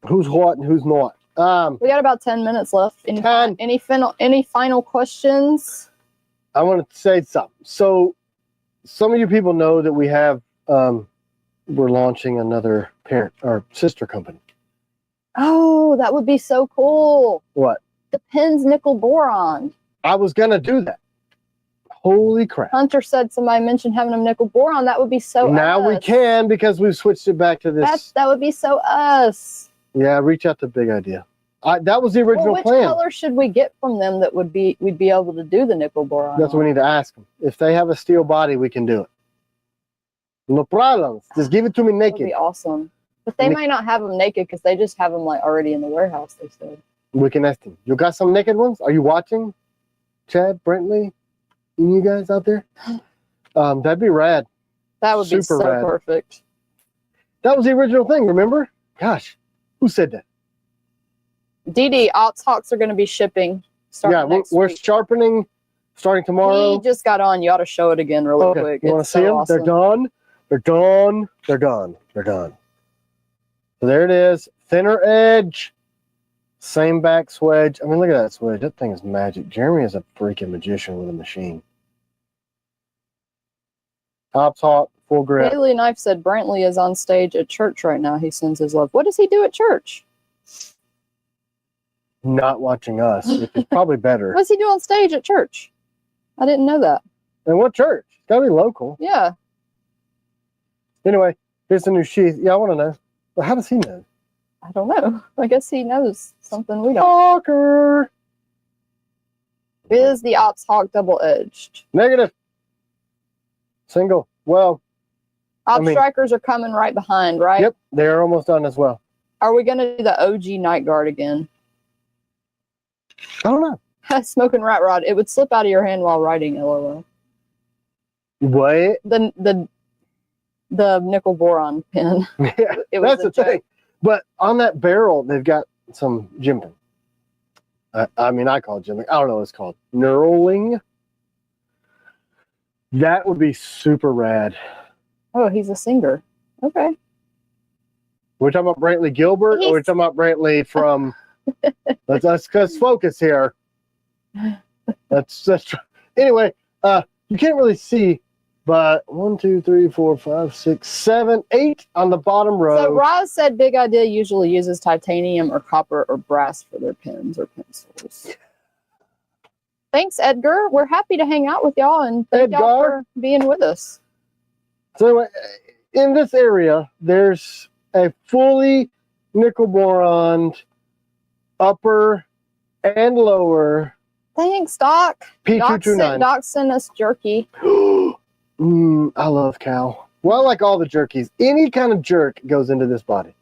A: Who's hot and who's not?
B: We got about 10 minutes left. Any final questions?
A: I want to say something. So some of you people know that we have we're launching another parent or sister company.
B: Oh, that would be so cool.
A: What?
B: The pins nickel boron.
A: I was gonna do that. Holy crap.
B: Hunter said somebody mentioned having a nickel boron. That would be so
A: now
B: us.
A: We can because we've switched it back to this.
B: That would be so us.
A: Yeah, reach out to Big Idea. That was the original
B: which
A: plan.
B: color should we get from them that we'd be able to do the nickel boron?
A: That's what we need to ask them. If they have a steel body, we can do it. No problems. Just give it to me naked.
B: That would be awesome. But they might not have them naked because they just have them like already in the warehouse, they said.
A: We can ask them. You got some naked ones? Are you watching? Chad, Brentley, you guys out there? That'd be rad.
B: That would be so
A: rad.
B: Perfect.
A: That was the original thing, remember? Gosh, who said that?
B: DD, Ops Hawks are going to be shipping.
A: Yeah, we're sharpening starting tomorrow.
B: He just got on. You ought to show it again really quick.
A: You want to see them? Awesome. They're done. They're done. They're done. They're done. So there it is. Thinner edge. Same back swedge. I mean, look at that swedge. That thing is magic. Jeremy is a freaking magician with a machine. Ops Hawk, full grip.
B: Haley Knife said Brantley is on stage at church right now. He sends his love. What does he do at church?
A: Not watching us, which is probably better.
B: What's he do on stage at church? I didn't know that.
A: And what church? It's gotta be local.
B: Yeah.
A: Anyway, here's the new sheath. Yeah, I want to know. But how does he know?
B: I don't know. I guess he knows something we don't.
A: Stalker.
B: Is the Ops Hawk double-edged?
A: Negative. Single. Well,
B: Ops Strikers are coming right behind, right?
A: Yep, they're almost done as well.
B: Are we going to do the OG Night Guard again?
A: I don't know.
B: Smoking Rat Rod. It would slip out of your hand while riding, LOL.
A: What?
B: The nickel boron pin.
A: Yeah, that's the thing. But on that barrel, they've got some jimping. I mean, I call it jimping. I don't know what it's called. Knurling. That would be super rad.
B: Oh, he's a singer. Okay.
A: We're talking about Brantley Gilbert, or we're talking about Brantley from... let's focus here. Anyway, you can't really see, but 1, 2, 3, 4, 5, 6, 7, 8 on the bottom row.
B: So Roz said Big Idea usually uses titanium or copper or brass for their pens or pencils. Thanks, Edgar. We're happy to hang out with y'all, and thank y'all for being with us.
A: So anyway, in this area, there's a fully nickel boron, upper and lower.
B: Thanks, Doc.
A: P229.
B: Doc sent us jerky.
A: I love cow. Well, I like all the jerkies. Any kind of jerk goes into this body.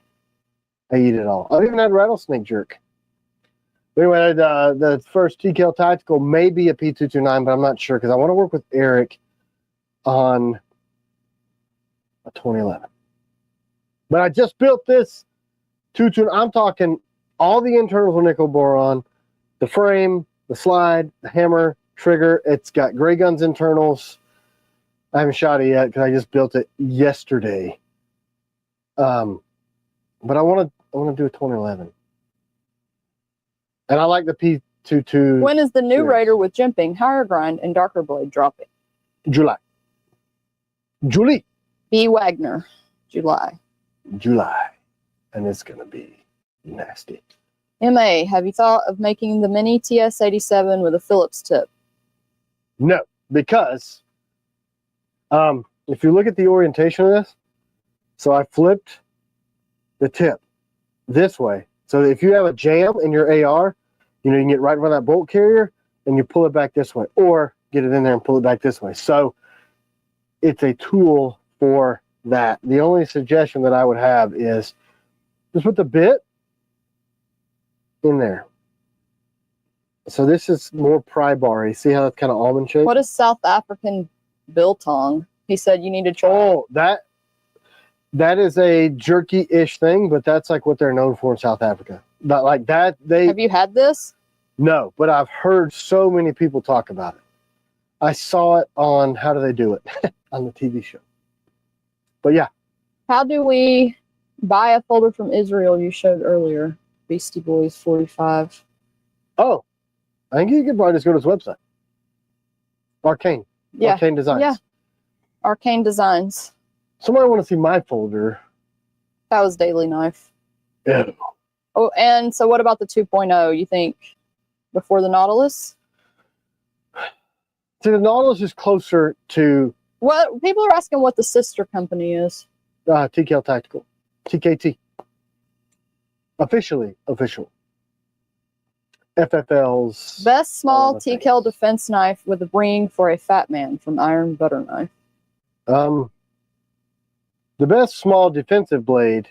A: I eat it all. I've even had rattlesnake jerk. Anyway, the first T.Kell Tactical may be a P229, but I'm not sure because I want to work with Eric on a 2011. But I just built this 229. I'm talking all the internals with nickel boron, the frame, the slide, the hammer, trigger. It's got Gray Guns internals. I haven't shot it yet because I just built it yesterday. But I want to do a 2011. And I like the P22.
B: When is the new Raider with jimping, higher grind, and darker blade dropping?
A: July.
B: B. Wagner, July.
A: And it's going to be nasty.
B: MA, have you thought of making the mini TS-87 with a Phillips tip?
A: No, because if you look at the orientation of this, so I flipped the tip this way. So if you have a jam in your AR, you can get right in front of that bolt carrier and you pull it back this way, or get it in there and pull it back this way. So it's a tool for that. The only suggestion that I would have is just put the bit in there. So this is more pry bar-y. See how it's kind of almond shaped?
B: What is South African biltong? He said you need to try.
A: Oh, that is a jerky-ish thing, but that's like what they're known for in South Africa. But like that,
B: Have you had this?
A: No, but I've heard so many people talk about it. I saw it on How Do They Do It on the TV show. But yeah.
B: How do we buy a folder from Israel you showed earlier? Beastie Boys 45.
A: Oh, I think you could probably just go to his website. Arcane.
B: Yeah.
A: Arcane Designs.
B: Yeah. Arcane Designs.
A: Somebody want to see my folder.
B: That was Daily Knife.
A: Yeah.
B: Oh, and so what about the 2.0? You think before the Nautilus?
A: See, the Nautilus is closer to...
B: What people are asking what the sister company is.
A: T.Kell Tactical. TKT. Official. FFL's.
B: Best small T.Kell defense knife with a ring for a fat man from Iron Butter Knife.
A: The best small defensive blade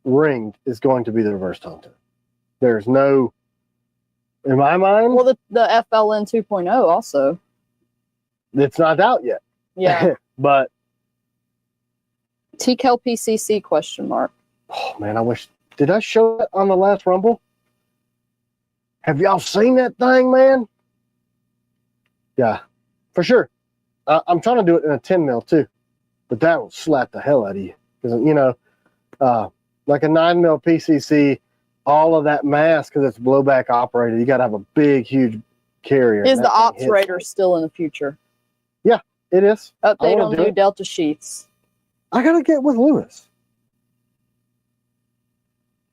A: ringed is going to be the reverse Tonto. There's no, in my mind.
B: Well, the FLN 2.0 also.
A: It's not out yet.
B: Yeah.
A: But
B: TKell PCC question mark.
A: Oh man, I wish. Did I show it on the last Rumble? Have y'all seen that thing, man? Yeah, for sure. I'm trying to do it in a 10 mil too, but that will slap the hell out of you because like a 9 mil PCC, all of that mass because it's blowback operated. You got to have a big, huge carrier.
B: Is the Ops Raider still in the future?
A: Yeah, it is.
B: Update on new Delta sheaths.
A: I gotta get with Lewis.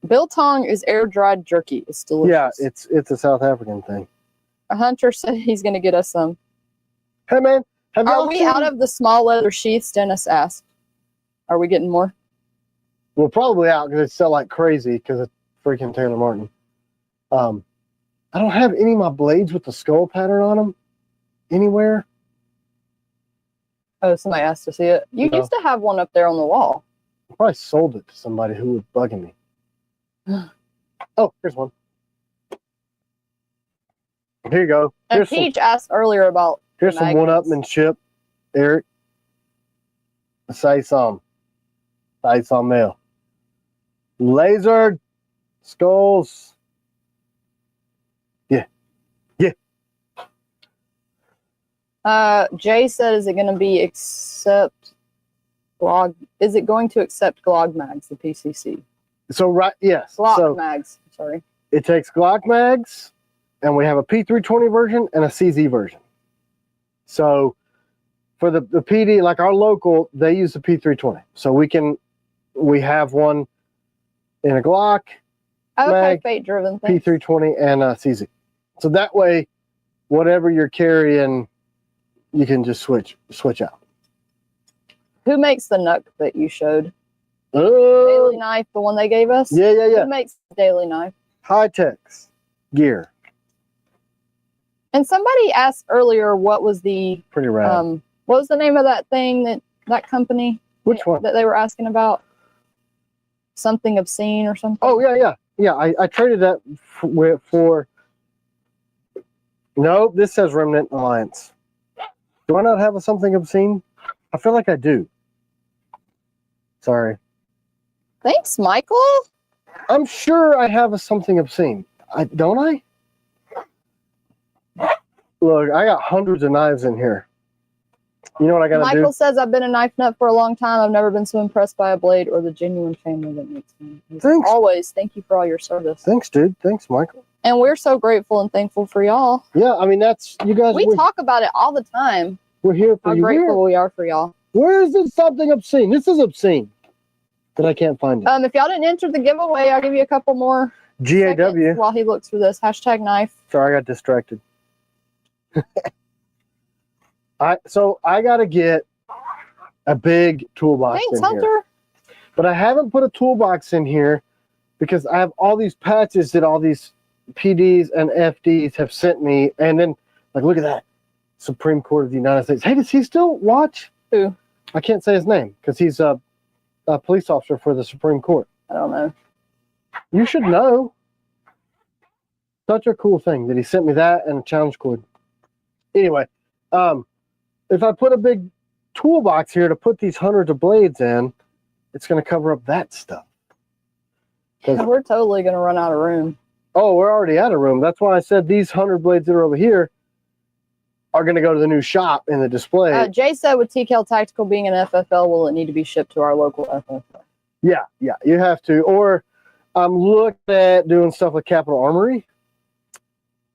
B: Biltong is air-dried jerky. It's delicious.
A: Yeah, it's a South African thing.
B: A hunter said he's going to get us some.
A: Hey, man.
B: Are we out of the small leather sheaths? Dennis asked. Are we getting more?
A: We're probably out because they sell like crazy because of freaking Taylor Martin. I don't have any of my blades with the skull pattern on them anywhere.
B: Oh, somebody asked to see it. You used to have one up there on the wall.
A: I probably sold it to somebody who was bugging me. Oh, here's one. Here you go.
B: And Peach asked earlier about.
A: Here's some one-upmanship, Eric. Say some. Say some mail. Lasered skulls. Yeah. Yeah.
B: Jay said, is it going to be accept Glog? Is it going to accept Glog mags, the PCC?
A: So, right, yes.
B: Glock mags, sorry.
A: It takes Glock mags, and we have a P320 version and a CZ version. So, for the PD, like our local, they use the P320. So, we have one in a Glock, mag,
B: fate-driven
A: thing. P320, and a CZ. So, that way, whatever you're carrying, you can just switch out.
B: Who makes the Nuck that you showed? Daily knife, the one they gave us.
A: Yeah.
B: Who makes the daily knife?
A: High-Tech's gear.
B: And somebody asked earlier what was the
A: Pretty rad.
B: what was the name of that thing that company?
A: Which one?
B: That they were asking about? Something obscene or something?
A: Oh, yeah. I traded that for... No, this says Remnant Alliance. Do I not have a something obscene? I feel like I do. Sorry.
B: Thanks, Michael.
A: I'm sure I have a something obscene. Don't I? Look, I got hundreds of knives in here. You know what I gotta do?
B: Michael says, I've been a knife nut for a long time. I've never been so impressed by a blade or the genuine family that makes them.
A: Thanks.
B: Always, thank you for all your service.
A: Thanks, dude. Thanks, Michael.
B: And we're so grateful and thankful for y'all.
A: Yeah, I mean, that's, you guys,
B: We talk about it all the time.
A: we're here for
B: How
A: you.
B: grateful we are for y'all.
A: Where is this something obscene? This is obscene. But I can't find it.
B: If y'all didn't enter the giveaway, I'll give you a couple more
A: GAW.
B: seconds while he looks for this. Hashtag knife.
A: Sorry, I got distracted. So I got to get a big toolbox
B: Thanks,
A: in
B: Hunter.
A: here. But I haven't put a toolbox in here because I have all these patches that all these PDs and FDs have sent me. And then, like, look at that. Supreme Court of the United States. Hey, does he still watch?
B: Who?
A: I can't say his name because he's a police officer for the Supreme Court.
B: I don't know.
A: You should know. Such a cool thing that he sent me that and a challenge cord. Anyway, if I put a big toolbox here to put these hundreds of blades in, it's going to cover up that stuff.
B: We're totally going to run out of room.
A: Oh, we're already out of room. That's why I said these 100 blades that are over here are going to go to the new shop in the display.
B: Jay said with TKell Tactical being an FFL, will it need to be shipped to our local FFL?
A: Yeah, you have to. Or I'm looking at doing stuff with Capital Armory.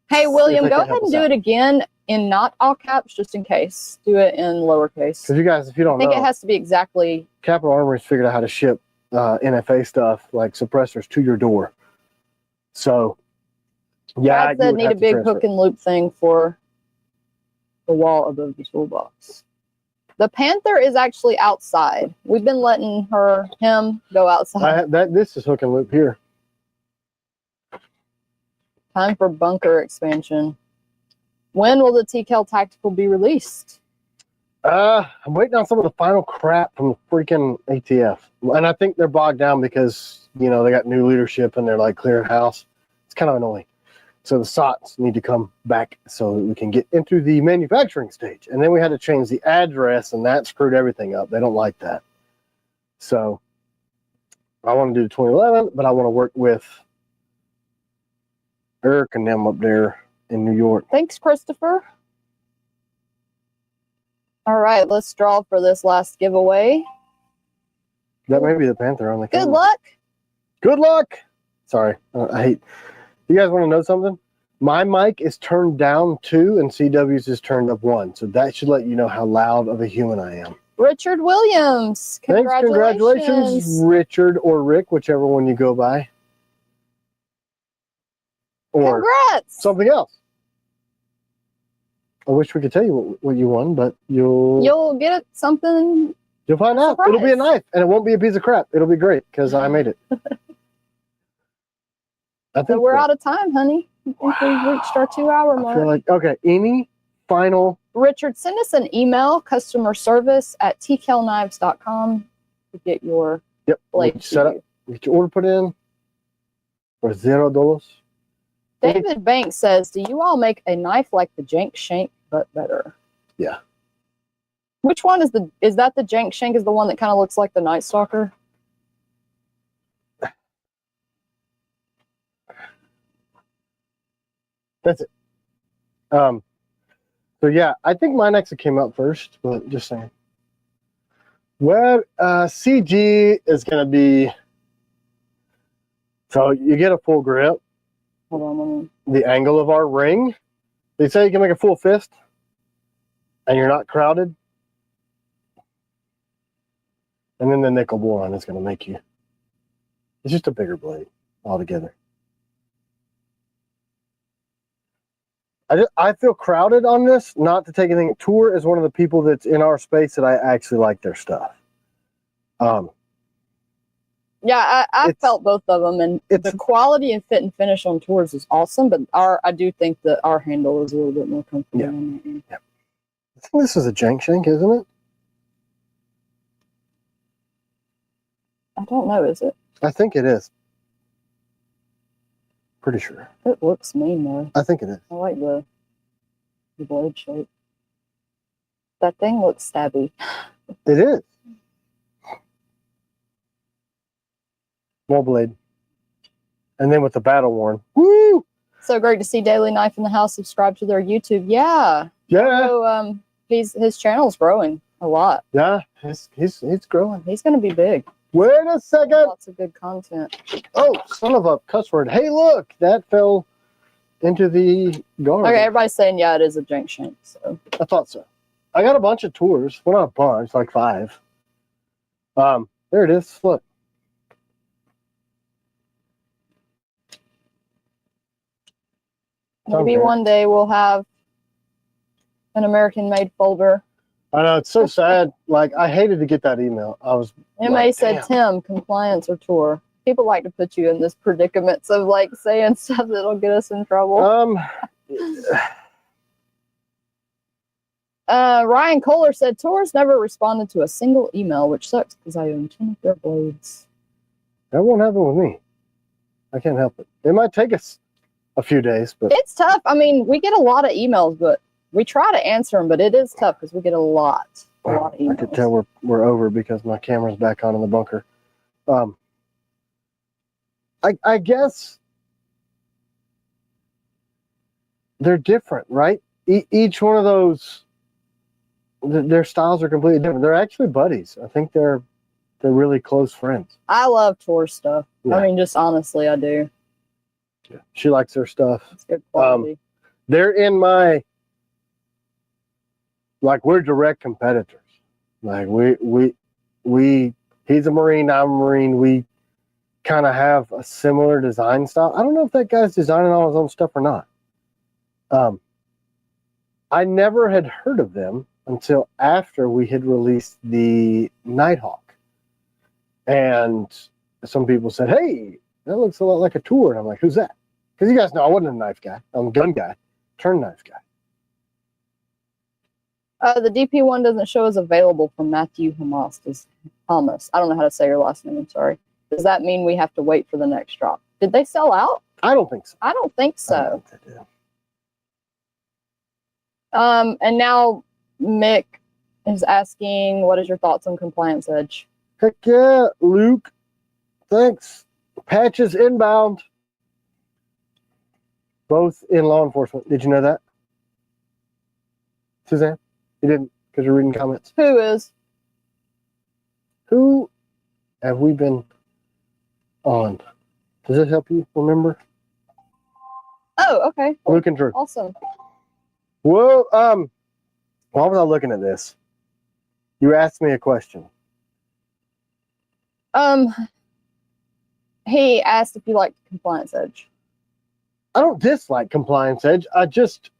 B: Hey, William,
A: they
B: go
A: can
B: ahead
A: help
B: and
A: us
B: do
A: out.
B: it again in not all caps, just in case. Do it in lowercase.
A: Because you guys, if you don't
B: I think
A: know,
B: it has to be exactly.
A: Capital Armory's figured out how to ship NFA stuff like suppressors to your door. So, yeah,
B: I said need a big hook and loop thing for the wall above the toolbox. The Panther is actually outside. We've been letting him go outside.
A: This is hook and loop here.
B: Time for bunker expansion. When will the TKell Tactical be released?
A: I'm waiting on some of the final crap from the freaking ATF. And I think they're bogged down because, you know, they got new leadership and they're like clearing house. It's kind of annoying. So the SOTs need to come back so that we can get into the manufacturing stage. And then we had to change the address and that screwed everything up. They don't like that. So I want to do the 2011, but I want to work with Eric and them up there in New York.
B: Thanks, Christopher. All right, let's draw for this last giveaway.
A: That may be the Panther on the camera.
B: Good luck.
A: Good luck. Sorry, I hate. You guys want to know something? My mic is turned down 2 and CW's is turned up 1. So that should let you know how loud of a human I am.
B: Richard Williams.
A: Thanks, congratulations, Richard or Rick, whichever one you go by. Or
B: congrats.
A: something else. I wish we could tell you what you won, but you'll
B: get something.
A: You'll find out.
B: Surprise.
A: It'll be a knife, and it won't be a piece of crap. It'll be great because I made it. I think
B: So we're out of time, honey. I think we've reached our 2-hour
A: I
B: mark.
A: feel like, okay, any final...
B: Richard, send us an email, customer service at TKellKnives.com to get your blade
A: set up. Get your order put in for $0.
B: David Banks says, do you all make a knife like the Jank Shank, but better?
A: Yeah.
B: Which one is that the Jank Shank is the one that kind of looks like the Night Stalker?
A: That's it. So yeah, I think mine actually came out first, but just saying. Well, CG is going to be, so you get a full grip.
B: Hold on.
A: The angle of our ring. They say you can make a full fist and you're not crowded. And then the nickel boron is going to make you, it's just a bigger blade altogether. I feel crowded on this, not to take anything. Tour is one of the people that's in our space that I actually like their stuff.
B: Yeah, I felt both of them, and the quality and fit and finish on tours is awesome. But I do think that our handle is a little bit more comfortable.
A: Yeah.
B: On that one.
A: Yeah. I think this is a jank shank, isn't it?
B: I don't know. Is it?
A: I think it is. Pretty sure.
B: It looks mean though.
A: I think it is.
B: I like the blade shape. That thing looks stabby.
A: It is. More blade. And then with the battle worn. Woo!
B: So great to see Daily Knife in the house subscribe to their YouTube. Yeah.
A: Yeah.
B: So, his channel's growing a lot.
A: Yeah, he's growing.
B: He's gonna be big.
A: Wait a second.
B: Lots of good content.
A: Oh, son of a cuss word. Hey, look, that fell into the garbage.
B: Okay, everybody's saying yeah, it is a jank shank. So
A: I thought so. I got a bunch of tours. Well, not a bunch, like 5. There it is. Look.
B: maybe one day we'll have an American-made folder.
A: I know, it's so sad. Like, I hated to get that email. I was
B: MA said, Tim, compliance or tour. People like to put you in this predicaments of like saying stuff that'll get us in trouble. Ryan Kohler said, tours never responded to a single email, which sucks because I own 10 of their blades.
A: That won't happen with me. I can't help it. It might take us a few days, but
B: it's tough. I mean, we get a lot of emails, but we try to answer them, but it is tough because we get a lot of emails.
A: I could tell we're over because my camera's back on in the bunker. I guess they're different, right? Each one of those, their styles are completely different. They're actually buddies. I think they're really close friends.
B: I love tour stuff.
A: Yeah.
B: I mean, just honestly, I do.
A: Yeah. She likes their stuff.
B: It's good quality.
A: They're in my, like, we're direct competitors. Like he's a Marine, I'm a Marine. We kind of have a similar design style. I don't know if that guy's designing all his own stuff or not. I never had heard of them until after we had released the Nighthawk. And some people said, hey, that looks a lot like a tour. And I'm like, who's that? Because you guys know I wasn't a knife guy. I'm a gun guy, turned knife guy.
B: The DP one doesn't show as available from Matthew Hamas. I don't know how to say your last name. I'm sorry. Does that mean we have to wait for the next drop? Did they sell out?
A: I don't think so.
B: I don't think so.
A: I don't think they do.
B: And now Mick is asking, what is your thoughts on Compliance Edge?
A: Heck yeah, Luke. Thanks. Patches inbound. Both in law enforcement. Did you know that? Suzanne? You didn't because you're reading comments.
B: Who is?
A: Who have we been on? Does it help you remember?
B: Oh, okay. Cool.
A: Luke and Drew.
B: Awesome.
A: Well, why was I looking at this? You asked me a question.
B: He asked if you liked Compliance Edge.
A: I don't dislike Compliance Edge. I just,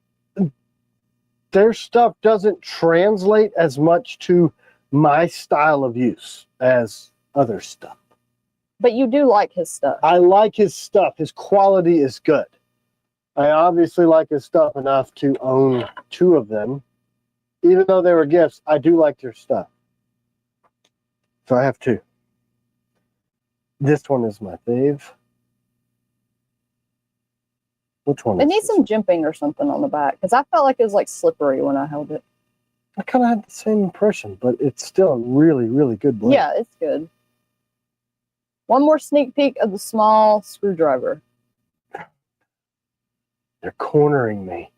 A: their stuff doesn't translate as much to my style of use as other stuff.
B: But you do like his stuff.
A: I like his stuff. His quality is good. I obviously like his stuff enough to own 2 of them. Even though they were gifts, I do like their stuff. So I have 2. This one is my fave. Which one?
B: It needs some jimping or something on the back because I felt like it was like slippery when I held it.
A: I kind of had the same impression, but it's still a really, really good blade.
B: Yeah, it's good. One more sneak peek of the small screwdriver.
A: They're cornering me.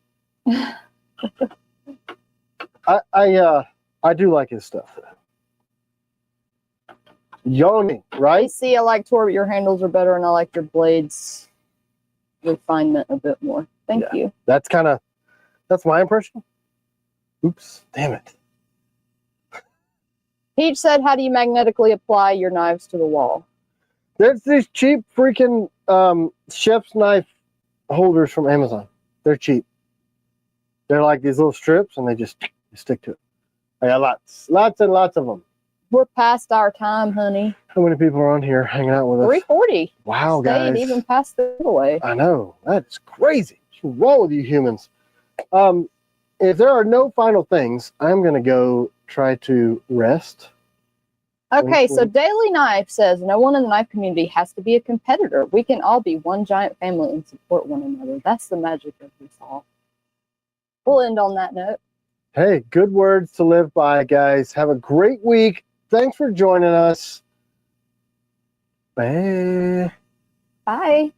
A: I do like his stuff. Yoni,
B: I
A: right?
B: see. I like tour, but your handles are better, and I like your blades refinement a bit more. Thank you.
A: That's my impression. Oops, damn it.
B: Peach said, how do you magnetically apply your knives to the wall?
A: There's these cheap freaking chef's knife holders from Amazon. They're cheap. They're like these little strips, and they just stick to it. I got lots and lots of them.
B: We're past our time, honey.
A: How many people are on here hanging out with us?
B: 340.
A: Wow,
B: Stayed
A: guys.
B: even past the giveaway.
A: I know. That's crazy. What's wrong with you humans? If there are no final things, I'm going to go try to rest.
B: Okay, so Daily Knife says, no one in the knife community has to be a competitor. We can all be one giant family and support one another. That's the magic of this all. We'll end on that note.
A: Hey, good words to live by, guys. Have a great week. Thanks for joining us. Bye.
B: Bye.